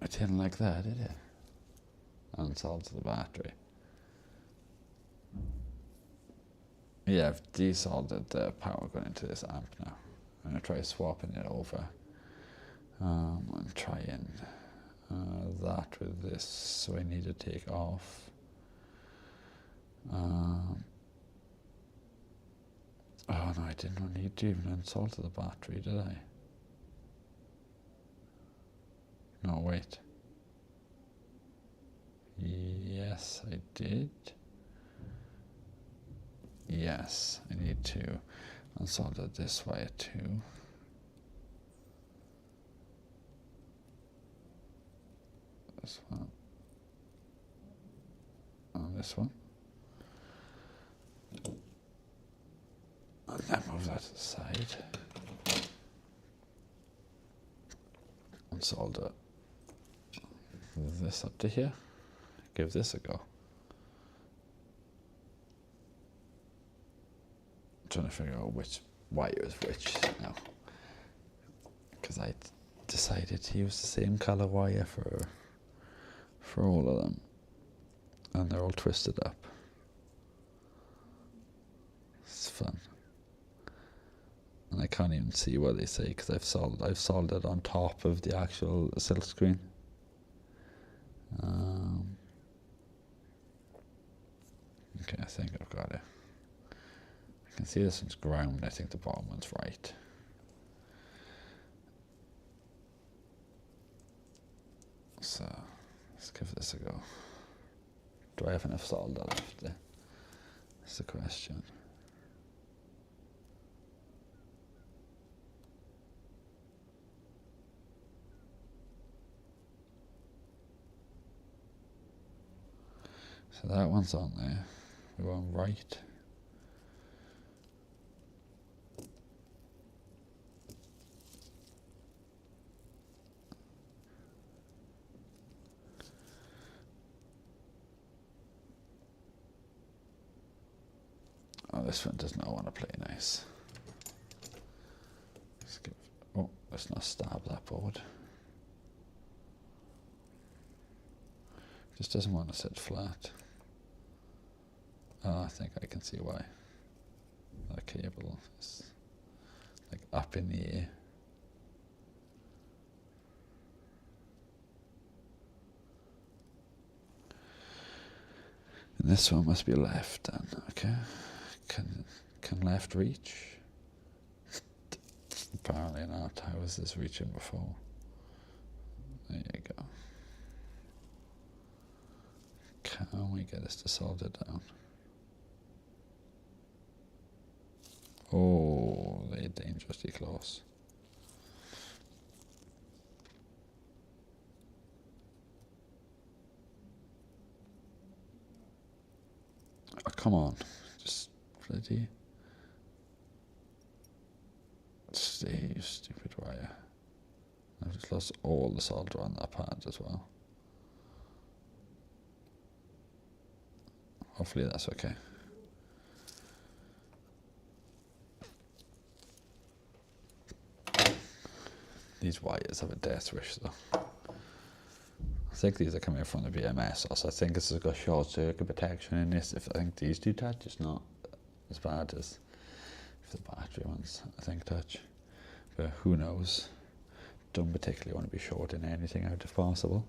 It didn't like that, did it? Unsoldered the battery. Yeah, I've desoldered the power going into this amp now. I'm going to try swapping it over. And trying that with this. So I need to take off. Oh no, I didn't need to even unsolder the battery, did I? No, wait. Yes, I did. Yes, I need to unsolder this wire too. This one. And this one. And then move that to the side. And solder this up to here. Give this a go. I'm trying to figure out which wire is which now. Because I decided to use the same color wire for all of them. And they're all twisted up. It's fun. And I can't even see what they say because I've soldered on top of the actual silk screen. Okay, I think I've got it. I can see this one's ground. I think the bottom one's right. So let's give this a go. Do I have enough solder left? That's the question. So that one's on there. We want right. Oh, this one does not want to play nice. Let's give, oh, let's not stab that board. Just doesn't want to sit flat. Oh, I think I can see why. That cable is like up in the air. And this one must be left then, okay? Can left reach? Apparently not. How was this reaching before? There you go. Can we get this to solder down? Oh, they're dangerously close. Oh, come on. Just bloody stay, you stupid wire. I've just lost all the solder on that pad as well. Hopefully that's okay. These wires have a death wish though. I think these are coming from the BMS, also I think this has got short circuit protection in this. If I think these two touch, it's not as bad as if the battery ones I think touch. But who knows? Don't particularly want to be shorting anything out if possible.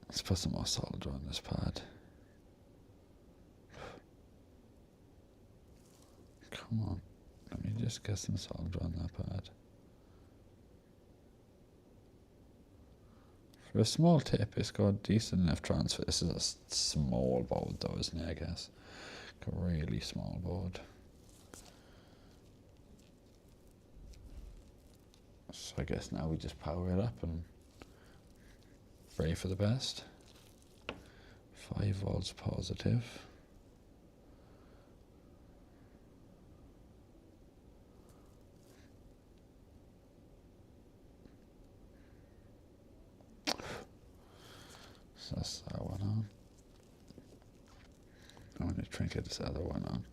Let's put some more solder on this pad. Come on, let me just get some solder on that pad. For a small tip, it's got decent enough transfer. This is a small board though, isn't it, I guess? Like a really small board. So I guess now we just power it up and pray for the best. 5 volts positive. So that's that one on. I'm going to trinket this other one on.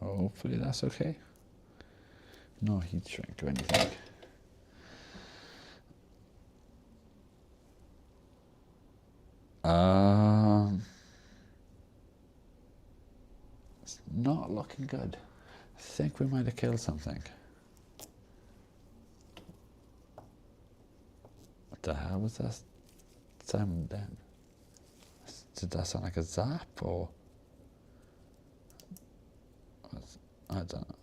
Hopefully that's okay. No heat shrink or anything. It's not looking good. I think we might have killed something. What the hell was that sound then? Did that sound like a zap or? I don't know.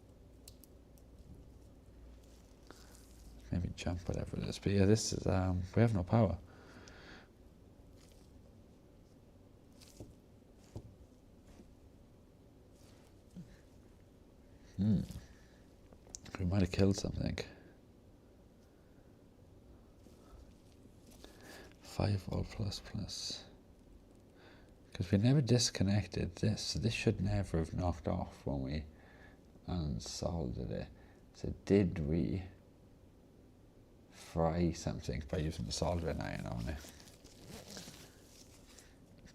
Maybe jump, whatever it is. But yeah, this is, we have no power. We might have killed something. 5 volt plus plus. Because we never disconnected this, so this should never have knocked off when we unsoldered it. So did we fry something by using the soldering iron on it?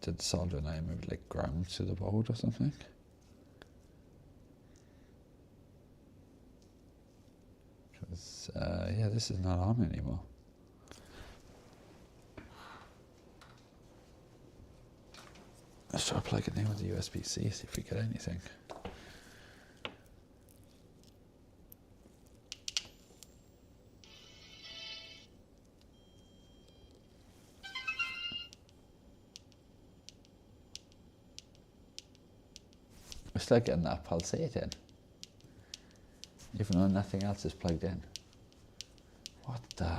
Did the soldering iron maybe like ground to the board or something? Because yeah, this is not on anymore. Let's try plugging in with the USB-C, see if we get anything. We're still getting that pulsating, even though nothing else is plugged in. What the?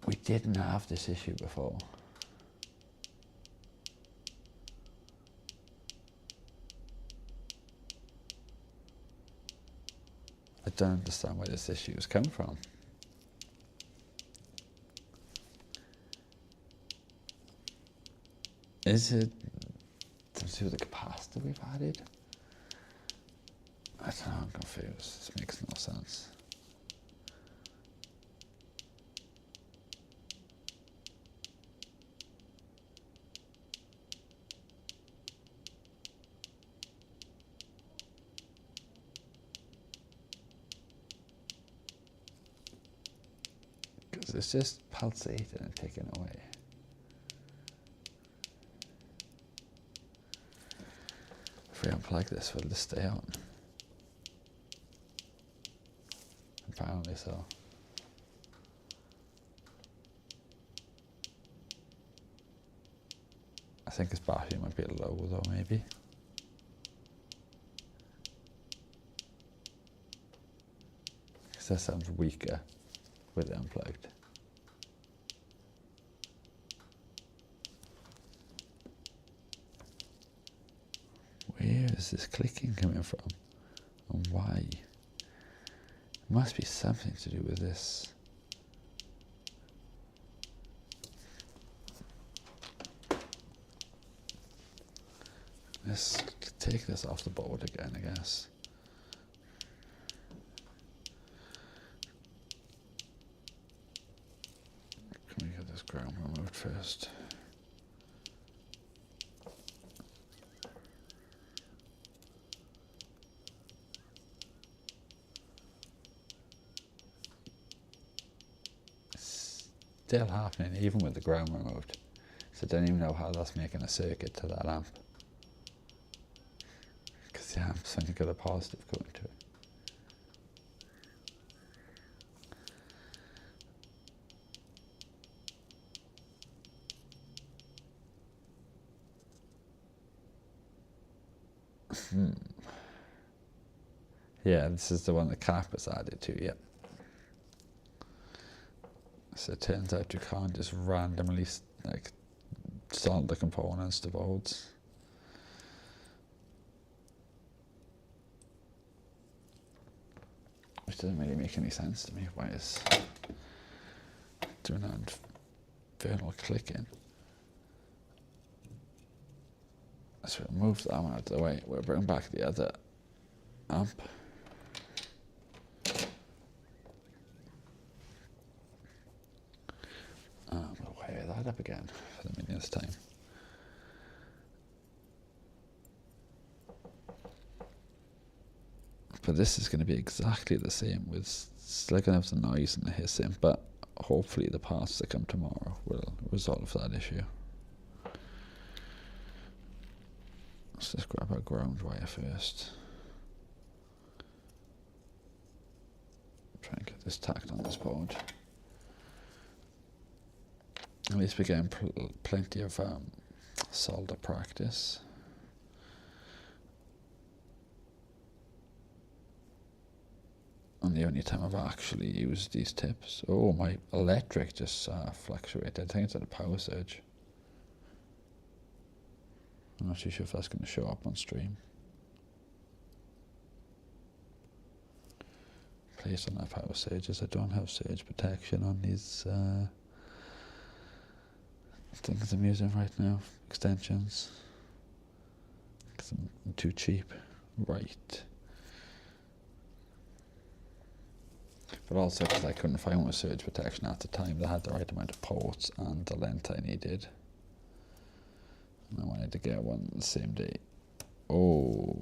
We didn't have this issue before. I don't understand where this issue has come from. Is it to do with the capacitor we've added? I don't know, I'm confused. This makes no sense. Because it's just pulsating and taken away. If we unplug this, will this stay on? Apparently so. I think his battery might be low though, maybe. Because that sounds weaker with it unplugged. Where is this clicking coming from? And why? It must be something to do with this. Let's take this off the board again, I guess. Can we get this ground removed first? Still happening even with the ground removed. So I don't even know how that's making a circuit to that amp. Because the amp's only got a positive going to it. Yeah, this is the one the cap is added to, yep. So it turns out you can't just randomly like solder components to boards. Which doesn't really make any sense to me. Why is doing an infernal clicking? So we'll move that one out of the way. We'll bring back the other amp. We'll wire that up again for the millionth time. But this is going to be exactly the same. With still going to have the noise and the hissing, but hopefully the parts that come tomorrow will resolve that issue. Let's just grab our ground wire first. Try and get this tacked on this board. At least we're getting plenty of solder practice. And the only time I've actually used these tips. Oh, my electric just fluctuated. I think it's at a power surge. I'm not too sure if that's going to show up on stream. Placed on that power surges. I don't have surge protection on these things I'm using right now. Extensions. Because I'm too cheap. Right. But also because I couldn't find one with surge protection at the time that had the right amount of ports and the length I needed. And I wanted to get one the same day. Oh.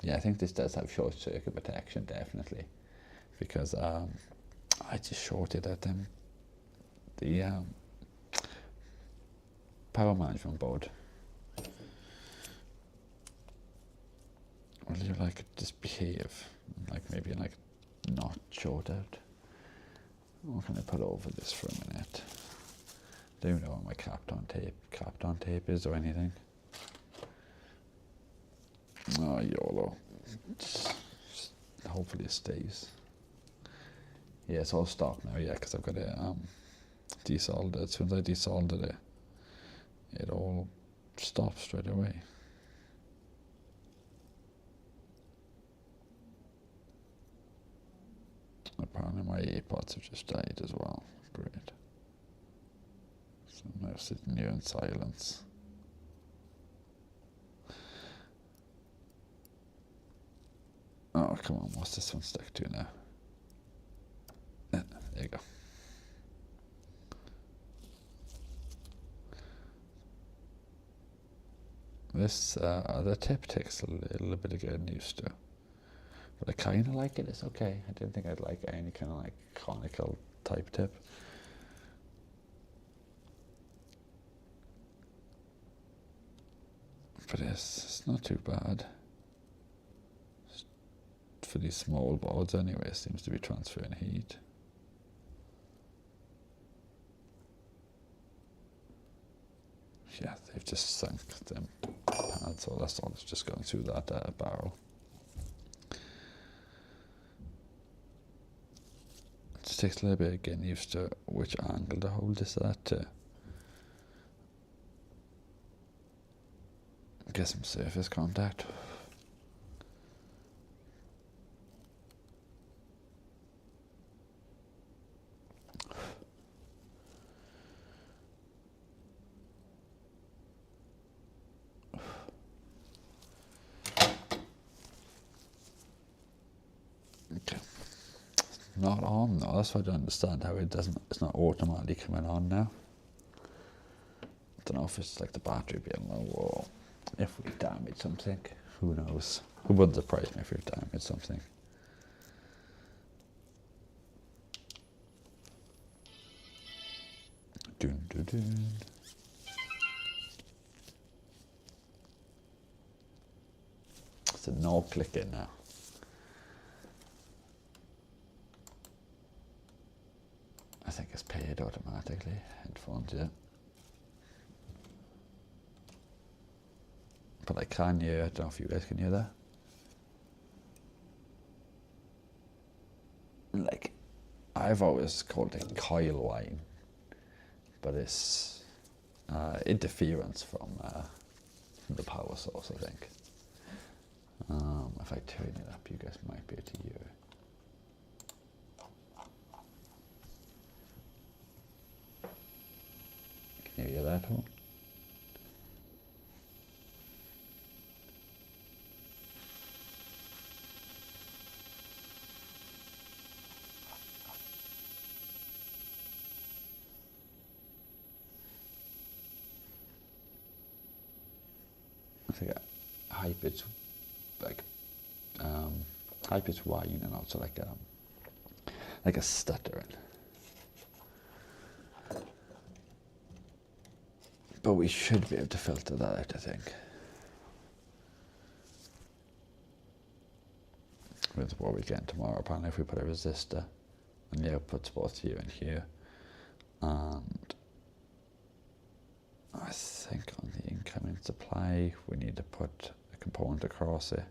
Yeah, I think this does have short circuit protection, definitely. Because I just shorted at them the power management board. Will you like just behave? Like maybe like not short out. What can I put over this for a minute? Don't even know what my capped on tape is or anything. Oh, YOLO. Hopefully it stays. Yeah, it's all stopped now, yeah, because I've got it desoldered. As soon as I desoldered it, it all stopped straight away. Apparently my AirPods have just died as well. Great. So I'm now sitting here in silence. Oh, come on, what's this one stuck to now? There you go. This other tip takes a little bit of getting used to. But I kind of like it, it's okay. I didn't think I'd like any kind of like conical type tip. But it's not too bad. For these small boards anyway, it seems to be transferring heat. yeah, they've just sunk them pads, so that's all that's just going through that barrel. It just takes a little bit of getting used to which angle to hold this at to get some surface contact. Okay. Not on though, that's why I don't understand how it's not automatically coming on now. I don't know if it's like the battery being low or if we damage something. Who knows? It wouldn't surprise me if we've damaged something. Dun, dun, dun. It's a no click in now. I think it's paid automatically. Headphones, yeah. But I can hear, I don't know if you guys can hear that. Like, I've always called it coil whine, but it's interference from the power source, I think. If I turn it up, you guys might be able to hear it. Can you hear that one? I think high pitch, like high pitch whine, and also like a stuttering. But we should be able to filter that out, I think. With what we get tomorrow, apparently if we put a resistor and the outputs both here and here. And I think on the incoming supply we need to put a component across it.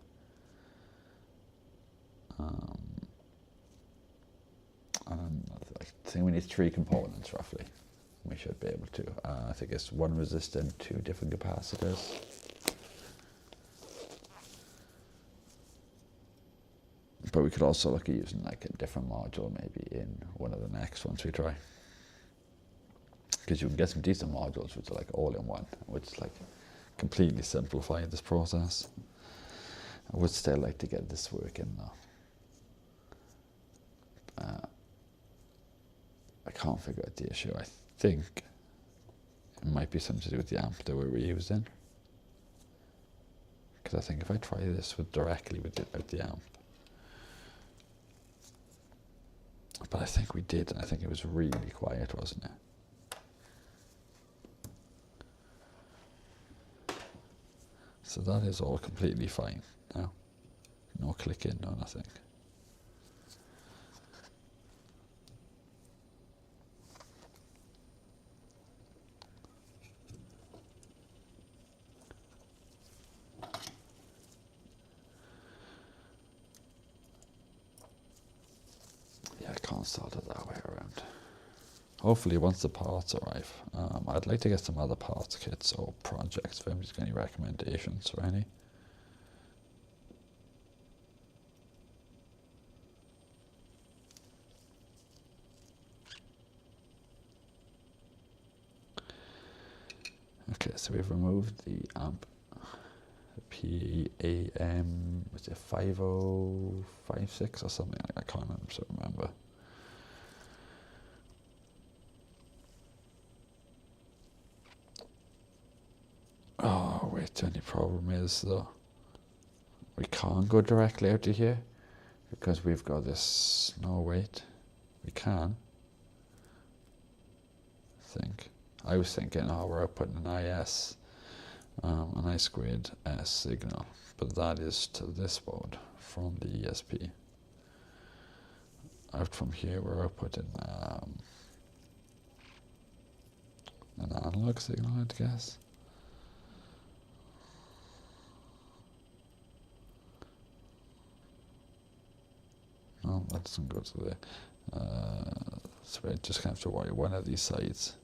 And I think we need 3 components roughly. We should be able to. I think it's 1 resistor and 2 different capacitors. But we could also look at using like a different module maybe in one of the next ones we try. Because you can get some decent modules which are like all in one, which like completely simplify this process. I would still like to get this working though. I can't figure out the issue. I think it might be something to do with the amp that we're reusing. Because I think if I try this directly without the amp, but I think we did, and I think it was really quiet, wasn't it? So that is all completely fine now. No clicking, no nothing. Yeah, I can't start it that way around. Hopefully once the parts arrive, I'd like to get some other parts kits or projects if anybody's got any recommendations or any. Okay, so we've removed the amp, PAM, was it 5056 or something? I can't remember. Oh, wait, the only problem is though, we can't go directly out to here because we've got this, no wait, we can, I think. I was thinking, oh, we're outputting an IS, an I squared S signal, but that is to this board from the ESP. Out from here, we're outputting an analog signal, I'd guess. that doesn't go to there. So we just have to wire one of these sides.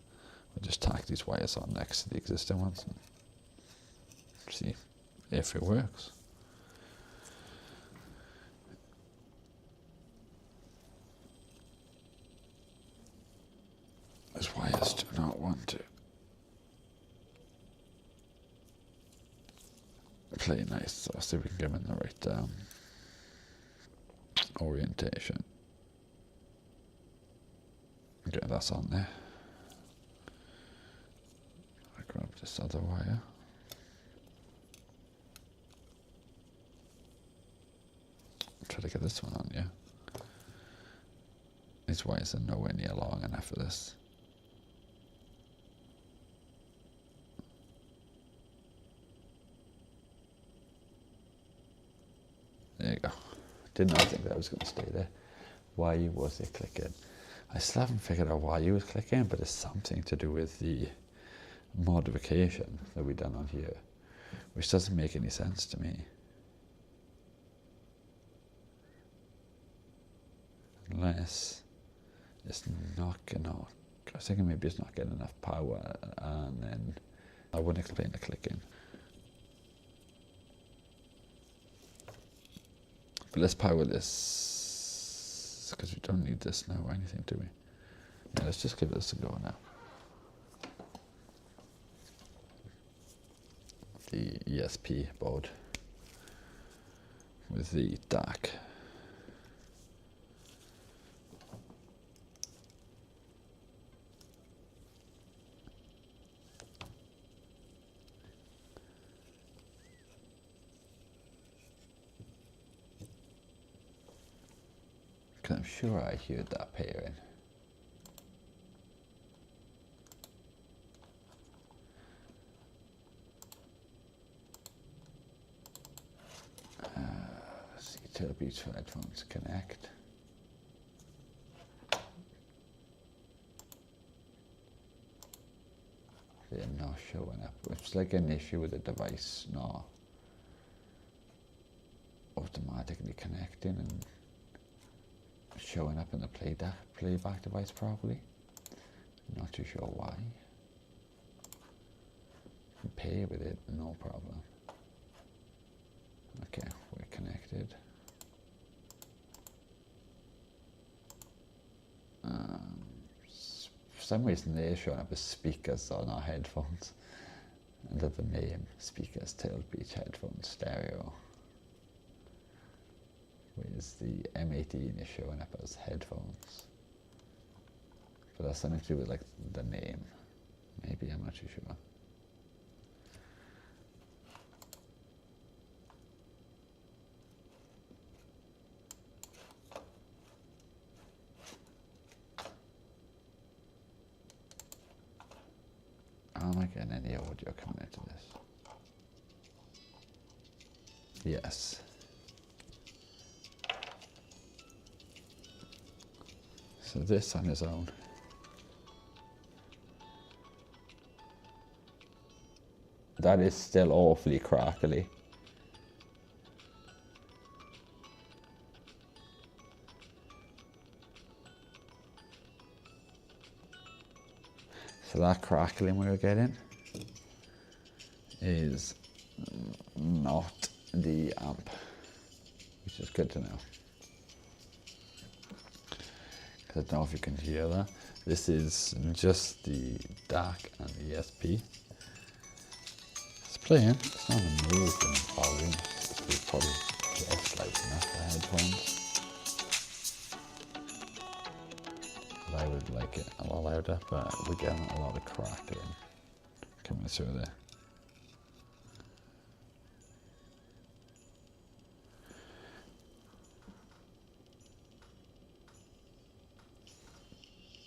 We'll just tack these wires on next to the existing ones and see if it works. Those wires do not want to play nice, so I'll see if we can get them in the right orientation. Okay, that's on there. I grab this other wire. Try to get this one on, yeah. These wires are nowhere near long enough for this. There you go. Did not think that was going to stay there. Why was it clicking? I still haven't figured out why it was clicking, but it's something to do with the modification that we done on here, which doesn't make any sense to me. Unless it's not gonna, I was thinking maybe it's not getting enough power, and then I wouldn't explain the clicking. But let's power this, because we don't need this now or anything, do we? Yeah, let's just give this a go now. The ESP board with the DAC. I'm sure I hear that pairing. Let's see, Turtle Beach headphones connect. They're not showing up. It's like an issue with the device not automatically connecting and showing up in the playback device properly. Not too sure why. You can pay with it, no problem. Okay, we're connected. For some reason they're showing up as speakers on our headphones under the name Speakers Turtle Beach Headphones Stereo. Whereas the M18 is showing up as headphones. But that's something to do with like the name. Maybe, I'm not too sure. Am I getting any audio coming into this? Yes. So this on its own. That is still awfully crackly. So that crackling we were getting is not the amp, which is good to know. I don't know if you can hear that. This is just the DAC and the ESP. It's playing, it's not amazing volume. It's probably just like enough for headphones. But I would like it a lot louder, but we're getting a lot of crackling coming through there.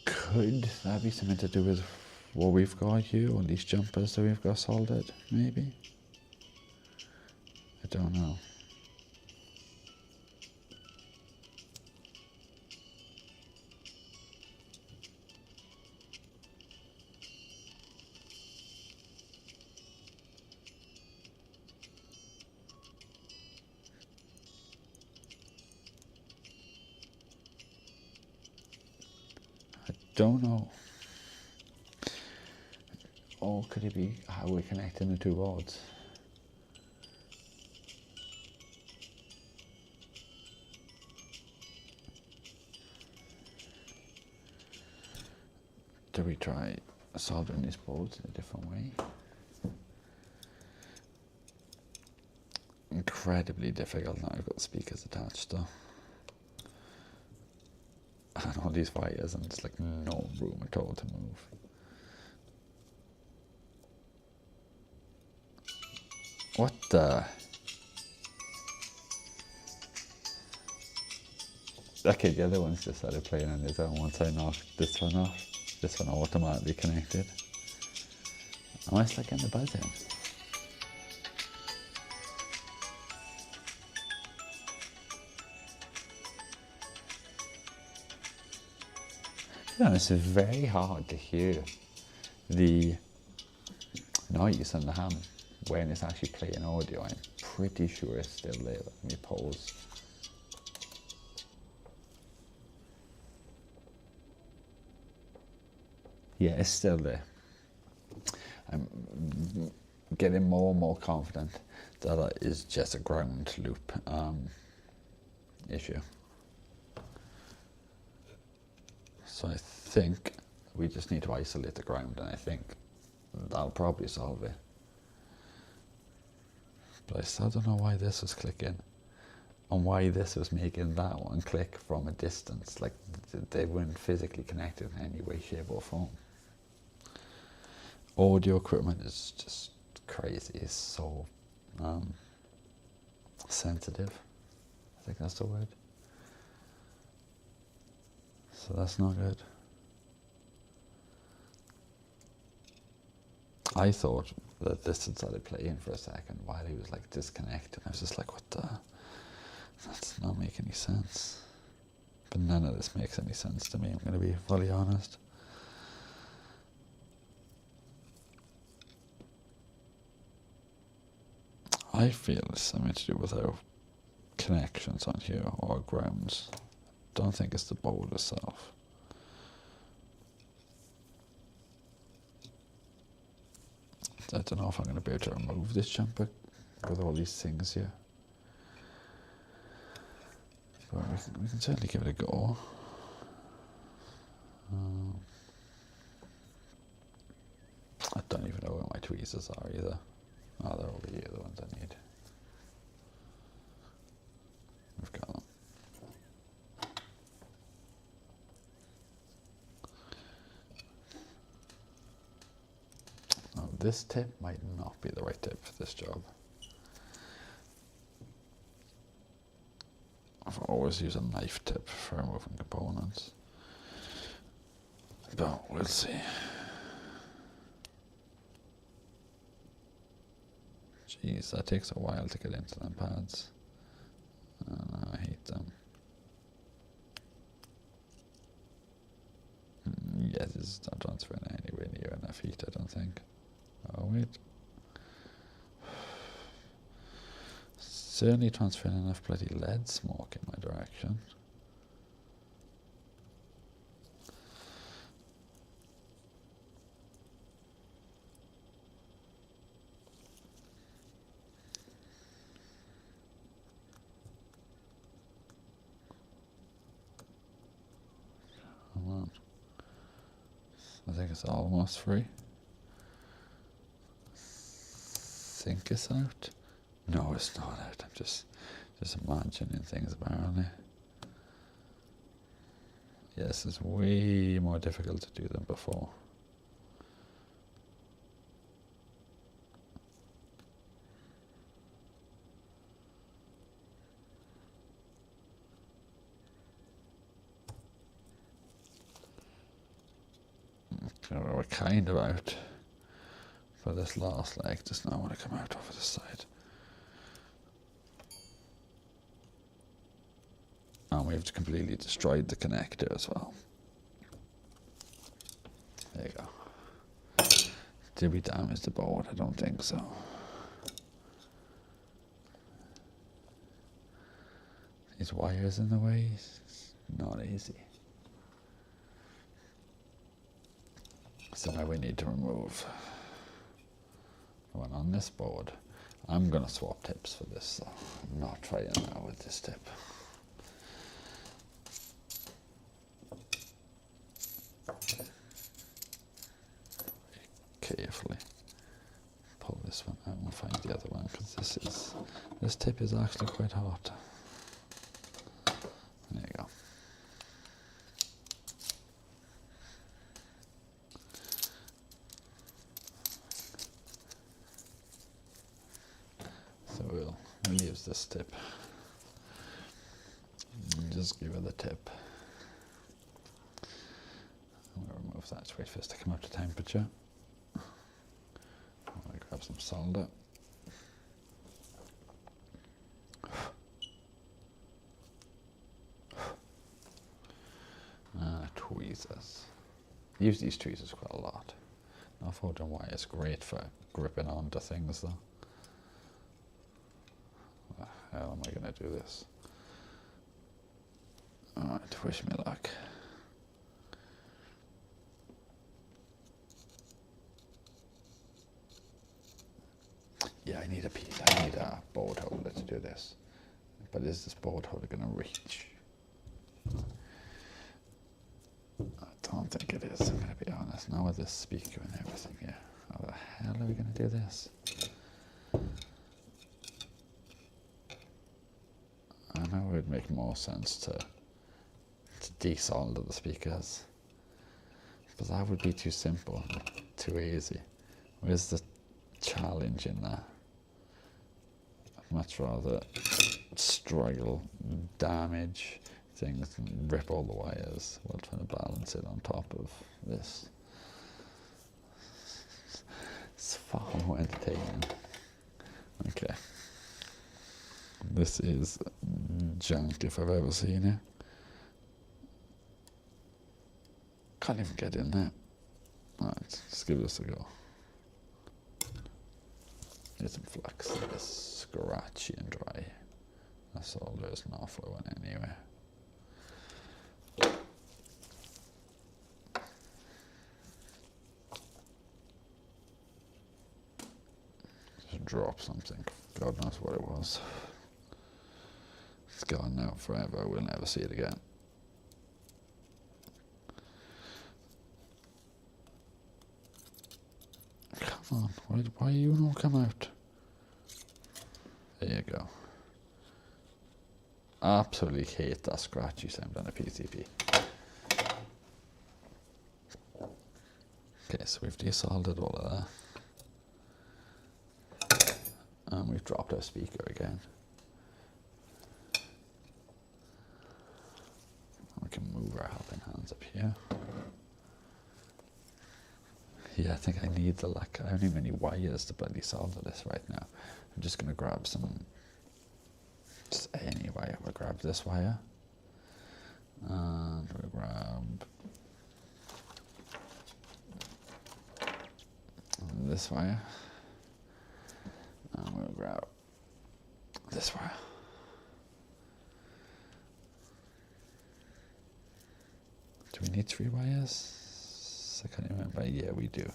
Could that be something to do with what we've got here, or these jumpers that we've got soldered, maybe? I don't know. don't know. Or could it be how we're connecting the two boards? Do we try soldering these boards in a different way? Incredibly difficult now. I've got speakers attached though. And all these wires, and it's like no room at all to move. What the? Okay, the other one's just started playing on his own once I knocked this one off. This one automatically connected. Am I still getting the buzz in? To be honest, it's very hard to hear the noise on the ham when it's actually playing audio. I'm pretty sure it's still there. Let me pause. Yeah, it's still there. I'm getting more and more confident that it is just a ground loop issue. So I think we just need to isolate the ground, and I think that'll probably solve it. But I still don't know why this was clicking and why this was making that one click from a distance. Like they weren't physically connected in any way, shape or form. Audio equipment is just crazy. It's so sensitive. I think that's the word. So that's not good. I thought that this had started playing for a second while he was like disconnected. I was just like, what the? That's not making any sense. But none of this makes any sense to me, I'm going to be fully honest. I feel it's something to do with our connections on here or grounds. Don't think it's the board itself. I don't know if I'm going to be able to remove this jumper with all these things here. But we can certainly give it a go. I don't even know where my tweezers are either. Oh, they're over here, the ones I need. We've got them. Now, this tip might not be the right tip for this job. I've always used a knife tip for removing components. But we'll see. Jeez, that takes a while to get into them pads. I hate them. Yeah, this is not transferring anywhere near enough heat, I don't think. Oh, wait. Certainly transferring enough bloody lead smoke in my direction. Come on. I think it's almost free. Think it's out? No, it's not out. I'm just imagining things apparently. Yes, it's way more difficult to do than before. Okay, we're kind of out for this last leg. Does not want to come out over the side. And we've completely destroyed the connector as well. There you go. Did we damage the board? I don't think so. These wires in the way, it's not easy. So now we need to remove the one on this board. I'm going to swap tips for this, so I'm not trying now with this tip. Carefully pull this one out and find the other one, because this tip is actually quite hot. There you go. So we'll use this tip and just give it a tip. I'm going to remove that, wait for this to come up to temperature. I'm going to grab some solder. Tweezers. I use these tweezers quite a lot. Now, folding wire is great for gripping onto things though. How am I going to do this? Alright, wish me luck. Yeah, I need a board holder to do this. But is this board holder going to reach? I don't think it is, I'm going to be honest. Now with this speaker and everything here, how the hell are we going to do this? I know it would make more sense to desolder the speakers, but that would be too simple, too easy. Where's the challenge in that? I'd much rather struggle, damage things, and rip all the wires while trying to balance it on top of this. It's far more entertaining. Okay. This is junk if I've ever seen it. Can't even get in there. Alright, let's give this a go. Need some flux. It's scratchy and dry. That's all there is an awful one anyway. Just drop something. God knows what it was. It's gone now forever. We'll never see it again. Come on, why you not come out? There you go. Absolutely hate that scratchy sound on a PCB. Okay, so we've desoldered all of that. And we've dropped our speaker again. We can move our helping hands up here. Yeah, I think I need the I don't even need wires to bloody solder this right now. I'm just going to grab just any wire. We'll grab this wire. And we'll grab this wire. And we'll grab this wire. Do we need 3 wires? I can't remember. Yeah, we do.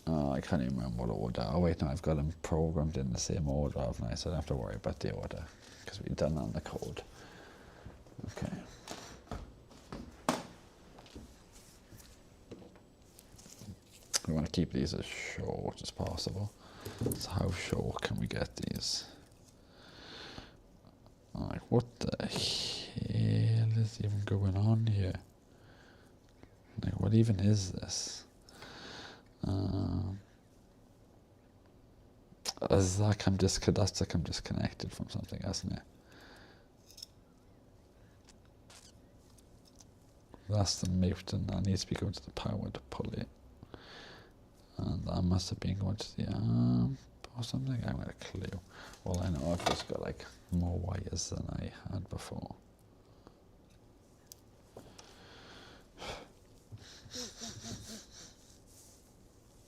Oh, I can't even remember what order. Oh wait, no, I've got them programmed in the same order, haven't I? So I don't have to worry about the order because we've done that on the code. Okay. We want to keep these as short as possible. So how short can we get these? Like, what the hell is even going on here? Like, what even is this? That's like I'm disconnected from something, isn't it? That's the mute, and that needs to be going to the power to pull it. And that must have been going to the amp or something. I haven't got a clue. All I know, I've just got like more wires than I had before.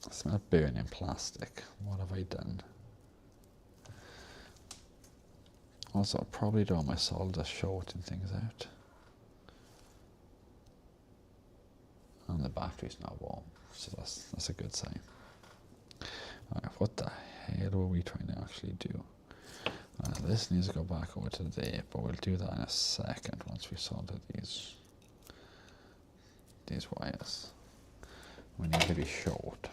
I smell burning plastic. What have I done? Also, I probably don't my solder shorting things out. On the battery's not warm, so that's a good sign. Alright, what the hell were we trying to actually do? This needs to go back over to the day, but we'll do that in a second once we soldered these wires. We need to be short.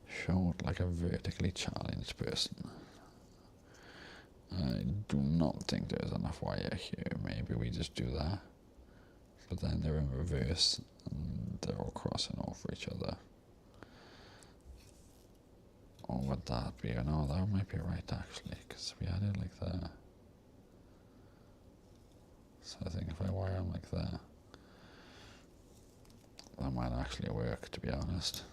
Short like a vertically challenged person. I do not think there's enough wire here. Maybe we just do that. But then they're in reverse and they're all crossing over each other. Or would that be? No, that might be right actually, because we had it like that. So I think if I wire them like that, that might actually work, to be honest.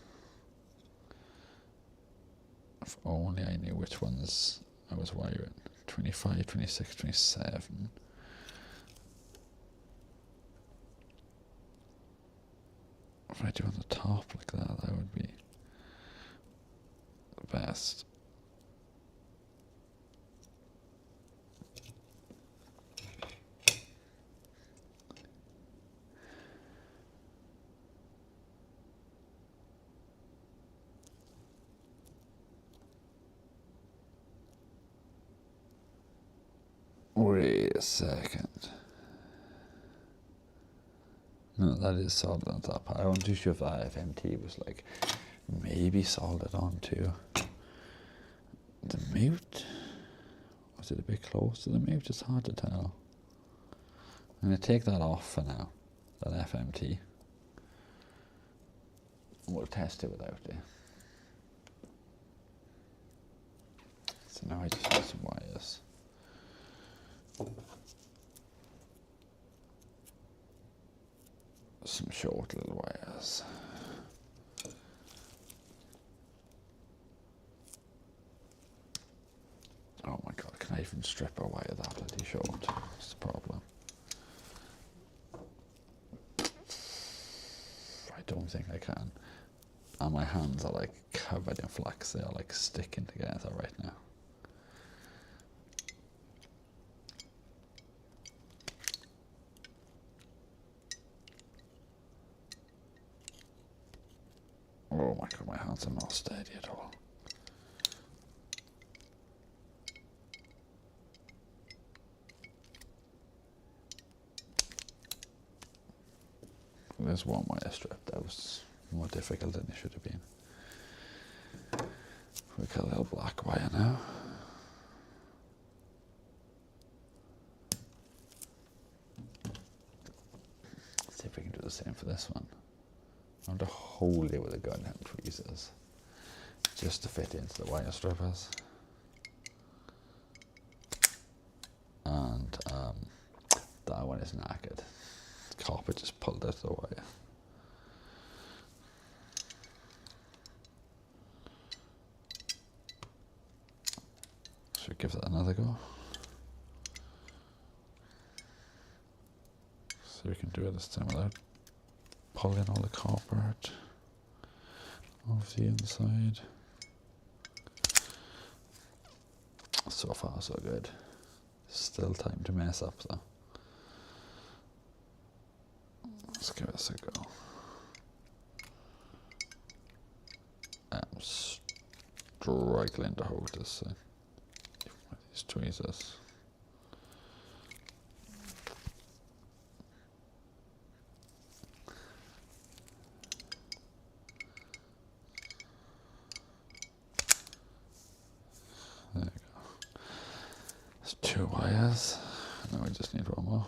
If only I knew which ones I was wiring. 25, 26, 27. If I do on the top like that, that would be the best. Wait a second. No, that is soldered on top. I wasn't too sure if that FMT was like maybe soldered on too. The mute? Was it a bit close to the mute? It's hard to tell. I'm going to take that off for now, that FMT. We'll test it without it. So now I just need some wires. Some short little wires. Oh my god, can I even strip a wire that bloody short? That's the problem. I don't think I can. And my hands are like covered in flax, they are like sticking together right now. Oh my god, my hands are not steady at all. There's one wire strip that was more difficult than it should have been. We got a little black wire now. Let's see if we can do the same for this one. I want to hold it with a gun and tweezers just to fit into the wire strippers. And that one is knackered. The copper just pulled out the wire. Should we give that another go? See if we can do it this time without pulling all the copper out of the inside. So far so good. Still time to mess up though. Let's give this a go. I'm struggling to hold this thing with these tweezers. There we go. There's 2 wires. Now we just need one more.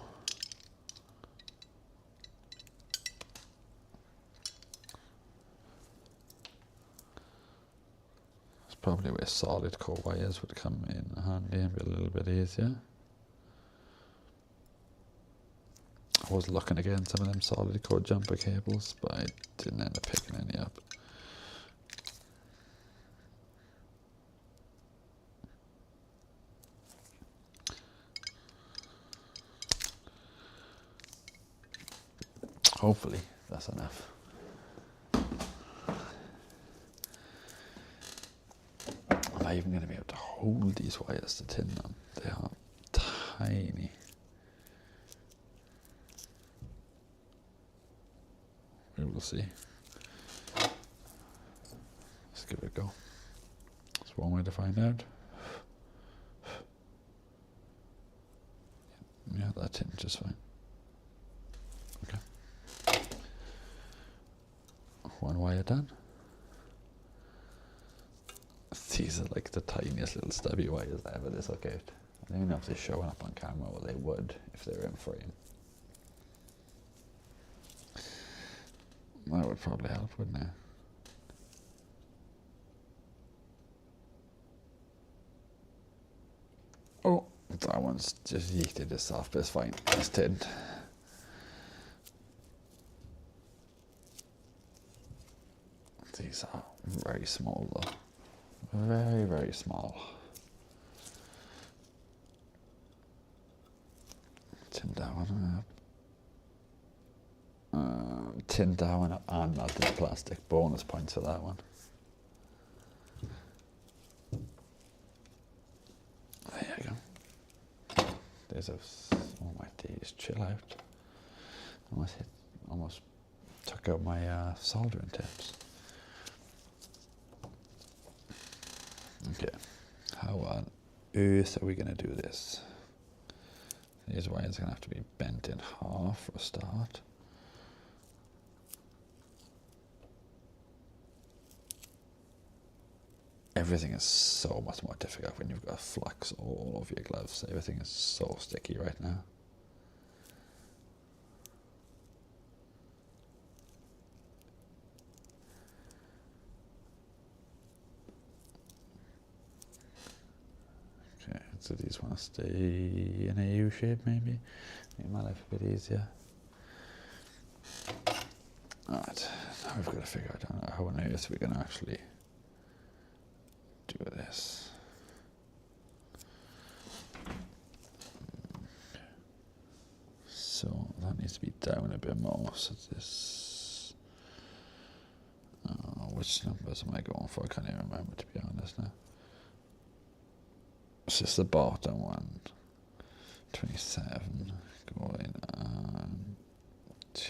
It's probably where solid core wires would come in handy and be a little bit easier. I was looking again some of them solid core jumper cables, but I didn't end up picking any up. Hopefully that's enough. Am I even going to be able to hold these wires to tin them? They are tiny. see. Let's give it a go. That's one way to find out. Yeah, that's in just fine. Okay. One wire done. These are like the tiniest little stubby wires ever they took out. I don't even know if they're showing up on camera, or they would if they were in frame. That would probably help, wouldn't it? Oh, that one's just yeeted this off, but it's fine. It's tinned. These are very small though. Very, very small. Tin down. Tin down and melted plastic. Bonus points for that one. There you go. There's a. Oh my days, chill out. Almost took out my soldering tips. Okay, how on earth are we going to do this? These wires are going to have to be bent in half for a start. Everything is so much more difficult when you've got flux all over your gloves. Everything is so sticky right now. Okay, so these want to stay in a U shape maybe. Make my life a bit easier. Alright, now we've got to figure out how on earth we're going to actually do this. So that needs to be down a bit more. So this, which numbers am I going for? I can't even remember, to be honest now. It's just the bottom one. 27 going on 2.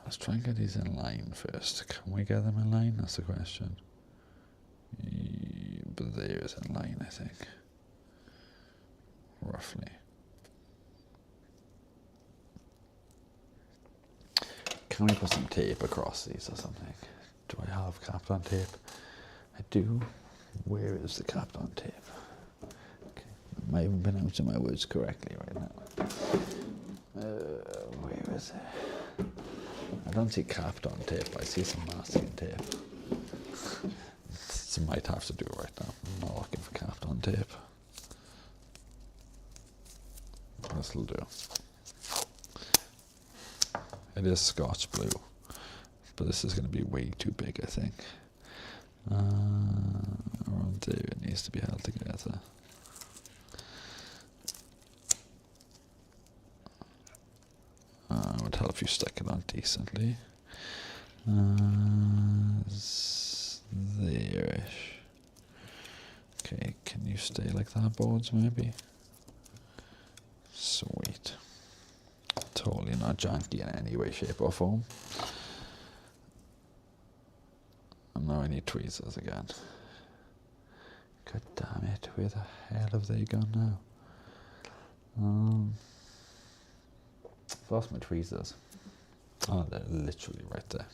Let's try and get these in line first. Can we get them in line? That's the question. But there is in line, I think. Roughly. Can we put some tape across these or something? Do I have Kapton tape? I do. Where is the Kapton tape? Okay. I might even pronouncing my words correctly right now. Where is it? I don't see Kapton tape, I see some masking tape. So might have to do it right now. I'm not looking for Kapton tape. This'll do. It is Scotch blue, but this is going to be way too big, I think. Around there it needs to be held together. It would help if you stuck it on decently. There-ish. Okay, can you stay like that, boards, maybe? Sweet. Totally not janky in any way, shape or form. And now I need tweezers again. God damn it, where the hell have they gone now? I've lost my tweezers. Oh, they're literally right there.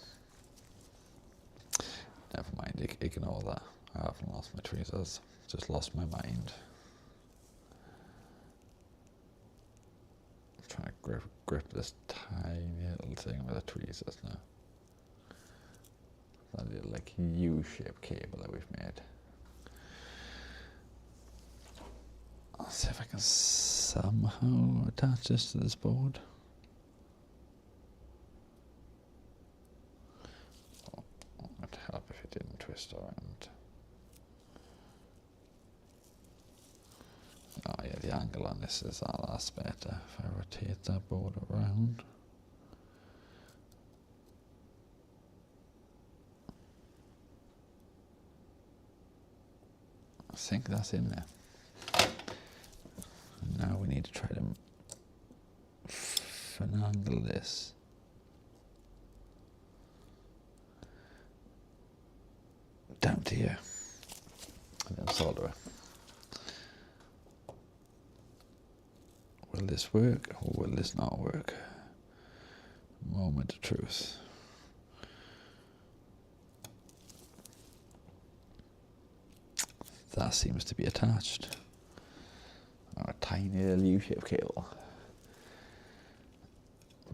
Never mind, ignore that. I haven't lost my tweezers, just lost my mind. I'm trying to grip this tiny little thing with the tweezers now. That little like U-shaped cable that we've made. I'll see if I can somehow attach this to this board. It'd help if it didn't twist around. Oh yeah, the angle on this is a lot better if I rotate that board around. I think that's in there. Now we need to try to finagle this. Down to here. And then solder it. Will this work or will this not work? Moment of truth. That seems to be attached. A tiny little U-shaped cable.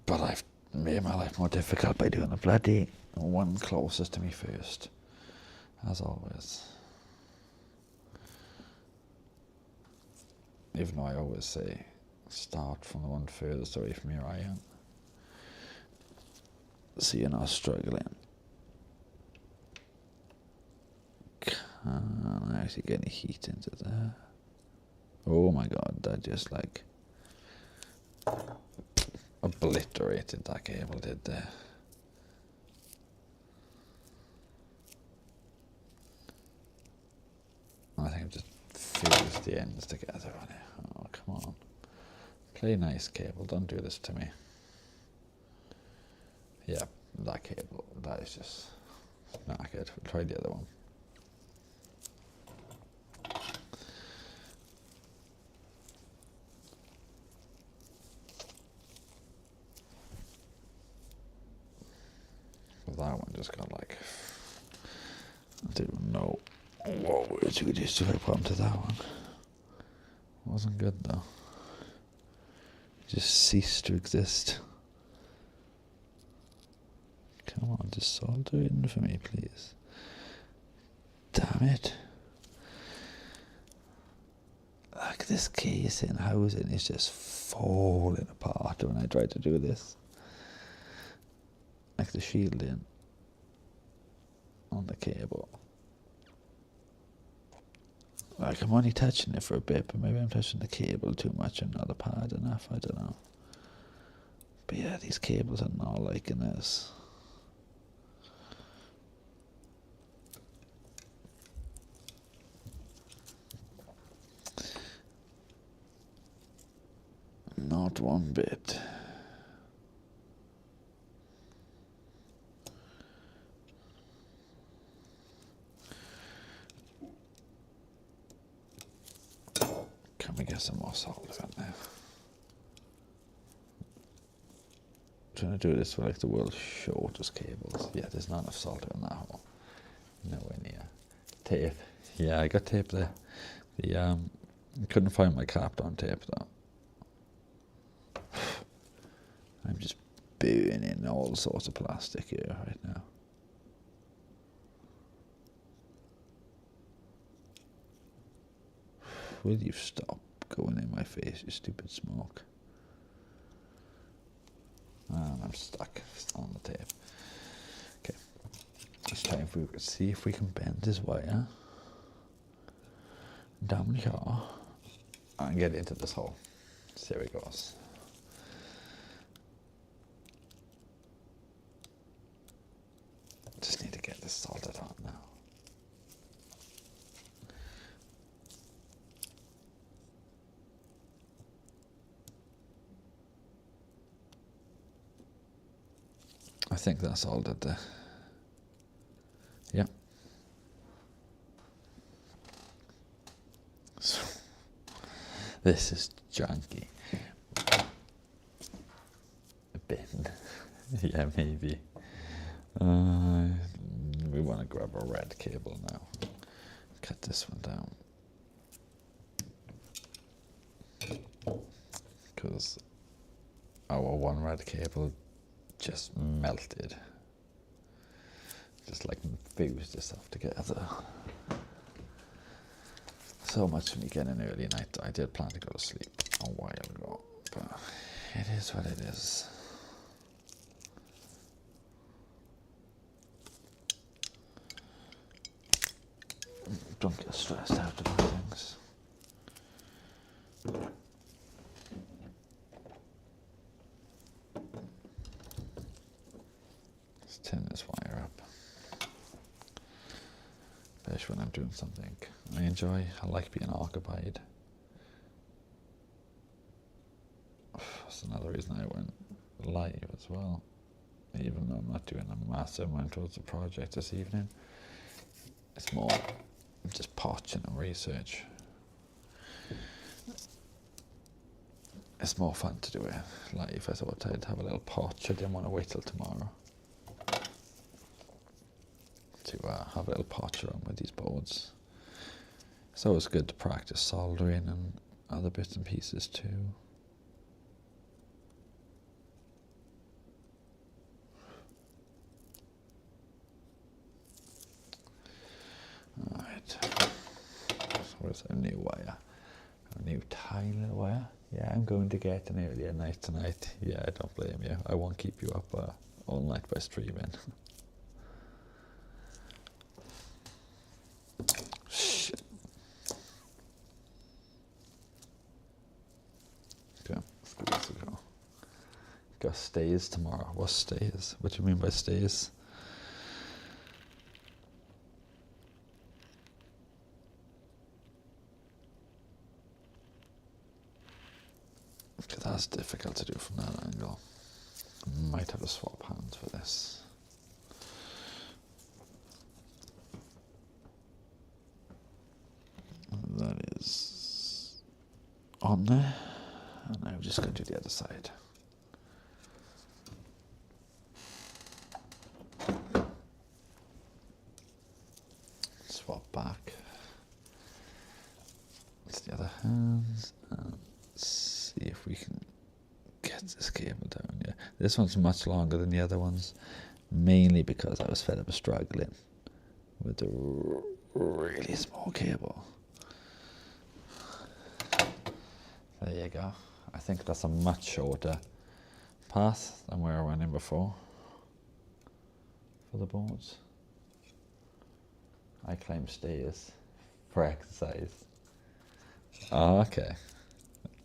But I've made my life more difficult by doing the bloody one closest to me first. As always. Even though I always say, start from the one furthest away from your iron. So you're not struggling. Can I actually get any heat into there? Oh my god, that just like obliterated that cable did there. I think I've just fused the ends together on it. Oh, come on. Play nice, cable. Don't do this to me. Yeah, that cable, that is just not good. We'll try the other one. Well, that one just got like, I don't know. Whoa, we just took a problem to that one. Wasn't good though. Just ceased to exist. Come on, just solder it in for me, please. Damn it. Like this casing housing is just falling apart when I try to do this. Like the shielding on the cable. Like I'm only touching it for a bit, but maybe I'm touching the cable too much and not the pad enough, I don't know. But yeah, these cables are not liking this. Not one bit. Can we get some more solder in there? I'm trying to do this with like the world's shortest cables. Yeah, there's not enough solder in that hole. Nowhere near. Tape. Yeah, I got tape there. I couldn't find my Kapton tape though. I'm just burning all sorts of plastic here right now. Will you stop going in my face, you stupid smoke? And I'm stuck on the tape. Okay, let's try if we could see if we can bend this wire down here and get into this hole. See how it goes. Just need to get this soldered on now. I think that's all that the, yeah. So, this is junky. A bin. Yeah, maybe. We want to grab a red cable now. Cut this one down. Because our one red cable just melted. Just like fused itself together. So much for me getting an early night. I did plan to go to sleep a while ago, but it is what it is. Don't get stressed out about things. Let's tin this wire up. Especially when I'm doing something I enjoy. I like being occupied. That's another of the reason I went live as well, even though I'm not doing a massive amount towards the project this evening. It's more just potching and research. It's more fun to do it live. I thought I'd have a little potch. I didn't want to wait till tomorrow to have a little potch around with these boards. It's always good to practice soldering and other bits and pieces too. Alright, so where's a new wire? A new tiny little wire? Yeah, I'm going to get an earlier night tonight. Yeah, I don't blame you. I won't keep you up all night by streaming. Shit. Okay, let's give this a go. Got stays tomorrow. What stays? What do you mean by stays? That's difficult to do from that angle. Might have to swap hands for this. That is on there, and I'm just going to do the other side. Swap back. It's the other hands, and see if we can get this cable down. Yeah, this one's much longer than the other ones, mainly because I was fed up struggling with the really small cable. There you go. I think that's a much shorter path than where I went in before for the boards. I claim stairs for exercise. Oh, okay.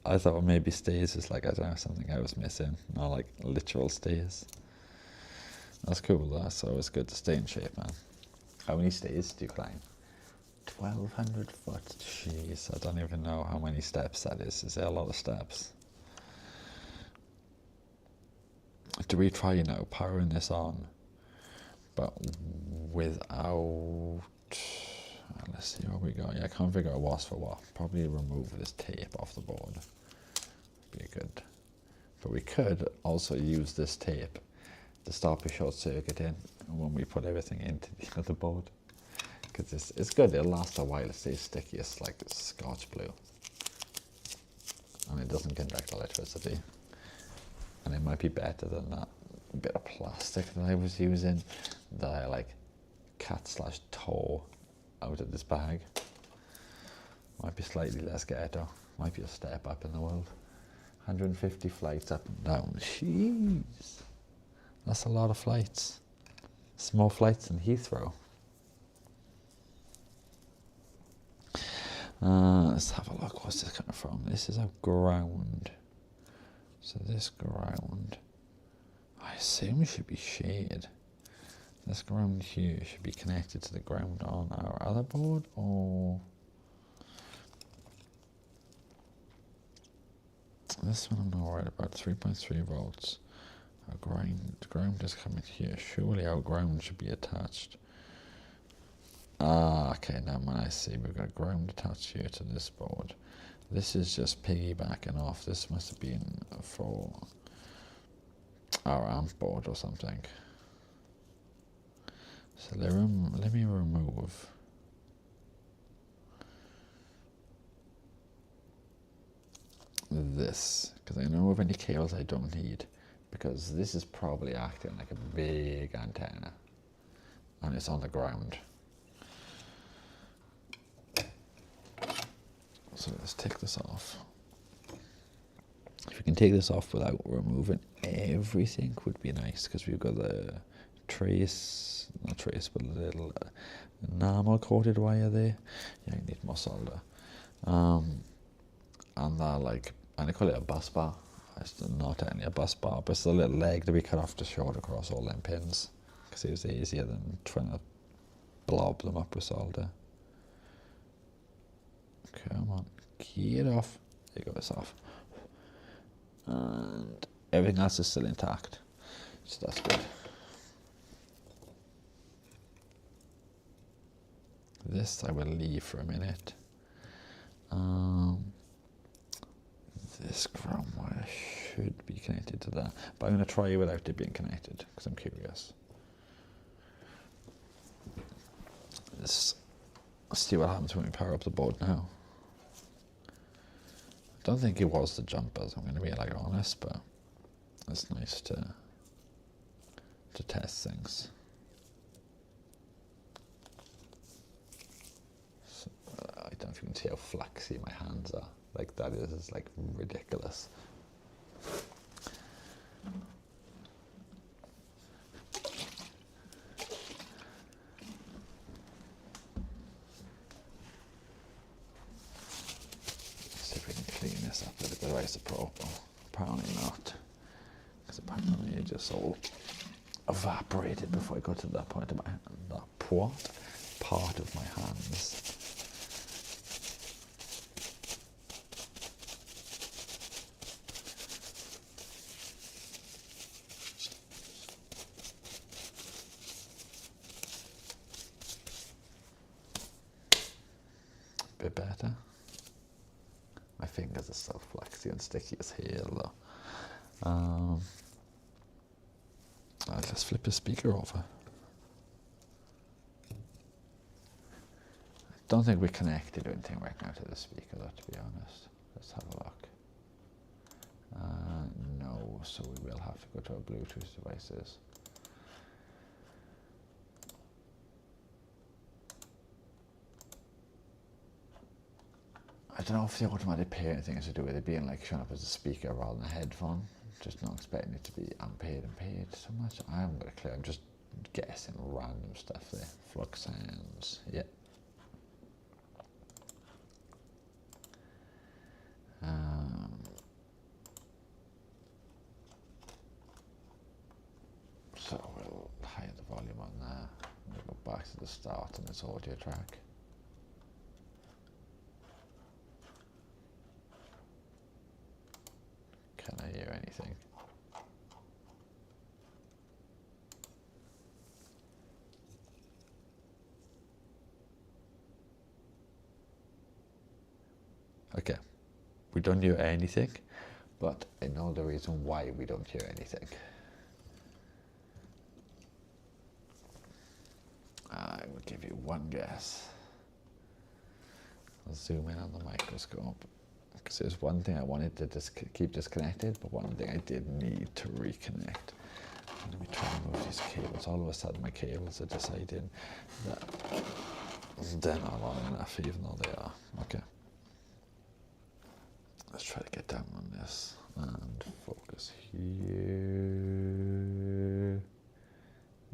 I thought maybe stairs is like, I don't know, something I was missing, not like literal stairs. That's cool, that's always good to stay in shape, man. How many stairs do you climb? 1,200 foot, jeez, I don't even know how many steps that is. Is there a lot of steps? Do we try, you know, powering this on, but without, let's see what we got. Yeah, I can't figure out what's for what. Probably remove this tape off the board. Be good. But we could also use this tape to stop a short circuit in when we put everything into the other board. Because it's good, it'll last a while, it stays sticky, it's like Scotch blue. And it doesn't conduct electricity. And it might be better than that bit of plastic that I was using, that I like cat/tore out of this bag. Might be slightly less ghetto, might be a step up in the world. 150 flights up and down, jeez. That's a lot of flights. It's more flights than Heathrow. Let's have a look. What's this coming from? This is our ground. So this ground, I assume should be shared. This ground here should be connected to the ground on our other board, or this one I'm not worried about. 3.3 volts. Our ground is coming here. Surely our ground should be attached. Ah, okay, now I see. We've got ground attached here to this board. This is just piggybacking off. This must have been for our amp board or something. So let me remove this, because I know of any cables I don't need, because this is probably acting like a big antenna and it's on the ground. So let's take this off. If we can take this off without removing everything would be nice, because we've got the not trace, but a little enamel coated wire there. Yeah, you need more solder. And that and I call it a bus bar. It's not technically a bus bar, but it's the little leg that we cut off to short across all them pins, because it was easier than trying to blob them up with solder. Come on, get off. There you go, it's off. And everything else is still intact, so that's good. This I will leave for a minute. This ground wire should be connected to that, but I'm going to try it without it being connected because I'm curious. Let's see what happens when we power up the board now. I don't think it was the jumpers, I'm going to be like honest, but it's nice to test things. So, I don't know if you can see how flaxy my hands are. Like that is like ridiculous. See if we can clean this up with a bit of isopropyl. Apparently not, because apparently it just all evaporated before I got to that point of my hand. That part of my hands. Bit better. My fingers are still flaxy and sticky as hell though. Let's flip the speaker over. I don't think we connected or anything right now to the speaker though, to be honest. Let's have a look. No, so we will have to go to our Bluetooth devices. I don't know if the automatic pairing thing has to do with it being like showing up as a speaker rather than a headphone. Just not expecting it to be unpaid and paid so much. I haven't got a clue. I'm just guessing random stuff there. Flux hands. Yeah. So we'll hide the volume on there. We'll go back to the start on this audio track. Can I hear anything? Okay, we don't hear anything, but I know the reason why we don't hear anything. I will give you one guess. I'll zoom in on the microscope. Because there's one thing I wanted to keep disconnected, but one thing I did need to reconnect. Let me try and move these cables. All of a sudden my cables are deciding that they're not long enough, even though they are. Okay. Let's try to get down on this and focus here.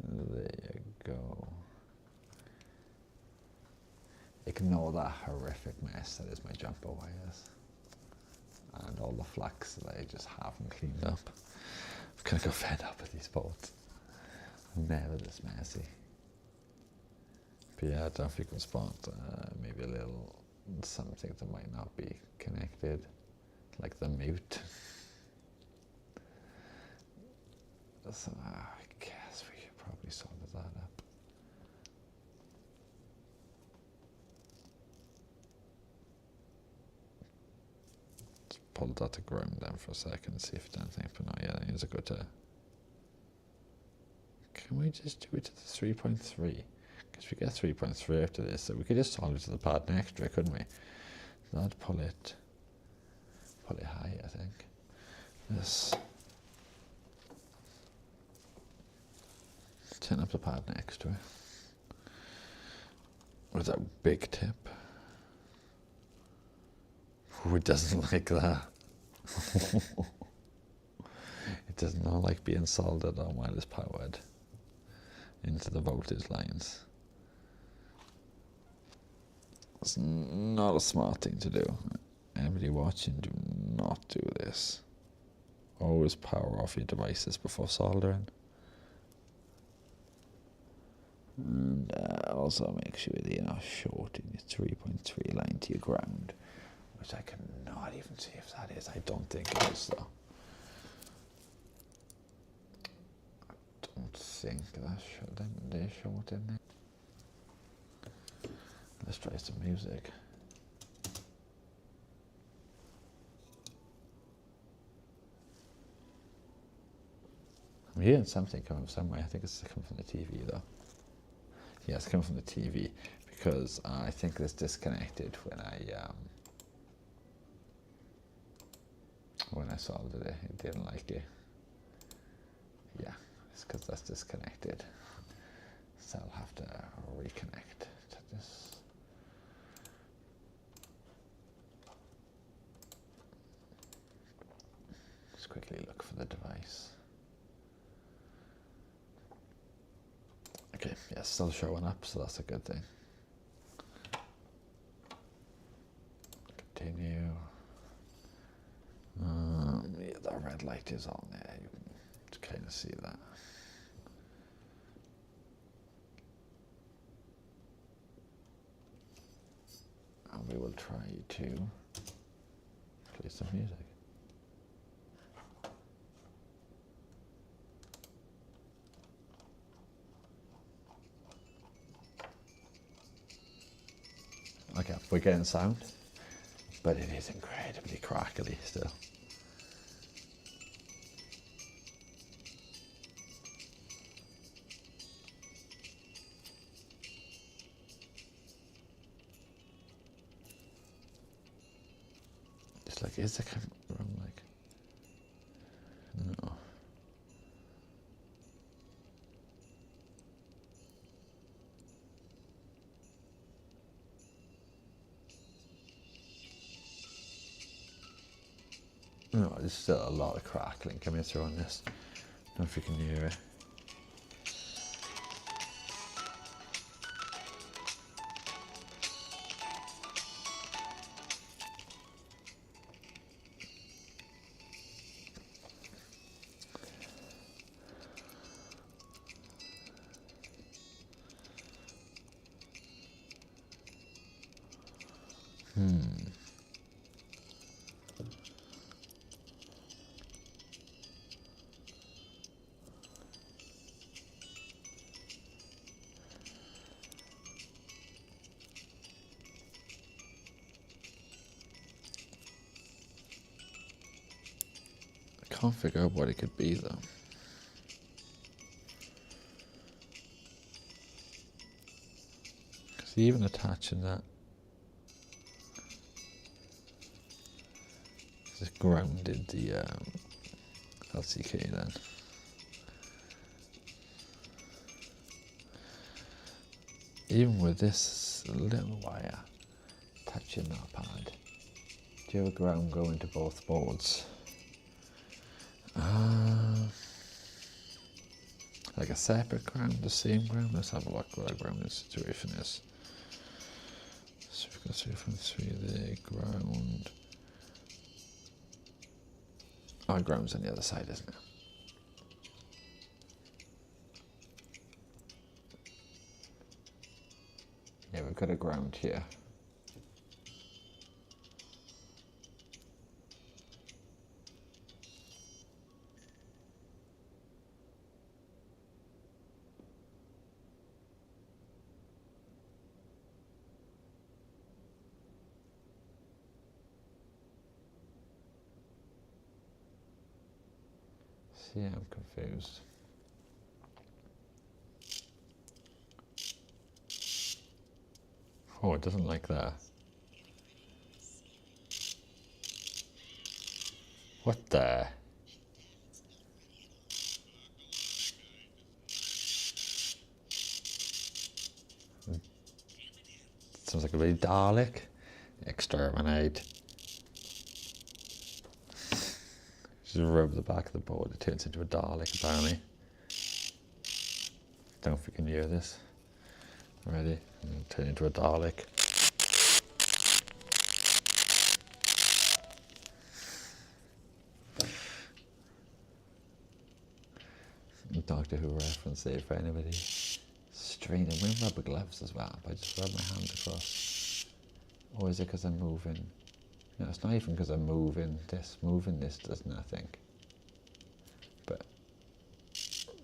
There you go. Ignore that horrific mess that is my jumper wires. And all the flax that I just haven't cleaned up. I'm gonna go fed up with these bolts. I'm never this messy. But yeah, I don't know if you can spot maybe a little something that might not be connected, like the mute. So I guess we could probably sort that up. Pull that to ground down for a second and see if it's anything, but not yet. I need to go to. Can we just do it to the 3.3? Because we get 3.3 after this, so we could just solve it to the pattern extra, couldn't we? That'd pull it high, I think. Let's turn up the pattern extra with that big tip. Who doesn't like that? It does not like being soldered on while it's powered into the voltage lines. It's not a smart thing to do. Everybody watching, do not do this. Always power off your devices before soldering. And also make sure that you're not shorting your 3.3 line to your ground. Which I cannot even see if that is. I don't think it is though. think that they show it in there. Let's try some music. I'm hearing something coming from somewhere. I think it's coming from the TV though. Yeah, it's coming from the TV because I think it's disconnected when I solved it. It didn't like it. Yeah, it's because that's disconnected. So I'll have to reconnect to this. Just quickly look for the device. Okay, yeah, still showing up, so that's a good thing. Continue. Yeah, that red light is on there. You can kind of see that. And we will try to play some music. Okay, we're getting sound, but it is incredibly crackly still. It's like, is the camera like? No. No, there's still a lot of crackling coming through on this. I don't know if you can hear it. I can't figure out what it could be though. Because even attaching that, just grounded the LCK then. Even with this little wire touching that pad, do you have a ground going to both boards? Like a separate ground, the same ground? Let's have a look what our grounding situation is. So we've got 3.3 there, ground. Our ground's on the other side, isn't it? Yeah, we've got a ground here. See, I'm confused. Oh, it doesn't like that. What the? Sounds like a really Dalek. Exterminate. Just rub the back of the board, it turns into a Dalek apparently. Don't know if we can hear this. Ready? Turn into a Dalek. Doctor Who reference there for anybody. Strange, I'm wearing rubber gloves as well, but I just rub my hand across. Or is it because I'm moving? No, it's not even because I'm moving this. Moving this does nothing. But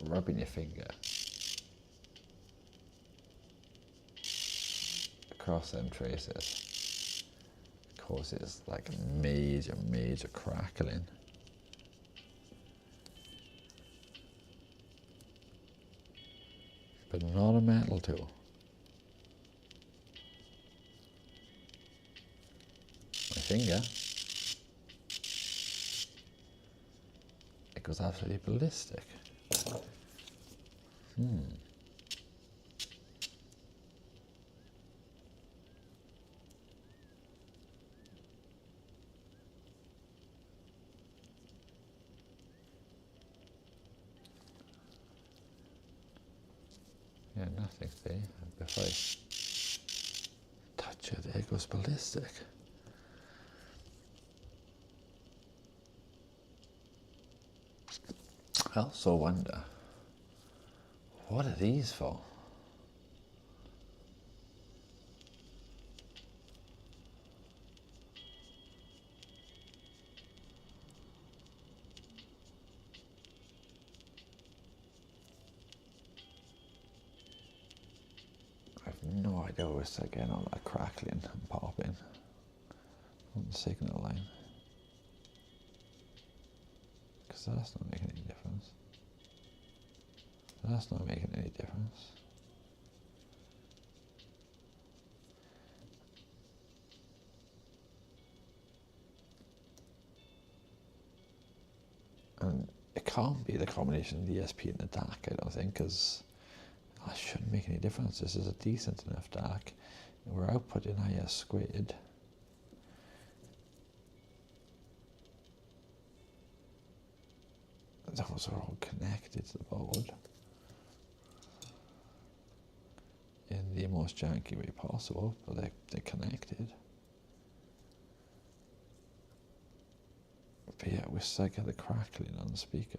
rubbing your finger across them traces causes like a major crackling. But not a metal tool. My finger, it goes absolutely ballistic. Yeah, nothing, see? If I touch it, it goes ballistic. I also wonder, what are these for? I have no idea where it's getting all that crackling and popping on the signal line. Because that's not making any difference. That's not making any difference. And it can't be the combination of the ESP and the DAC, I don't think, because that shouldn't make any difference. This is a decent enough DAC. We're outputting IS squared. Those are all connected to the board in the most janky way possible, but they're connected. But yeah, we still get the crackling on the speaker.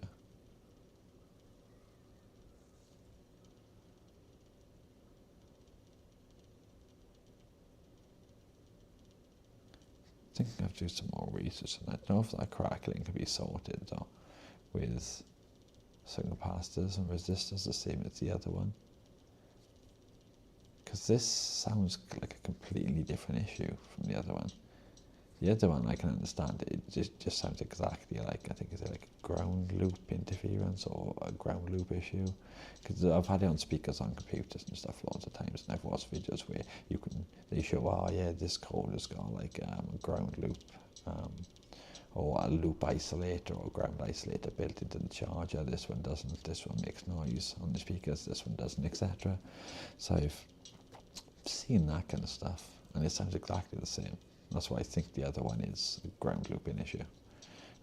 I think I have to do some more research on that. I don't know if that crackling can be sorted though, with certain capacitors and resistors the same as the other one. Because this sounds like a completely different issue from the other one. The other one I can understand, it just sounds exactly like, I think it's like a ground loop interference or a ground loop issue. Because I've had it on speakers on computers and stuff loads of times, and I've watched videos where they show, oh yeah, this code has got like a ground loop, or a loop isolator or ground isolator built into the charger. This one doesn't, this one makes noise on the speakers, this one doesn't, etc. So I've seen that kind of stuff, and it sounds exactly the same. That's why I think the other one is a ground looping issue.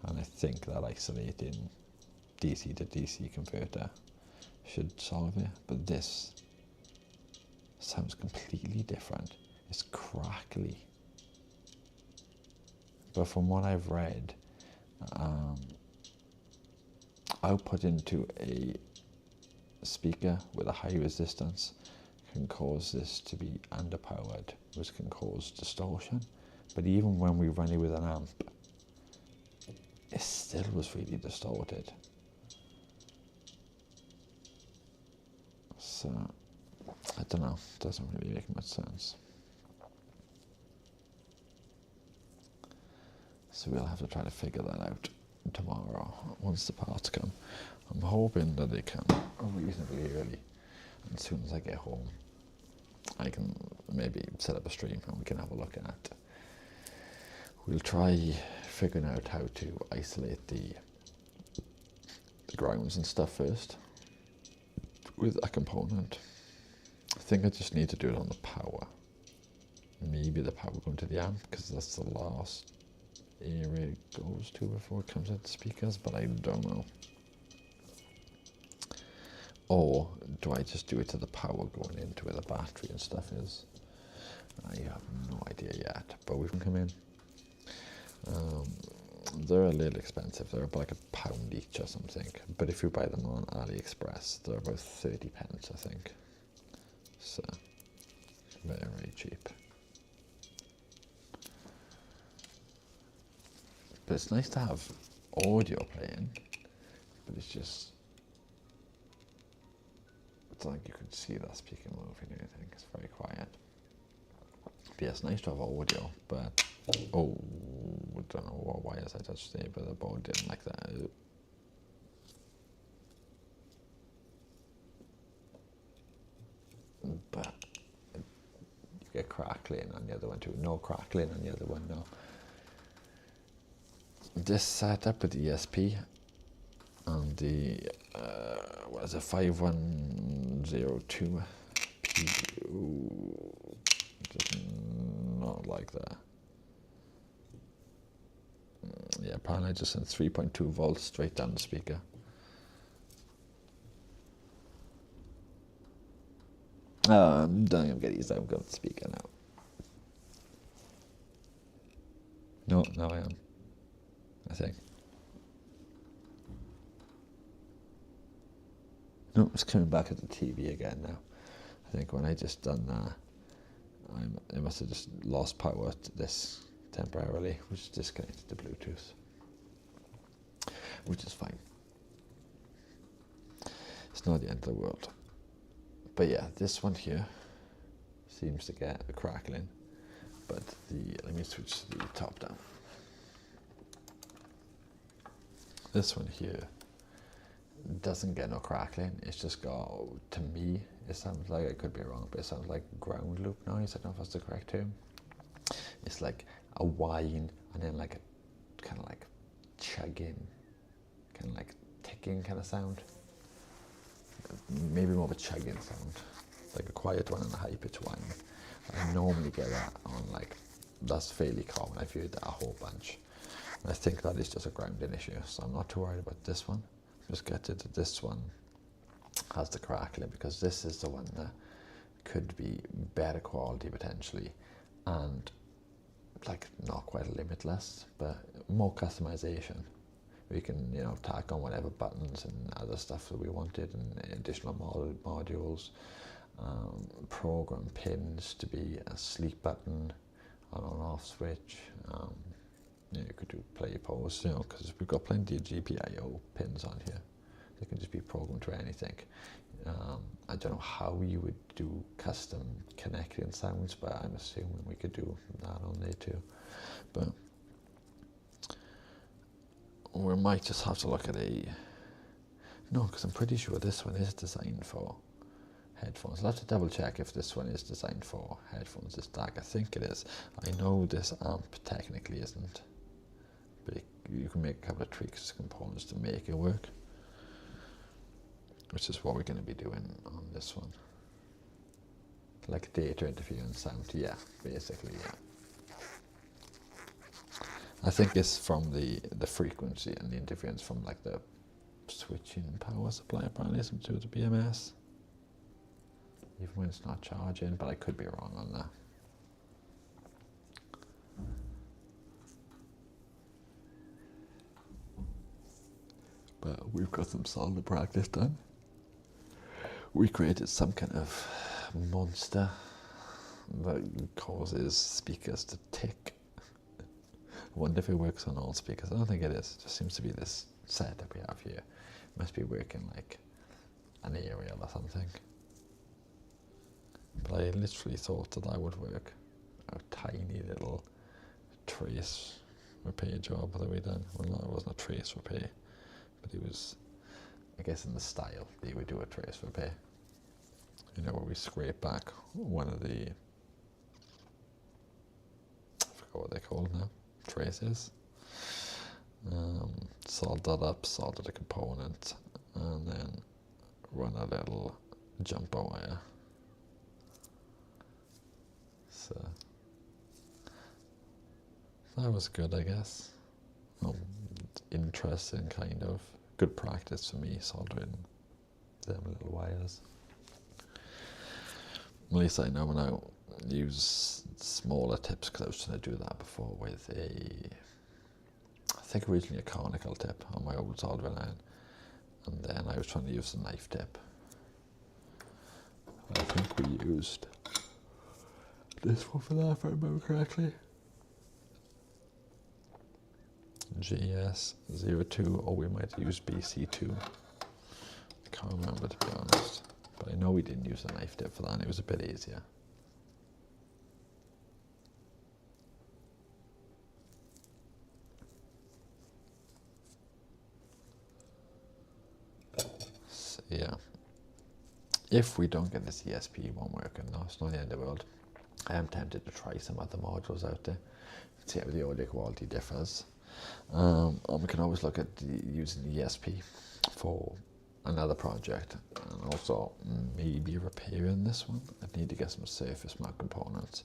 And I think that isolating DC to DC converter should solve it. But this sounds completely different. It's crackly. But from what I've read, output into a speaker with a high resistance can cause this to be underpowered, which can cause distortion. But even when we run it with an amp, it still was really distorted. So, I don't know, it doesn't really make much sense. So we'll have to try to figure that out tomorrow, once the parts come. I'm hoping that they come reasonably early. And as soon as I get home, I can maybe set up a stream and we can have a look at it. We'll try figuring out how to isolate the grounds and stuff first with a component. I think I just need to do it on the power. Maybe the power going to the amp, because that's the last area it goes to before it comes out the speakers, but I don't know. Or do I just do it to the power going into where the battery and stuff is? I have no idea yet, but we can come in. They're a little expensive. They're about like £1 each or something. But if you buy them on AliExpress, they're about 30 pence, I think. So, very, very cheap. But it's nice to have audio playing, but it's just don't think you could see that speaker moving or anything. It's very quiet. But yeah, it's nice to have audio, but oh, I don't know what wires I touched there, but the board didn't like that. But you get crackling on the other one too. No crackling on the other one, no. This setup with the ESP and the what is it, 5102 PU, just not like that. Yeah, apparently just sent 3.2 volts straight down the speaker. I'm getting used to it. I've got the speaker now. No, now I am, I think. No, it's coming back at the TV again now. I think when I just done that, I must have just lost power to this temporarily, which disconnected the Bluetooth, which is fine. It's not the end of the world. But yeah, this one here seems to get a crackling, but let me switch the top down. This one here doesn't get no crackling. It's just got, to me, it sounds like, I could be wrong, but it sounds like ground loop noise. I don't know if that's the correct term. It's like a whine and then like a kind of like chugging, kind of like ticking kind of sound. Maybe more of a chugging sound, like a quiet one and a high pitched whine. I normally get that on like, that's fairly common. I've heard that a whole bunch. And I think that is just a grounding issue, so I'm not too worried about this one. Just get it that this one has the crackling, because this is the one that could be better quality potentially, and like not quite limitless, but more customization. We can, you know, tack on whatever buttons and other stuff that we wanted, and additional modules, program pins to be a sleep button, on off switch. You could do play pause, you know, because we've got plenty of GPIO pins on here. They can just be programmed to anything. I don't know how you would do custom connecting sounds, but I'm assuming we could do that on there too. But we might just have to look at no, because I'm pretty sure this one is designed for headphones. I'll have to double check if this one is designed for headphones, this DAC. I think it is. I know this amp technically isn't, but you can make a couple of tweaks to components to make it work, which is what we're going to be doing on this one. Like data interference sound, yeah, basically, yeah. I think it's from the frequency and the interference from like the switching power supply, apparently, to do the BMS. Even when it's not charging, but I could be wrong on that. But we've got some solid practice done. We created some kind of monster that causes speakers to tick. I wonder if it works on all speakers. I don't think it is. It just seems to be this setup we have here. It must be working like an aerial or something. But I literally thought that would work. A tiny little trace repair job that we done. Well, no, it wasn't a trace repair, but it was, I guess, in the style they would do a trace repair. You know, where we scrape back one of the, I forgot what they're called now, traces. Solder that up, solder the component, and then run a little jumper wire. So that was good, I guess. Interesting, kind of. Good practice for me, soldering them little wires. At least I know when I use smaller tips, because I was trying to do that before with I think originally a conical tip on my old soldering iron, and then I was trying to use a knife tip. I think we used this one for that, if I remember correctly. GS02, or we might use BC2. I can't remember, to be honest. But I know we didn't use a knife tip for that, and it was a bit easier. So yeah, if we don't get this ESP one working, no, it's not the end of the world. I am tempted to try some other modules out there, see how the audio quality differs. And we can always look at using the ESP for another project, and also maybe repairing this one. I need to get some surface mount components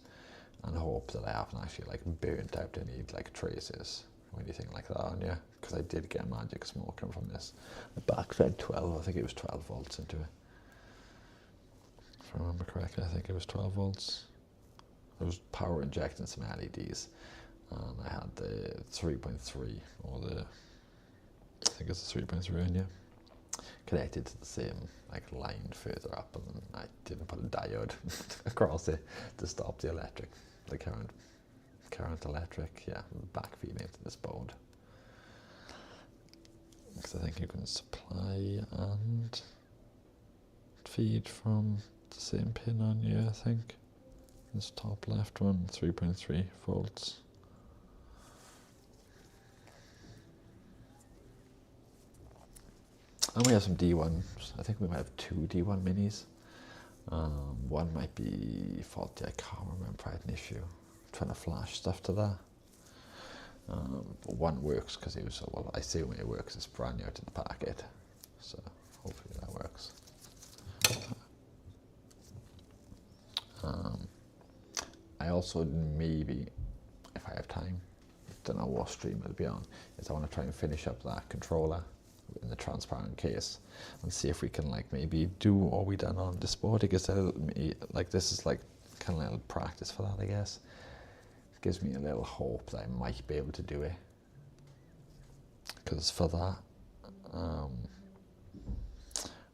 and hope that I haven't actually like burnt out any like traces or anything like that on you, because I did get magic smoking from this. I backfed 12, I think it was 12 volts into it. If I remember correctly, I think it was 12 volts. I was power injecting some LEDs, and I had the 3.3, or the, I think it's the 3.3 in, yeah, connected to the same like line further up, and I didn't put a diode across it to stop the electric, the current electric, yeah, backfeeding into this board. Because I think you can supply and feed from the same pin on you, I think. This top left one, 3.3 volts. And we have some D1s. I think we might have 2 D1 minis. One might be faulty, I can't remember if I had an issue trying to flash stuff to that. But one works because it was, well, I assume it works, it's brand new out in the packet. So hopefully that works. I also maybe, if I have time, don't know what stream it'll be on, is I want to try and finish up that controller in the transparent case and see if we can like maybe do what we done on this board. It gives a little, like this is like kind of a little practice for that, I guess. It gives me a little hope that I might be able to do it. Because for that,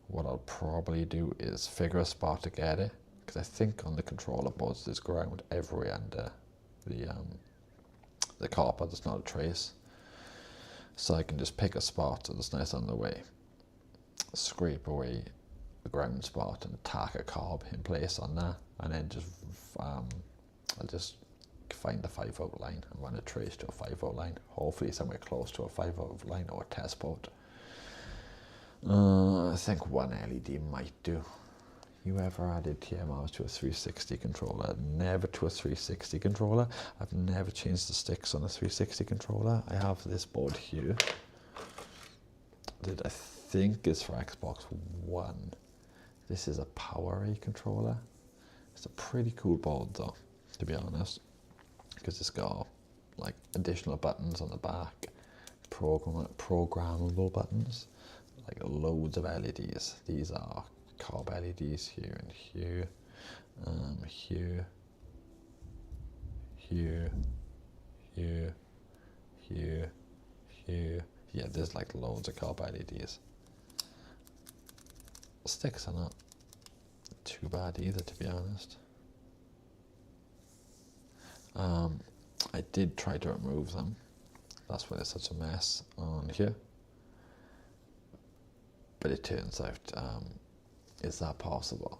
what I'll probably do is figure a spot to get it. Because I think on the controller boards there's ground everywhere under the copper, there's not a trace. So I can just pick a spot that's nice on the way, scrape away the ground spot and tack a cob in place on that, and then just I'll just find the 5-volt line and run a trace to a 5-volt line, hopefully somewhere close to a 5-volt line or a test port. I think one LED might do. You ever added TMRs to a 360 controller? Never to a 360 controller. I've never changed the sticks on a 360 controller. I have this board here that I think is for Xbox One. This is a PowerA controller. It's a pretty cool board though, to be honest, because it's got like additional buttons on the back, programmable buttons, like loads of LEDs. These are cob LEDs here and here, here, here, here, here, here. Yeah, there's like loads of cob LEDs. Sticks are not too bad either, to be honest. I did try to remove them. That's why there's such a mess on here. But it turns out, is that possible?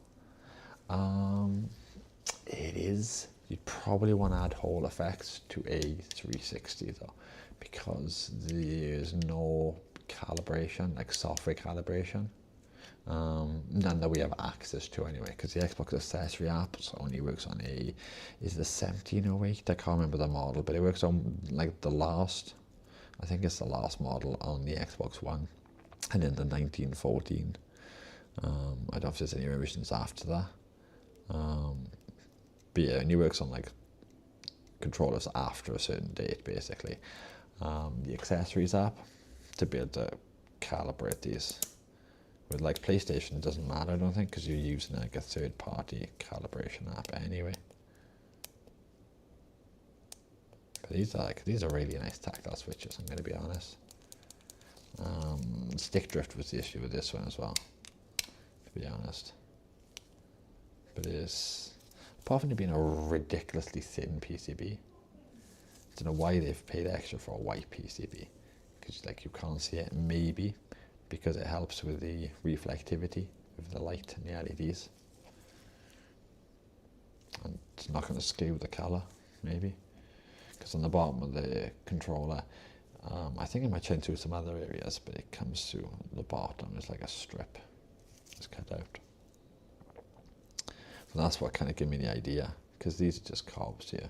It is. You'd probably want to add Hall effects to a 360 though, because there's no calibration, like software calibration. None that we have access to anyway, because the Xbox accessory apps only works on is the 1708, I can't remember the model, but it works on like the last, I think it's the last model on the Xbox One, and then the 1914. I don't know if there's any revisions after that. But yeah, it only works on like controllers after a certain date, basically. The accessories app, to be able to calibrate these. With like PlayStation, it doesn't matter, I don't think, because you're using like a third-party calibration app anyway. But these are really nice tactile switches, I'm going to be honest. Stick drift was the issue with this one as well, to be honest. But it's, apart from it being a ridiculously thin PCB, I don't know why they've paid extra for a white PCB, because like you can't see it. Maybe because it helps with the reflectivity with the light and the LEDs. And it's not going to skew the colour, maybe. Because on the bottom of the controller, I think it might change through some other areas, but it comes to the bottom. It's like a strip. It's cut out. So that's what kind of gave me the idea, because these are just cobs here.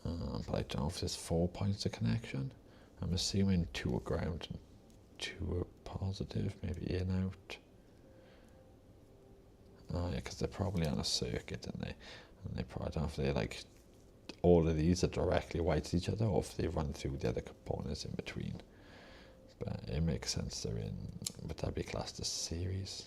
But I don't know if there's 4 points of connection. I'm assuming 2 are ground and 2 are positive, maybe in, out. Oh yeah, because they're probably on a circuit, and they probably, I don't know if they like, all of these are directly white to each other, or if they run through the other components in between. But it makes sense they're in, would that be classed as series?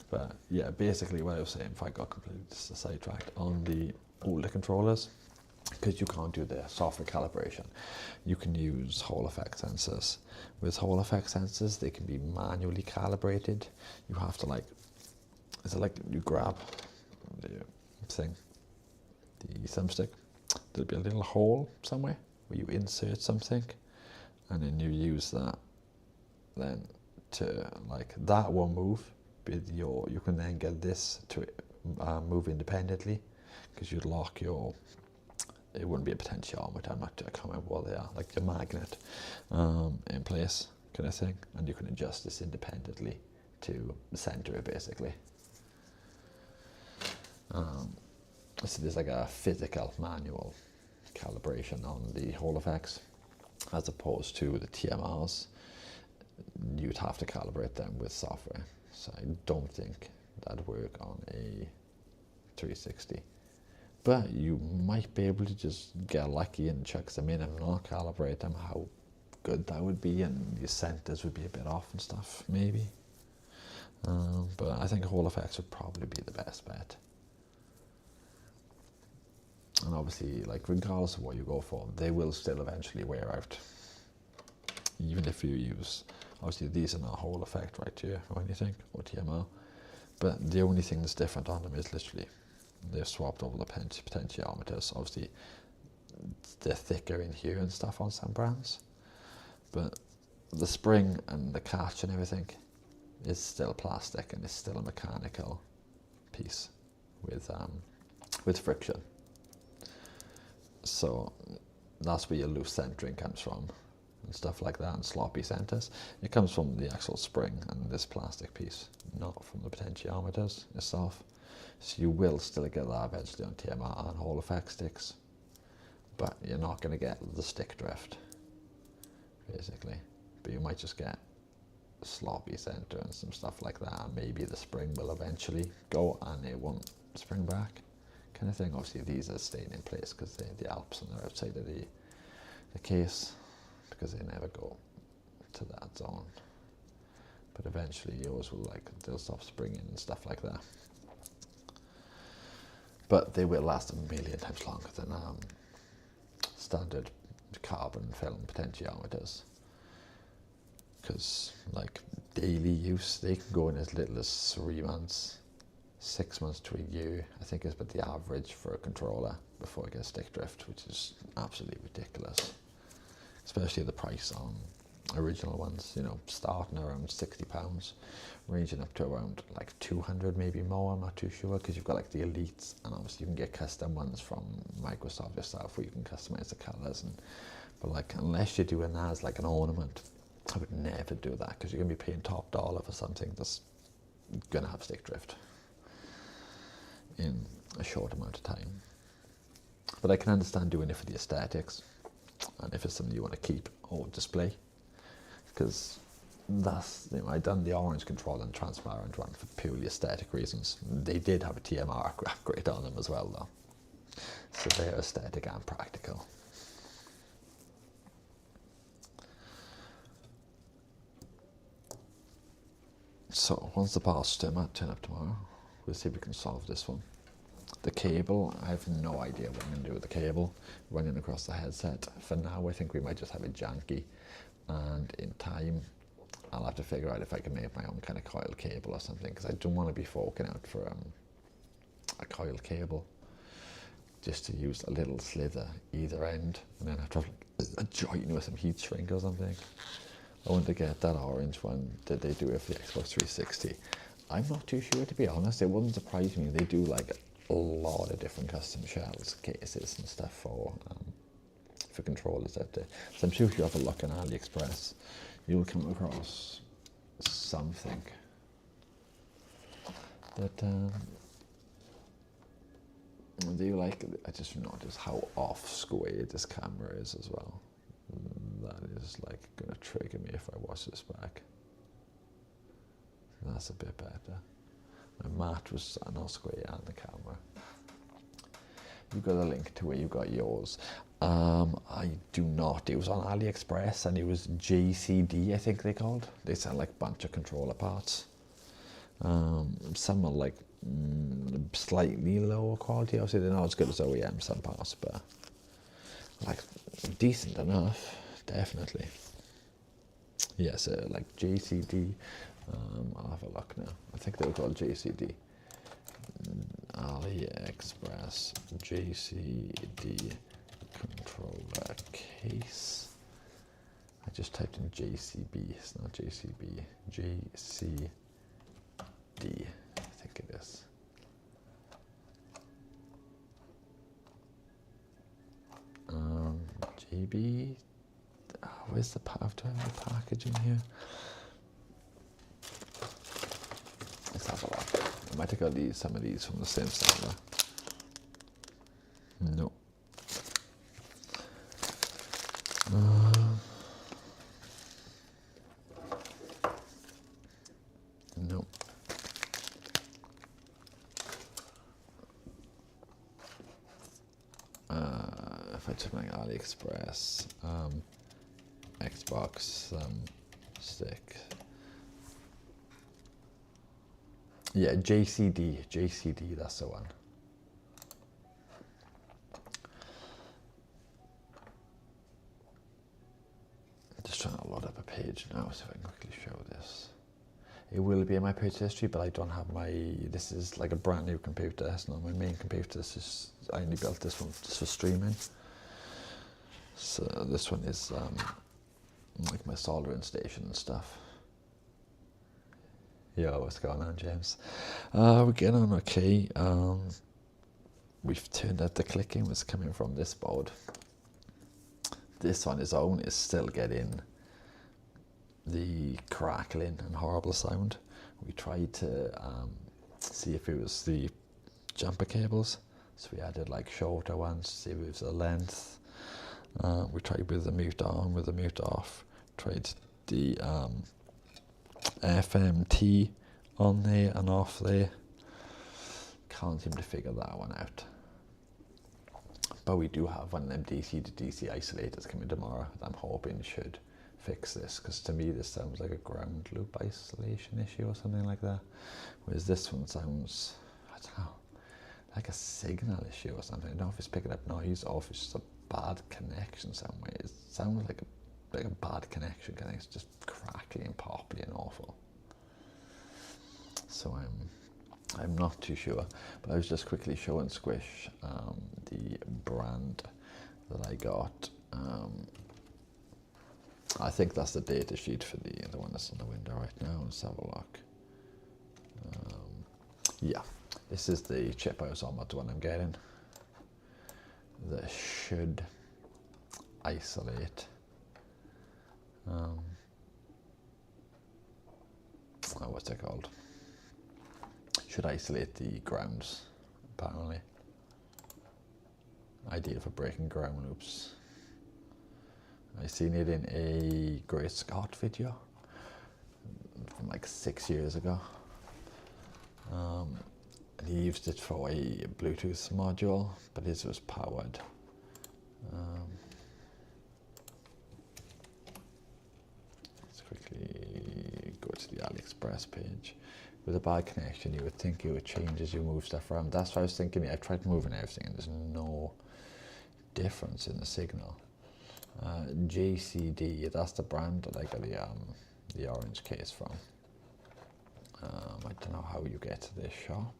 But yeah, basically what I was saying, if I got completely sidetracked on the older controllers, because you can't do the software calibration, you can use Hall effect sensors. With Hall effect sensors, they can be manually calibrated. You have to you grab the thing, the thumbstick, there'll be a little hole somewhere where you insert something, and then you use that then to, that will move with you can then get this to move independently, because you'd lock your, it wouldn't be a potentiometer, I can't remember what they are, like your magnet in place kind of thing, and you can adjust this independently to center it basically. So there's like a physical manual calibration on the Hall effects, as opposed to the TMRs. You'd have to calibrate them with software, so I don't think that'd work on a 360. But you might be able to just get lucky and chuck them in and not calibrate them, how good that would be, and your centers would be a bit off and stuff, maybe. But I think Hall effects would probably be the best bet. And obviously, regardless of what you go for, they will still eventually wear out. Even if you use, obviously these are not Hall effect right here or anything, or TMR. But the only thing that's different on them is literally, they've swapped over the potentiometers. Obviously, they're thicker in here and stuff on some brands. But the spring and the catch and everything is still plastic, and it's still a mechanical piece with friction. So that's where your loose centering comes from and stuff like that, and sloppy centers. It comes from the actual spring and this plastic piece, not from the potentiometers itself. So you will still get that eventually on TMR and Hall effect sticks, but you're not going to get the stick drift, basically. But you might just get sloppy center and some stuff like that, and maybe the spring will eventually go and it won't spring back, kind of thing. Obviously these are staying in place because they're the Alps and they're outside of the case, because they never go to that zone. But eventually yours will, they'll stop springing and stuff like that. But they will last a million times longer than standard carbon film potentiometers, because daily use, they can go in as little as 3 months, 6 months to a year, I think is about the average for a controller before it gets stick drift, which is absolutely ridiculous. Especially the price on original ones, starting around £60, ranging up to around 200, maybe more, I'm not too sure, because you've got the Elites, and obviously you can get custom ones from Microsoft yourself where you can customize the colors, but unless you're doing that as an ornament, I would never do that, because you're going to be paying top dollar for something that's going to have stick drift in a short amount of time. But I can understand doing it for the aesthetics, and if it's something you want to keep or display, because that's, I've done the orange control and transparent one for purely aesthetic reasons. They did have a TMR upgrade on them as well though, so they're aesthetic and practical. So once the parts turn up tomorrow, we'll see if we can solve this one. The cable, I have no idea what I'm going to do with the cable running across the headset. For now, I think we might just have it janky, and in time, I'll have to figure out if I can make my own kind of coil cable or something, because I don't want to be forking out for a coil cable just to use a little slither either end, and then have to have like a joint with some heat shrink or something. I want to get that orange one that they do with the Xbox 360. I'm not too sure, to be honest. It wouldn't surprise me. They do like a lot of different custom shells, cases and stuff for controllers out there. So I'm sure if you have a look on AliExpress, you'll come across something that do like. I just noticed how off square this camera is as well. That is like gonna trigger me if I watch this back. That's a bit better. My mat was not square and the camera. You got a link to where you got yours. I do not. It was on AliExpress and it was JCD, I think they called. They sell like a bunch of controller parts. Some are like slightly lower quality. Obviously they're not as good as OEM, some parts, but like decent enough, definitely. Yes, like JCD. I'll have a look now. I think they were called JCD. AliExpress JCD controller case. I just typed in JCB. It's not JCB. JCD. I think it is. JB. Where's the packaging here? Let's have a look. I might have got some of these from the same seller. No. No. If I took my AliExpress, Xbox stick. Yeah, JCD, that's the one. Just trying to load up a page now, so I can quickly show this. It will be in my page history, but I don't have this is like a brand new computer. It's not my main computer. I only built this one just for streaming. So this one is like my soldering station and stuff. Yo, what's going on, James? We're getting on okay. We've turned out the clicking was coming from this board. This on its own is still getting the crackling and horrible sound. We tried to see if it was the jumper cables. So we added like shorter ones, see if it was the length. We tried with the mute on, with the mute off. Tried the FMT on there and off there. Can't seem to figure that one out. But we do have one of them DC to DC isolators coming tomorrow that I'm hoping should fix this, because to me this sounds like a ground loop isolation issue or something like that. Whereas this one sounds, I don't know, like a signal issue or something. I don't know if it's picking up noise or if it's just a bad connection somewhere. It sounds like a bad connection, because it's just crackly and poppy and awful. So I'm not too sure, but I was just quickly showing Squish the brand that I got. I think that's the data sheet for the one that's on the window right now. Let's have a look. Yeah, this is the chip I was on about, the one I'm getting. That should isolate. What's it called? Should isolate the grounds, apparently. Ideal for breaking ground loops. I seen it in a Great Scott video from like 6 years ago. And he used it for a Bluetooth module, but his was powered. Let's quickly go to the AliExpress page. With a bad connection, you would think it would change as you move stuff around. That's what I was thinking. I've tried moving everything and there's no difference in the signal. JCD, that's the brand that I got the orange case from. I don't know how you get to this shop.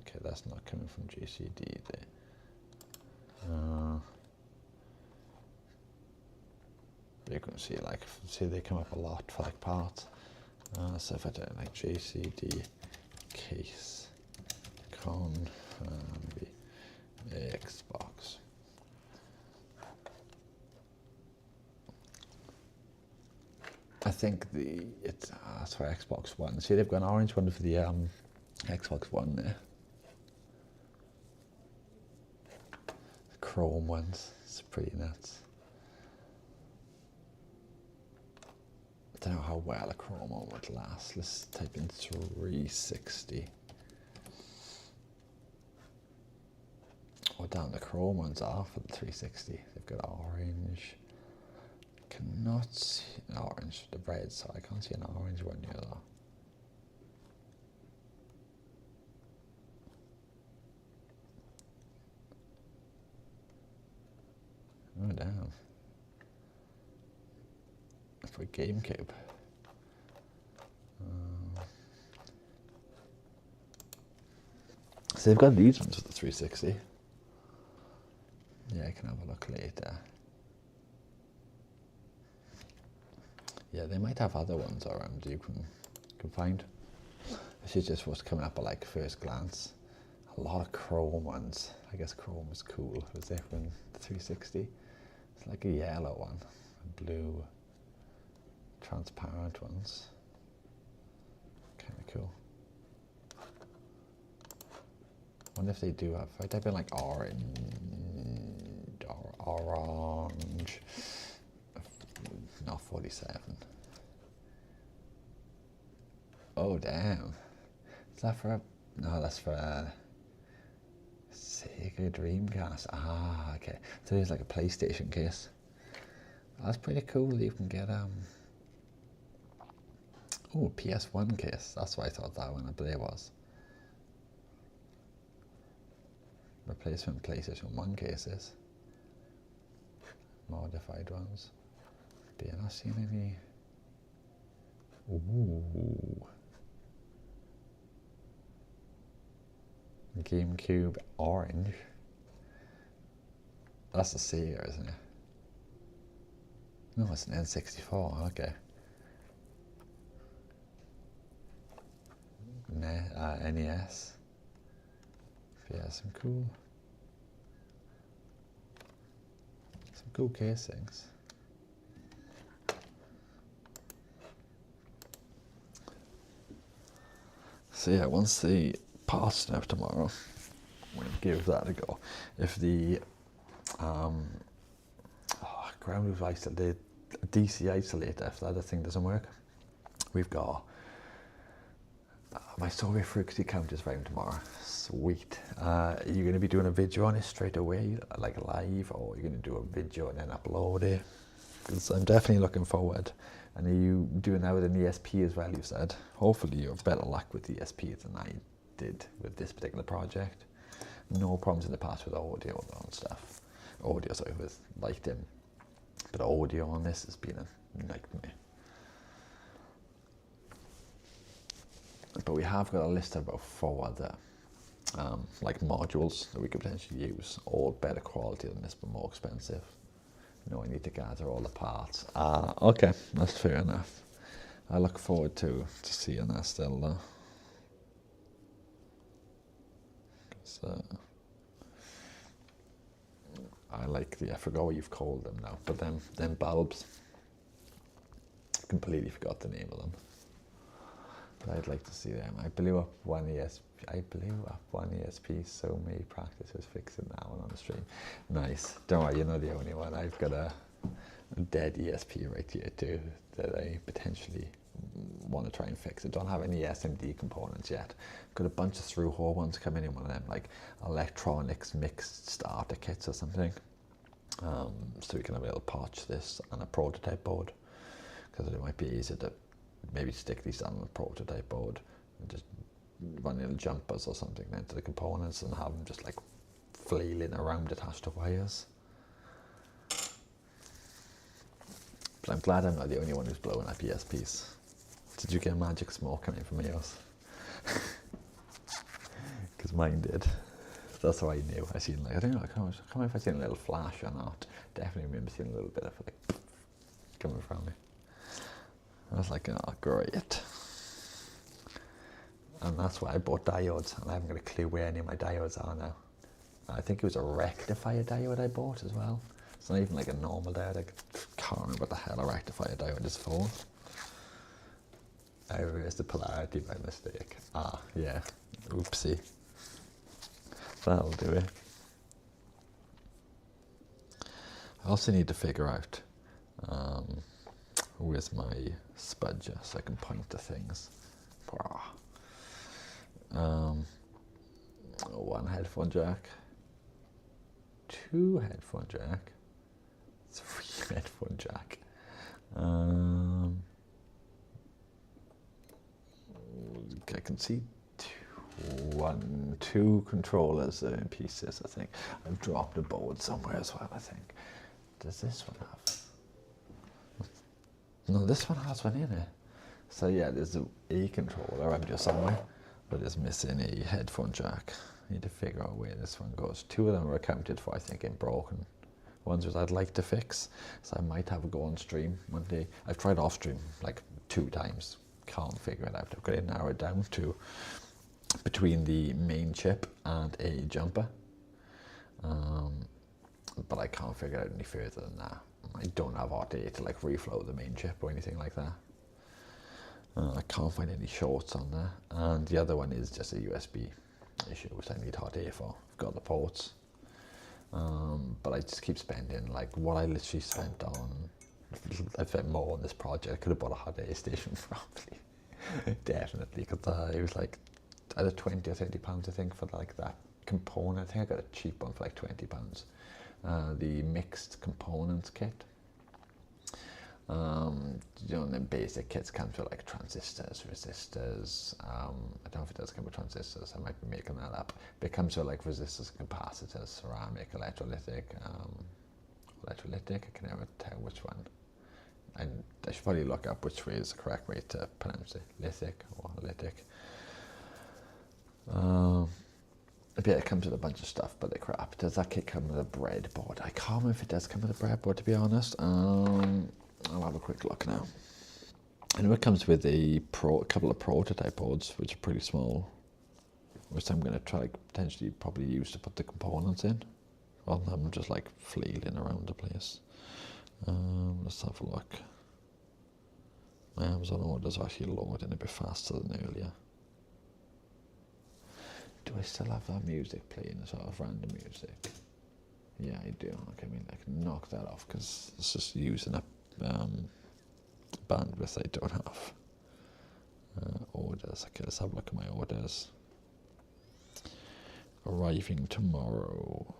Okay, that's not coming from GCD there. You can see like, see they come up a lot for like parts. So if I do like GCD case con Xbox. I think it's that's for Xbox One. See, they've got an orange one for the Xbox One there. The Chrome ones, it's pretty nuts. I don't know how well a Chrome one would last. Let's type in 360. Oh damn, the Chrome ones are for the 360. They've got orange. Cannot see an orange, the red, so I can't see an orange one here though. Oh damn. That's for GameCube. So they've got these ones for the 360. Yeah, I can have a look later. Yeah, they might have other ones around you can find. This is just what's coming up at like first glance. A lot of Chrome ones. I guess Chrome is cool. It was different. The 360. It's like a yellow one, a blue, transparent ones. Kind of cool. I wonder if they do have. If I type in like orange, not 47. Oh damn! Is that for a? No, that's for a Sega Dreamcast. Ah, okay. So it's like a PlayStation case. That's pretty cool. You can get oh, PS1 case. That's what I thought that one I believe was. Replacement PlayStation 1 cases. Modified ones. But you're not seeing any. Ooh. GameCube orange. That's a Sega, isn't it? No, it's an N64. Okay. NES. Yeah, some cool casings. So yeah, once the parts out tomorrow, we'll give that a go. If the ground roof isolator, DC isolator, if the other thing doesn't work, we've got my Soviet frequency count is round tomorrow. Sweet. Are you going to be doing a video on it straight away, like live, or are you going to do a video and then upload it? Because I'm definitely looking forward. And are you doing that with an ESP as well, you said? Hopefully you have better luck with ESP than I did with this particular project. No problems in the past with audio and stuff. Audio's always liked him. But audio on this has been a nightmare. But we have got a list of about 4 other like modules that we could potentially use, all better quality than this but more expensive. No, I need to gather all the parts. Okay, that's fair enough. I look forward to seeing that still though. I like I forgot what you've called them now, but them bulbs, completely forgot the name of them. But I'd like to see them. I blew up one ESP, so many practices fixing that one on the stream. Nice. Don't worry, you're not the only one. I've got a dead ESP right here too that I potentially want to try and fix. I don't have any SMD components yet. Got a bunch of through-hole ones coming in, one of them like electronics mixed starter kits or something. So we can have a little patch this on a prototype board, because it might be easier to maybe stick these on a prototype board and just run little jumpers or something into the components and have them just like flailing around attached to wires. But I'm glad I'm not the only one who's blowing up ESPs. Did you get magic smoke coming from yours? because mine did. That's how I knew. I seen like, I think, I can't remember if I seen a little flash or not. Definitely remember seeing a little bit of like coming from me. I was like, oh, great. And that's why I bought diodes, and I haven't got a clue where any of my diodes are now. I think it was a rectifier diode I bought as well. It's not even like a normal diode. I can't remember what the hell a rectifier diode is for. I erased the polarity by mistake. Ah, yeah. Oopsie. That'll do it. I also need to figure out where's my spudger so I can point to things. One headphone jack, two headphone jack, three headphone jack. I can see two controllers in pieces, I think. I've dropped a board somewhere as well, I think. Does this one have? No, this one has one in it. So yeah, there's a controller up here somewhere, but it's missing a headphone jack. I need to figure out where this one goes. Two of them are accounted for, I think, in broken. Ones which I'd like to fix, so I might have a go on stream one day. I've tried off stream like 2 times. Can't figure it out. I've got it narrowed down to between the main chip and a jumper, but I can't figure it out any further than that. I don't have RTA to like reflow the main chip or anything like that. I can't find any shorts on there, and the other one is just a USB issue which I need hot air for. I've got the ports, but I just keep spending like what I literally spent on. I spent more on this project. I could have bought a hot air station probably. Definitely, because it was like either 20 or 30 pounds, I think, for like that component. I think I got a cheap one for like 20 pounds. The mixed components kit. You know, the basic kits comes with like transistors, resistors. I don't know if it does come with transistors. I might be making that up. But it comes with like resistors, capacitors, ceramic, electrolytic. Electrolytic. I can never tell which one. And I should probably look up which way is the correct way to pronounce it. Lithic or lytic. But yeah, it comes with a bunch of stuff, but they're crap. Does that kit come with a breadboard? I can't remember if it does come with a breadboard, to be honest. I'll have a quick look now. I know it comes with a couple of prototype boards, which are pretty small, which I'm going to try potentially probably use to put the components in, rather than them just like flailing around the place. Let's have a look. My Amazon orders are actually loading a bit faster than earlier. Do I still have that music playing, sort of random music? Yeah, I do. Okay, I mean, I can knock that off because it's just using up bandwidth I don't have. Orders. Okay, let's have a look at my orders. Arriving tomorrow.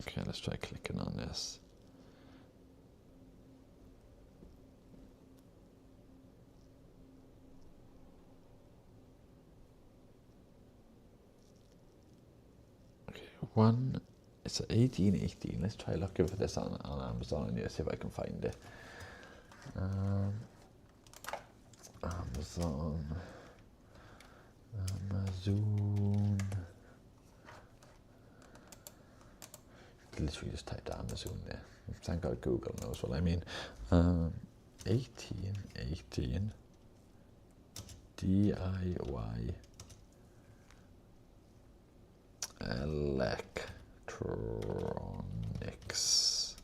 Okay, let's try clicking on this. One, it's 1818. Let's try looking for this on Amazon and see if I can find it. Amazon. Literally just typed Amazon there. Thank God Google knows what I mean. 1818 DIY electronics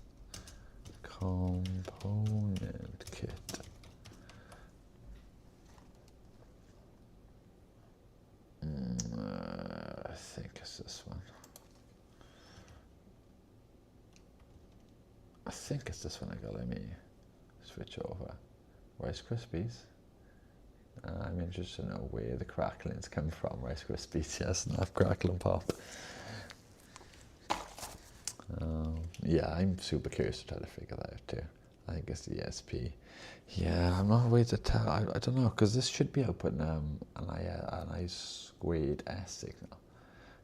component kit. I think it's this one. I think it's this one I got. Let me switch over. Rice Krispies. I'm interested to know where the cracklings come from. Rice Krispies, yes, not crackle and pop. Yeah, I'm super curious to try to figure that out too. I think it's the ESP. Yeah, I'm not way to tell. I don't know, because this should be outputting an I2S signal.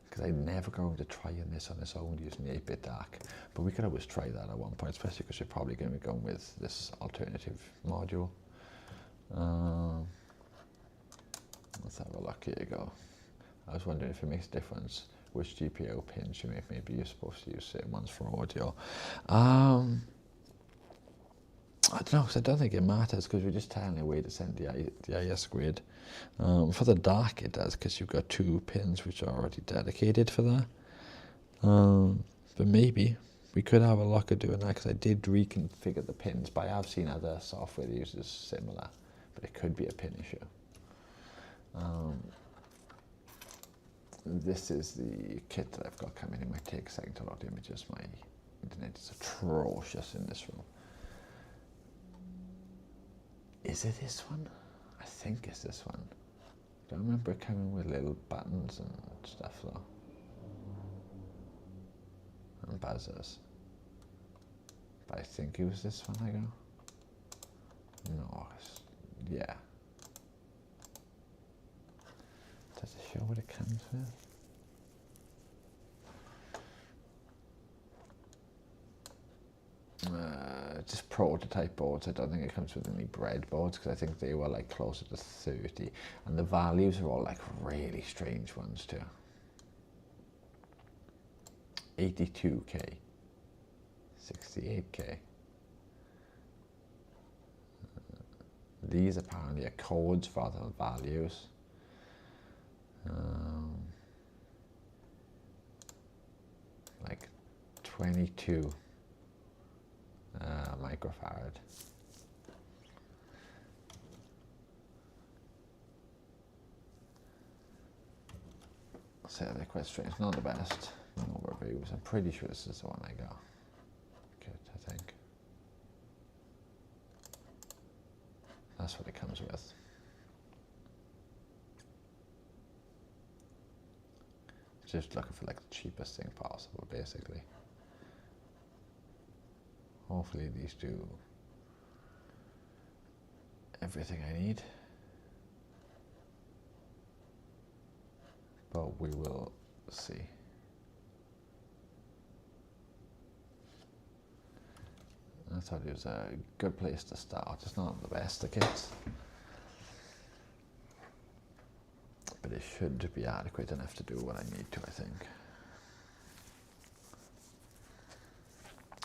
Because I'm never going to try this on its own using the 8-bit DAC. But we could always try that at one point, especially because you're probably going to be going with this alternative module. Um, let's have a look. Here you go. I was wondering if it makes a difference which GPIO pins you make. Maybe you're supposed to use certain ones for audio. I don't know, because I don't think it matters, because we're just telling a way to send the IS grid. For the DAC it does, because you've got 2 pins which are already dedicated for that. But maybe we could have a look at doing that, because I did reconfigure the pins, but I have seen other software that uses similar, but it could be a pin issue. This is the kit that I've got coming. It might take a second to load images. My internet is atrocious in this room. Is it this one? I think it's this one. I don't remember it coming with little buttons and stuff though. And buzzers. But I think it was this one I go. No, yeah. Does it show what it comes with? Just prototype boards. I don't think it comes with any breadboards, because I think they were like closer to 30, and the values are all like really strange ones too. 82k, 68k. These apparently are codes rather than values. Like 22 microfarad. So they're quite strange. Not the best. No reviews. I'm pretty sure this is the one I got. Good, I think. That's what it comes with. Just looking for like the cheapest thing possible, basically. Hopefully these do everything I need. But we will see. I thought it was a good place to start. It's not the best of kits, but it should be adequate enough to do what I need to, I think.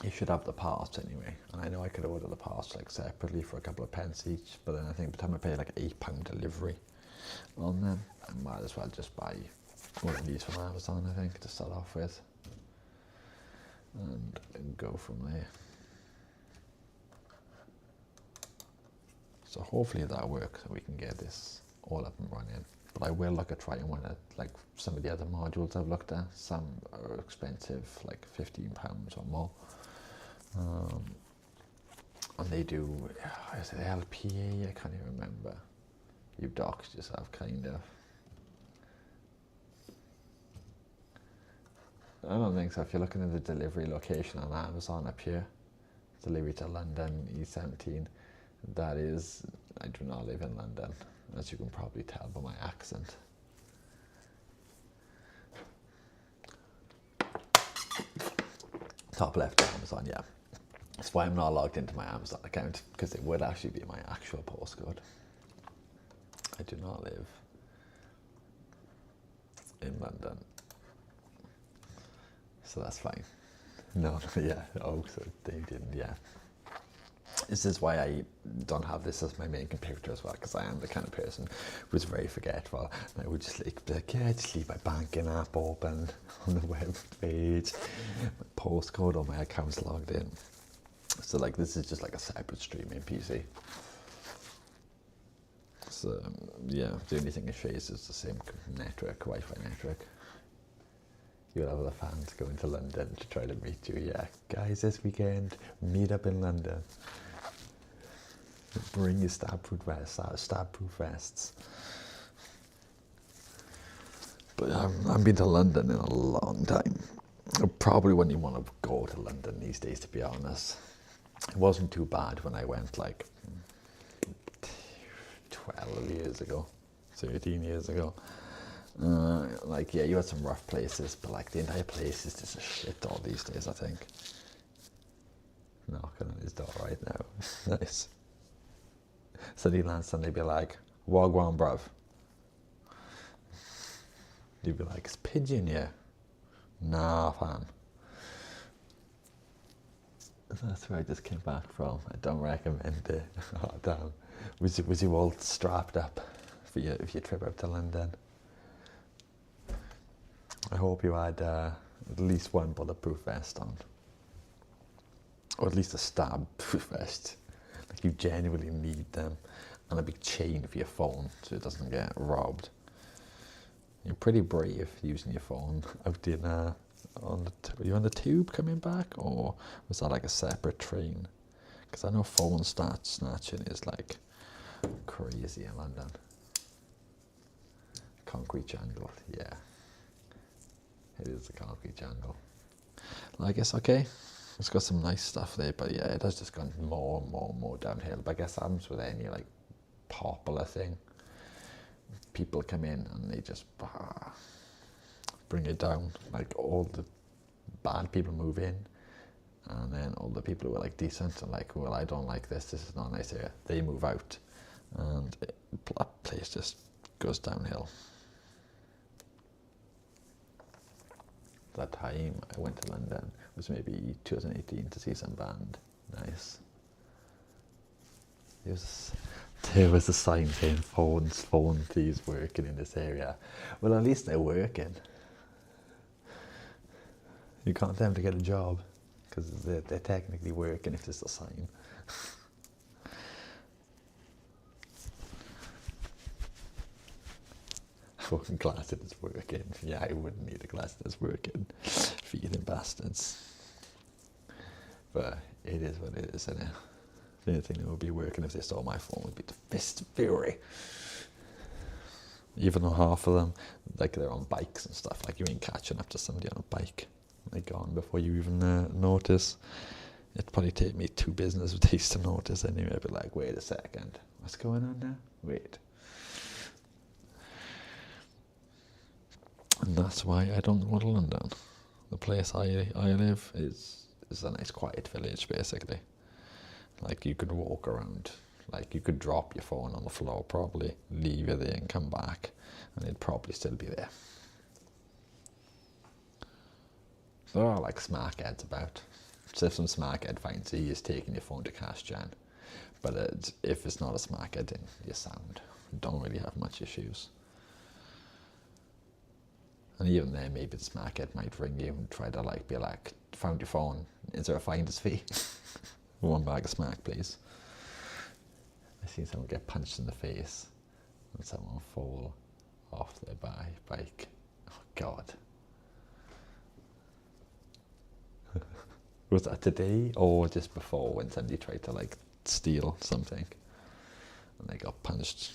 You should have the parts anyway. And I know I could order the parts like separately for a couple of pence each, but then I think by the time I pay like £8 delivery on them, I might as well just buy one of these from Amazon, I think, to start off with, and go from there. So hopefully that works, and we can get this all up and running. But I will look at trying one at like some of the other modules I've looked at. Some are expensive, like £15 or more. And they do, is it LPA? I can't even remember. You doxed yourself, kind of. I don't think so. If you're looking at the delivery location on Amazon up here, delivery to London, E17, that is, I do not live in London, as you can probably tell by my accent. Top left Amazon, yeah. That's why I'm not logged into my Amazon account, because it would actually be my actual postcode. I do not live in London, so that's fine. No, yeah, oh, so they didn't, yeah. This is why I don't have this as my main computer as well, because I am the kind of person who's very forgetful. And I would just like, be like, yeah, just leave my banking app open on the web page, my postcode or my account's logged in. So like this is just like a separate streaming PC. So yeah, the only thing it shares is the same network, Wi-Fi network. You'll have the fans going to London to try to meet you. Yeah, guys, this weekend, meet up in London. Bring your stab-proof vests. But I haven't been to London in a long time. I probably wouldn't even want to go to London these days, to be honest. It wasn't too bad when I went like 12 years ago, 13 years ago. Like, yeah, you had some rough places, but like the entire place is just a shit all these days, I think. Knocking on his door right now. Nice. Suddenly lands and they'd be like, Wagwan bruv. You'd be like, it's pigeon, yeah. Nah, fam. That's where I just came back from. I don't recommend it. Oh, damn. Was you all strapped up for your trip out to London? I hope you had at least one bulletproof vest on. Or at least a stab-proof vest. Like you genuinely need them. And a big chain for your phone so it doesn't get robbed. You're pretty brave using your phone out in were you on the tube coming back, or was that like a separate train? Because I know phone snatching is like crazy in London. Concrete jungle, yeah. It is a concrete jungle. I guess, okay, it's got some nice stuff there, but yeah, it has just gone more and more and more downhill. But I guess that happens with any like popular thing. People come in and they just bring it down. Like all the bad people move in, and then all the people who are like decent and like, well, I don't like this is not a nice area, they move out, and that place just goes downhill. That time I went to London was maybe 2018 to see some band. Nice. There was a sign saying phone thieves working in this area. Well, at least they're working. You can't tell them to get a job because they're technically working if there's a sign. Fucking glass that is working. Yeah, I wouldn't need a glass that's working. Feeding bastards. But it is what it is, isn't it? The only thing that would be working if they stole my phone would be the fist of fury. Even though half of them, like they're on bikes and stuff, like you ain't catching up to somebody on a bike. They're gone before you even notice. It'd probably take me 2 business days to notice anyway. I'd be like, wait a second, what's going on now? Wait. And that's why I don't go to London. The place I live is a nice quiet village, basically. Like you could walk around, like you could drop your phone on the floor probably, leave it there and come back, and it'd probably still be there. There are like smackheads about. So if some smackhead finds you, he's taking your phone to cash gen. But if it's not a smackhead, then you're sound. You don't really have much issues. And even then, maybe the smackhead might ring you and try to like be like, found your phone, is there a finder's fee? 1 bag of smack, please. I seen someone get punched in the face and someone fall off their bike. Oh God. Was that today or just before when somebody tried to like steal something and they got punched?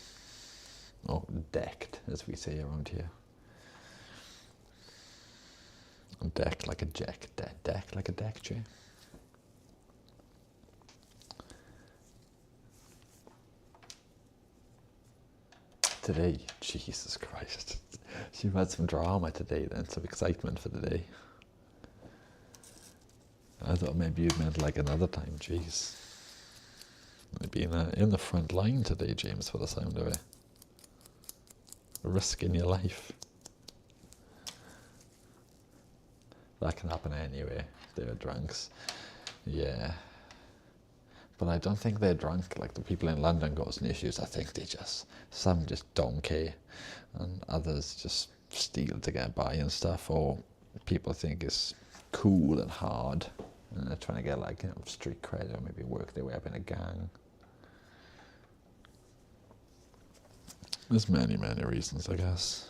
Or decked, as we say around here. Deck like a jack, deck like a deck chair. Today, Jesus Christ. She had some drama today then, some excitement for the day. I thought maybe you meant like another time, jeez. Maybe in the front line today, James, for the sound of it. Risking your life. That can happen anyway. They're drunks. Yeah. But I don't think they're drunk. Like the people in London causing issues, I think some just don't care. And others just steal to get by and stuff. Or people think it's cool and hard. And they're trying to get like, street cred or maybe work their way up in a gang. There's many, many reasons, I guess.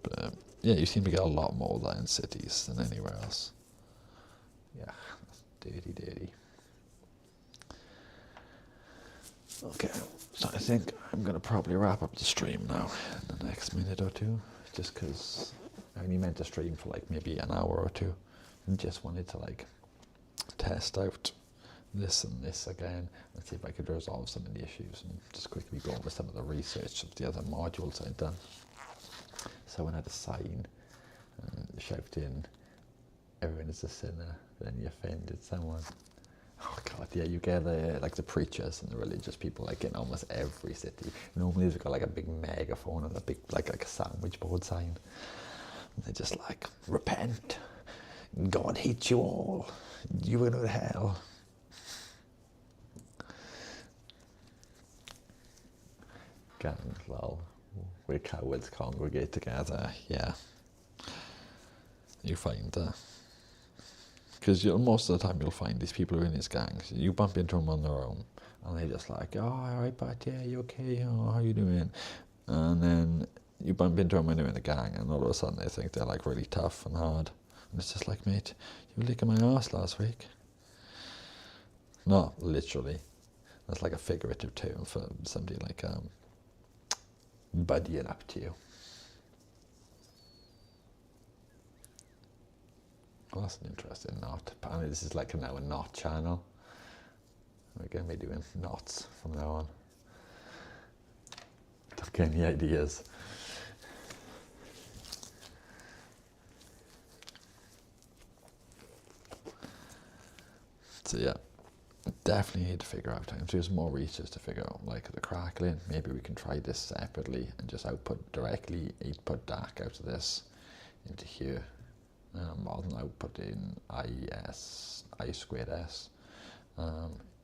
But yeah, you seem to get a lot more of that in cities than anywhere else. Yeah, that's dirty. Okay, so I think I'm going to probably wrap up the stream now in the next minute or two, just because I only meant to stream for like maybe an hour or two, and just wanted to like test out this and this again and see if I could resolve some of the issues and just quickly go over some of the research of the other modules I'd done. Someone had a sign shouting, "Everyone is a sinner," then you offended someone. Oh God, yeah, you get like the preachers and the religious people like in almost every city. Normally they've got like a big megaphone and a big like a sandwich board sign. And they're just like, repent, God hates you all, you will go to hell. Gang, well, where cowards congregate together, yeah. You find that. Because most of the time you'll find these people who are in these gangs, you bump into them on their own, and they're just like, oh, alright, but yeah, you okay, oh, how you doing? And then you bump into them when they're in the gang, and all of a sudden they think they're like really tough and hard. And it's just like, mate, you were licking my arse last week. Not literally. That's like a figurative term for somebody like buddying up to you. Well, that's an interesting knot. Apparently this is like now a knot channel. We're going to be doing knots from now on. Don't get any ideas. So yeah, definitely need to figure out. I'm doing some more research to figure out like the crackling. Maybe we can try this separately and just output DAC out of this into here. Rather than outputting I squared S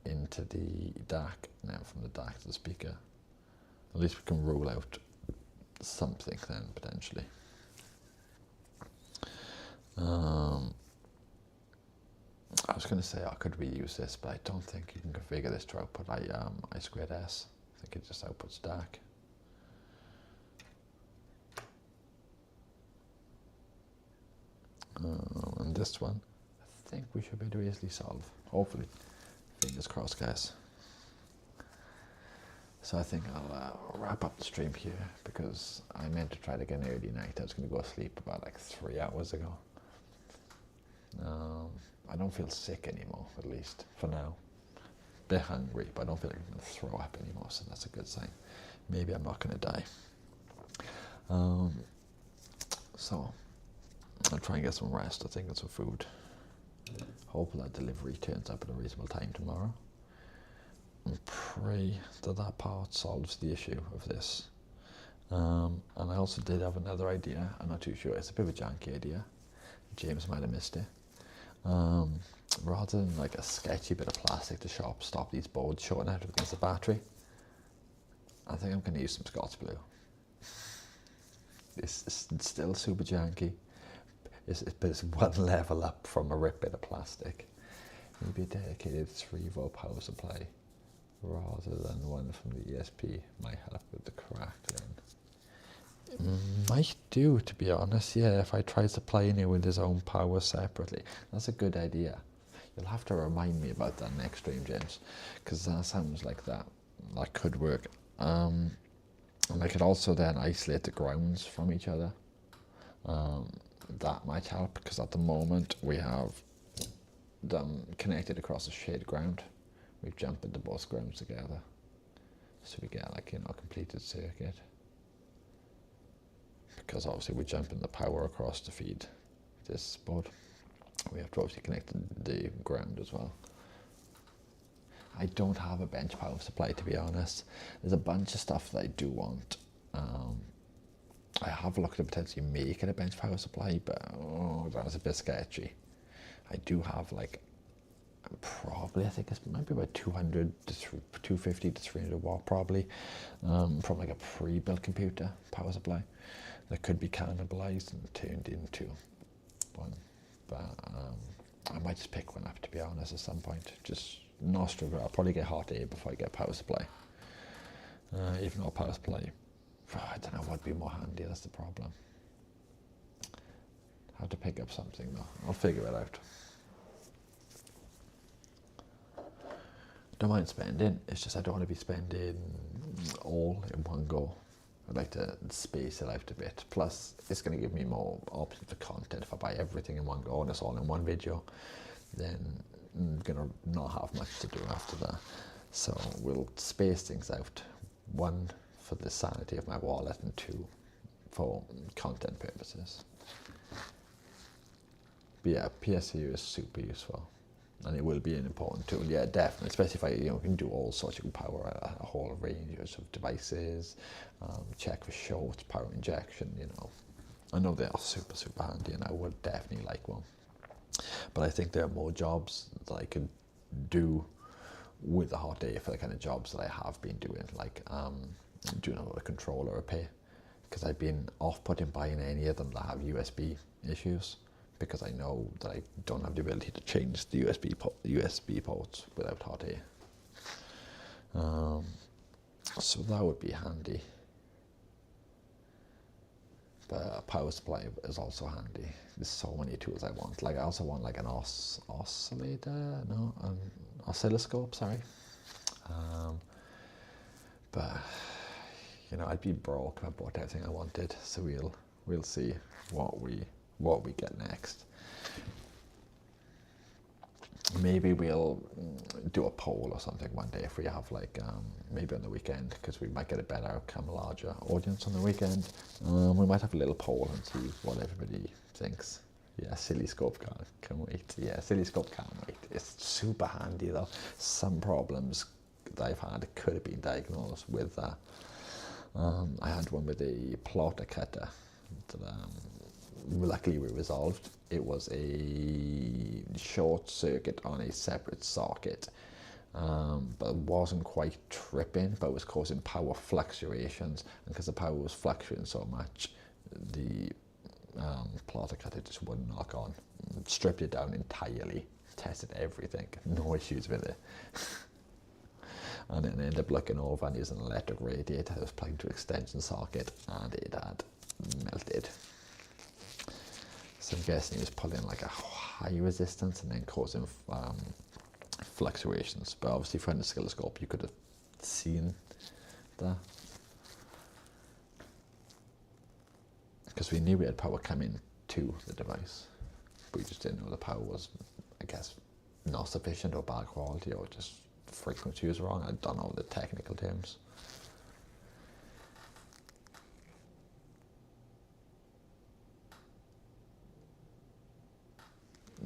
into the DAC, and then from the DAC to the speaker. At least we can rule out something then, potentially. I was going to say I could reuse this, but I don't think you can configure this to output I squared S. I think it just outputs DAC. And this one, I think we should be able to easily solve. Hopefully. Fingers crossed, guys. So I think I'll wrap up the stream here, because I meant to try it again early night. I was going to go to sleep about like 3 hours ago. I don't feel sick anymore, at least for now. Bit hungry, but I don't feel like I'm going to throw up anymore, so that's a good sign. Maybe I'm not going to die. So I'll try and get some rest. I think get some food. Hopefully that delivery turns up at a reasonable time tomorrow. And pray that that part solves the issue of this. And I also did have another idea. I'm not too sure. It's a bit of a janky idea. James might have missed it. Rather than like a sketchy bit of plastic to stop these boards shorting out against the battery, I think I'm going to use some Scots Blue. It's still super janky. But it's one level up from a ripped bit of plastic. Maybe a dedicated 3-volt power supply rather than one from the ESP might help with the crackling. It might do, to be honest, yeah, if I try supplying it with his own power separately. That's a good idea. You'll have to remind me about that next stream, James, because that sounds like that could work. And I could also then isolate the grounds from each other. That might help, because at the moment we have them connected across a shared ground. We've jumped into both grounds together, so we get like, a completed circuit. Because obviously we're jumping the power across to feed this board. We have to obviously connect the ground as well. I don't have a bench power supply, to be honest. There's a bunch of stuff that I do want. I have looked at potentially making a bench power supply, but that's a bit sketchy. I do have like, probably, I think it's maybe about 200 to 250 to 300 watt probably, from like a pre-built computer power supply that could be cannibalized and turned into one. But I might just pick one up, to be honest, at some point. Just not struggle. I'll probably get hot air before I get a power supply. Even though a power supply, I don't know what would be more handy, that's the problem. Have to pick up something though. I'll figure it out. Don't mind spending, it's just I don't want to be spending all in one go. I'd like to space it out a bit. Plus, it's going to give me more options for content. If I buy everything in one go and it's all in one video, then I'm going to not have much to do after that. So we'll space things out. 1, for the sanity of my wallet, and 2, for content purposes. But yeah, PSU is super useful. And it will be an important tool, yeah, definitely. Especially if I, can do all sorts. You can power a whole range of devices, check for shorts, power injection. I know they are super super handy, and I would definitely like one. But I think there are more jobs that I could do with a hot day for the kind of jobs that I have been doing, like doing a lot of controller repair, because I've been off-putting buying any of them that have USB issues, because I know that I don't have the ability to change the USB ports without hot air. So that would be handy. But a power supply is also handy. There's so many tools I want. Like I also want like an oscillator, no, an oscilloscope. Sorry. But I'd be broke if I bought everything I wanted. So we'll see what we get next. Maybe we'll do a poll or something one day if we have maybe on the weekend, because we might get a better outcome, a larger audience on the weekend. We might have a little poll and see what everybody thinks. Yeah, Oscilloscope can't wait. Yeah, Oscilloscope can't wait. It's super handy though. Some problems that I've had could have been diagnosed with that. I had one with a plotter cutter that luckily we resolved. It was a short circuit on a separate socket, but it wasn't quite tripping, but it was causing power fluctuations, and because the power was fluctuating so much, the plotter cutter just wouldn't knock on. Stripped it down entirely, tested everything, no issues with it. And then I ended up looking over and using an electric radiator that was plugged into an extension socket, and it had melted. So I'm guessing he was pulling like a high resistance and then causing fluctuations. But obviously from the oscilloscope you could have seen that. Because we knew we had power coming to the device. We just didn't know the power was, I guess, not sufficient or bad quality, or just frequency was wrong. I don't know the technical terms.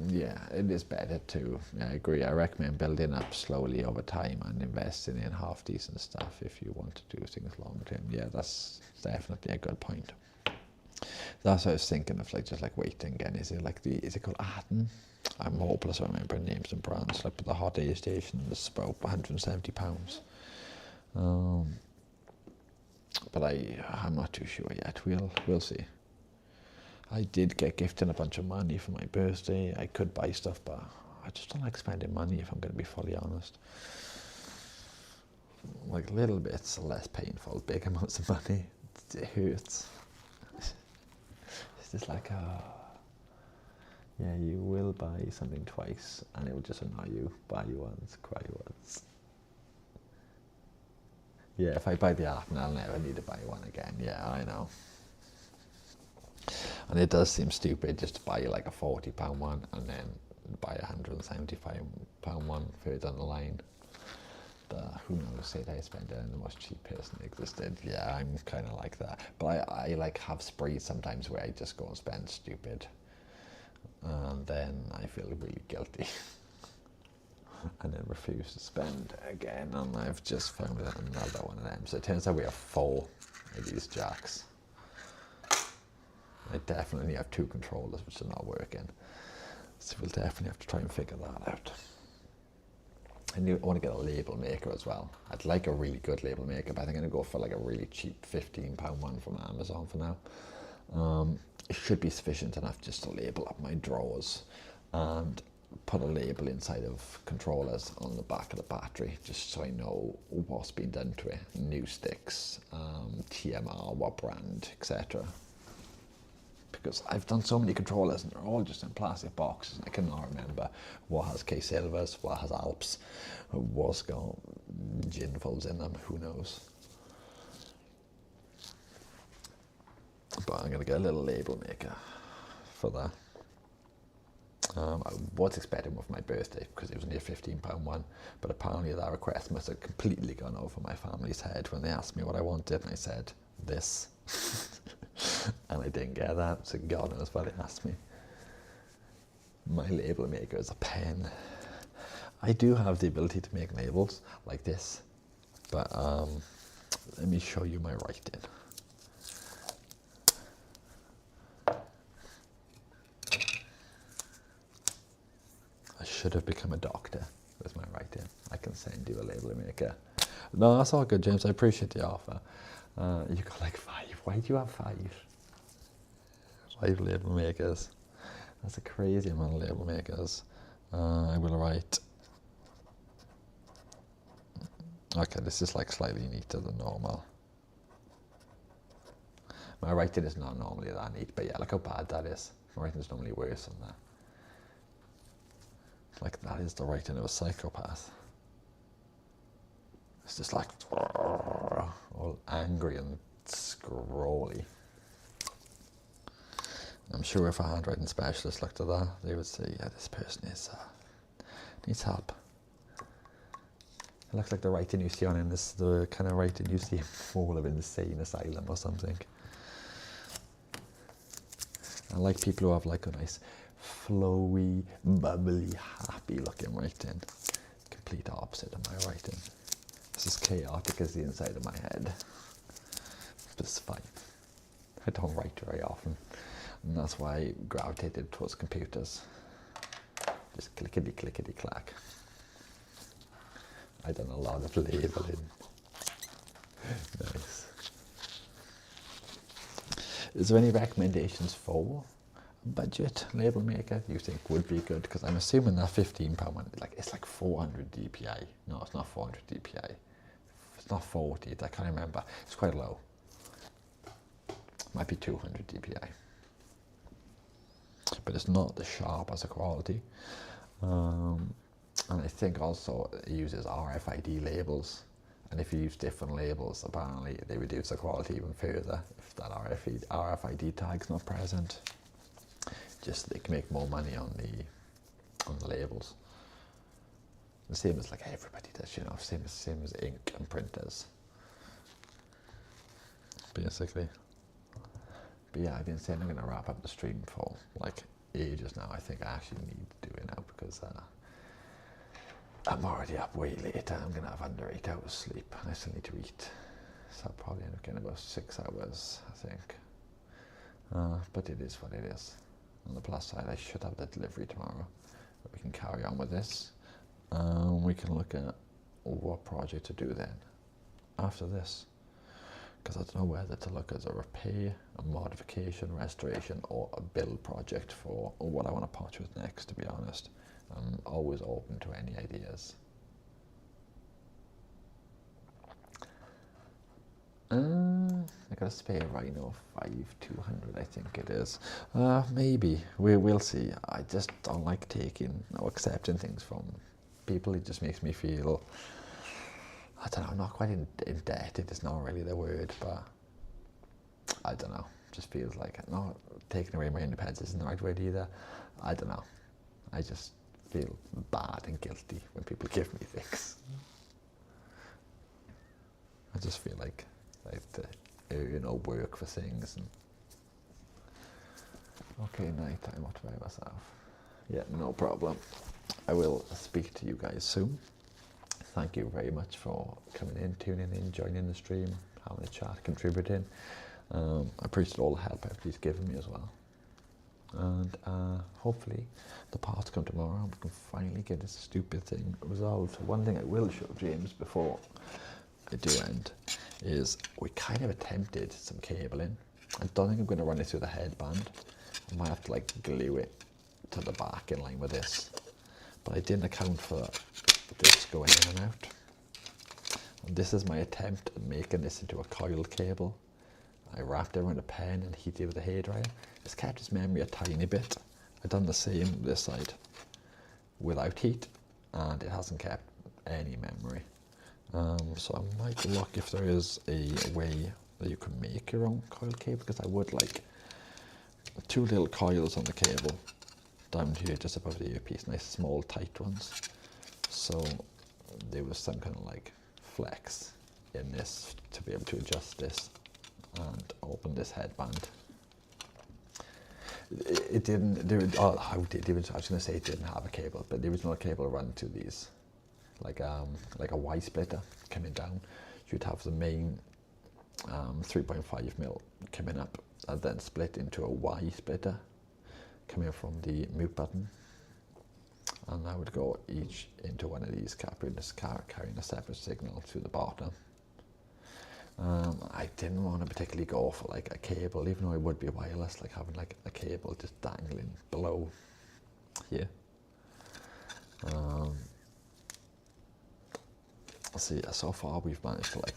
Yeah, it is better too. Yeah, I agree. I recommend building up slowly over time and investing in half decent stuff if you want to do things long term. Yeah, that's definitely a good point. That's what I was thinking of, just waiting again. Is it called Arden? I'm hopeless at remembering names and brands. But the hot air station was about £170. But I'm not too sure yet. We'll see. I did get gifted a bunch of money for my birthday. I could buy stuff, but I just don't like spending money, if I'm going to be fully honest. Little bits are less painful. Big amounts of money, it hurts. It's just yeah, you will buy something twice and it will just annoy you. Buy once, cry once. Yeah, if I buy the app, I'll never need to buy one again. Yeah, I know. And it does seem stupid just to buy a £40 one and then buy a £175 one further down the line. Who knows, say they spend it on the most cheap person that existed. Yeah, I'm kind of like that. But I have sprees sometimes where I just go and spend stupid. And then I feel really guilty. And then refuse to spend again. And I've just found another one of them. So it turns out we have 4 of these jacks. I definitely have 2 controllers which are not working. So we'll definitely have to try and figure that out. I want to get a label maker as well. I'd like a really good label maker, but I think I'm going to go for a really cheap £15 one from Amazon for now. It should be sufficient enough just to label up my drawers and put a label inside of controllers on the back of the battery, just so I know what's been done to it. New sticks, TMR, what brand, etc. Because I've done so many controllers and they're all just in plastic boxes. I cannot remember what has K-Silvers, what has Alps, what's got Jinfuls in them, who knows. But I'm going to get a little label maker for that. I was expecting one for my birthday because it was only a £15 one, but apparently that request must have completely gone over my family's head when they asked me what I wanted, and I said, this. And I didn't get that, so God knows what they asked me. My label maker is a pen. I do have the ability to make labels like this, but let me show you my writing. I should have become a doctor with my writing. I can send you a label maker. No, that's all good, James. I appreciate the offer. You got like 5. Why do you have 5? 5 label makers. That's a crazy amount of label makers. I will write. Okay, this is like slightly neater than normal. My writing is not normally that neat, but yeah, look how bad that is. My writing is normally worse than that. Like, that is the writing of a psychopath. It's just like all angry and scrolly. I'm sure if a handwriting specialist looked at that, they would say, yeah, this person needs help. It looks like the writing you see on the kind of writing you see in all of insane asylum or something. I like people who have like a nice flowy, bubbly, happy looking writing. Complete opposite of my writing. It's as chaotic as the inside of my head. But it's fine. I don't write very often. And that's why I gravitated towards computers. Just clickety clickety clack. I done a lot of labeling. Nice. Is there any recommendations for a budget label maker you think would be good? Because I'm assuming that £15 one, it's like 400 DPI. No, it's not 400 DPI. It's not 40. I can't remember. It's quite low. Might be 200 DPI. But it's not as sharp as the quality. And I think also it uses RFID labels. And if you use different labels, apparently they reduce the quality even further if that RFID tag's not present. Just they can make more money on the labels. The same as like everybody does, you know, same as ink and printers. Basically. But yeah, I've been saying I'm gonna wrap up the stream for like ages now. I think I actually need to do it now because I'm already up way later. I'm gonna have under 8 hours sleep and I still need to eat. So I'll probably end up getting about 6 hours, I think. But it is what it is. On the plus side, I should have the delivery tomorrow. But we can carry on with this. We can look at what project to do then after this. Because I don't know whether to look at a repair, a modification, restoration, or a build project for what I want to patch with next, to be honest. I'm always open to any ideas. I got a spare Rhino 5200, I think it is. Maybe. We'll see. I just don't like taking or accepting things from people. It just makes me feel, I don't know, not quite indebted. It's not really the word, but I don't know. Just feels like not taking away my independence isn't the right word either. I don't know. I just feel bad and guilty when people give me things. I just feel like I have to, work for things. And okay, night time. What about myself? Yeah, no problem. I will speak to you guys soon. Thank you very much for coming in, tuning in, joining the stream, having a chat, contributing. I appreciate all the help everybody's given me as well. And hopefully the parts come tomorrow and we can finally get this stupid thing resolved. One thing I will show James before I do end is we kind of attempted some cabling. I don't think I'm going to run it through the headband. I might have to like glue it to the back in line with this. But I didn't account for this going in and out. And this is my attempt at making this into a coiled cable. I wrapped it around a pen and heated it with a hairdryer. It's kept its memory a tiny bit. I've done the same this side without heat, and it hasn't kept any memory. So I might look if there is a way that you can make your own coil cable, because I would like 2 little coils on the cable down here just above the earpiece, nice small tight ones. So there was some kind of like flex in this to be able to adjust this and open this headband. it didn't. Oh, how did it? I was going to say it didn't have a cable, but there was no cable run to these, like a Y splitter coming down. You'd have the main 3.5 mil coming up, and then split into a Y splitter coming from the mute button, and I would go each into one of these carrying a separate signal to the bottom. I didn't want to particularly go for like a cable, even though it would be wireless, like having like a cable just dangling below here. See, so far we've managed to like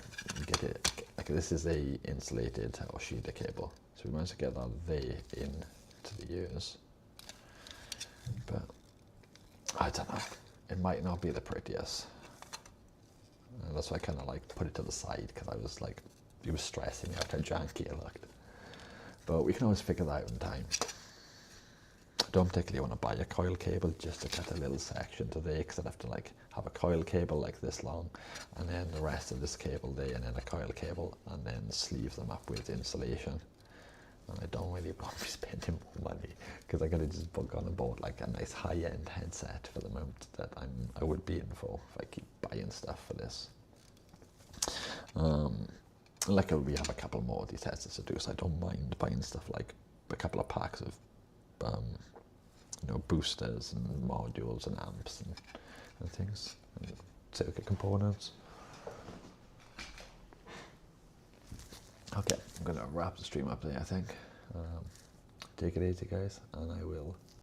get it, like this is a insulated or sheeted cable, so we managed to get that there into the ears, but I don't know, it might not be the prettiest. That's why I kind of like put it to the side, because I was like, it was stressing me out how janky it looked. But we can always figure that out in time. I don't particularly want to buy a coil cable just to cut a little section to there, because I'd have to like have a coil cable like this long, and then the rest of this cable there, and then a coil cable, and then sleeve them up with insulation. And I don't really want to be spending more money, because I gotta just book on and bought like a nice high-end headset for the moment that I would be in for if I keep buying stuff for this. Luckily we have a couple more of these headsets to do, so I don't mind buying stuff like a couple of packs of boosters and modules and amps and things, and circuit components. Okay, I'm gonna wrap the stream up there, I think. Take it easy, guys, and I will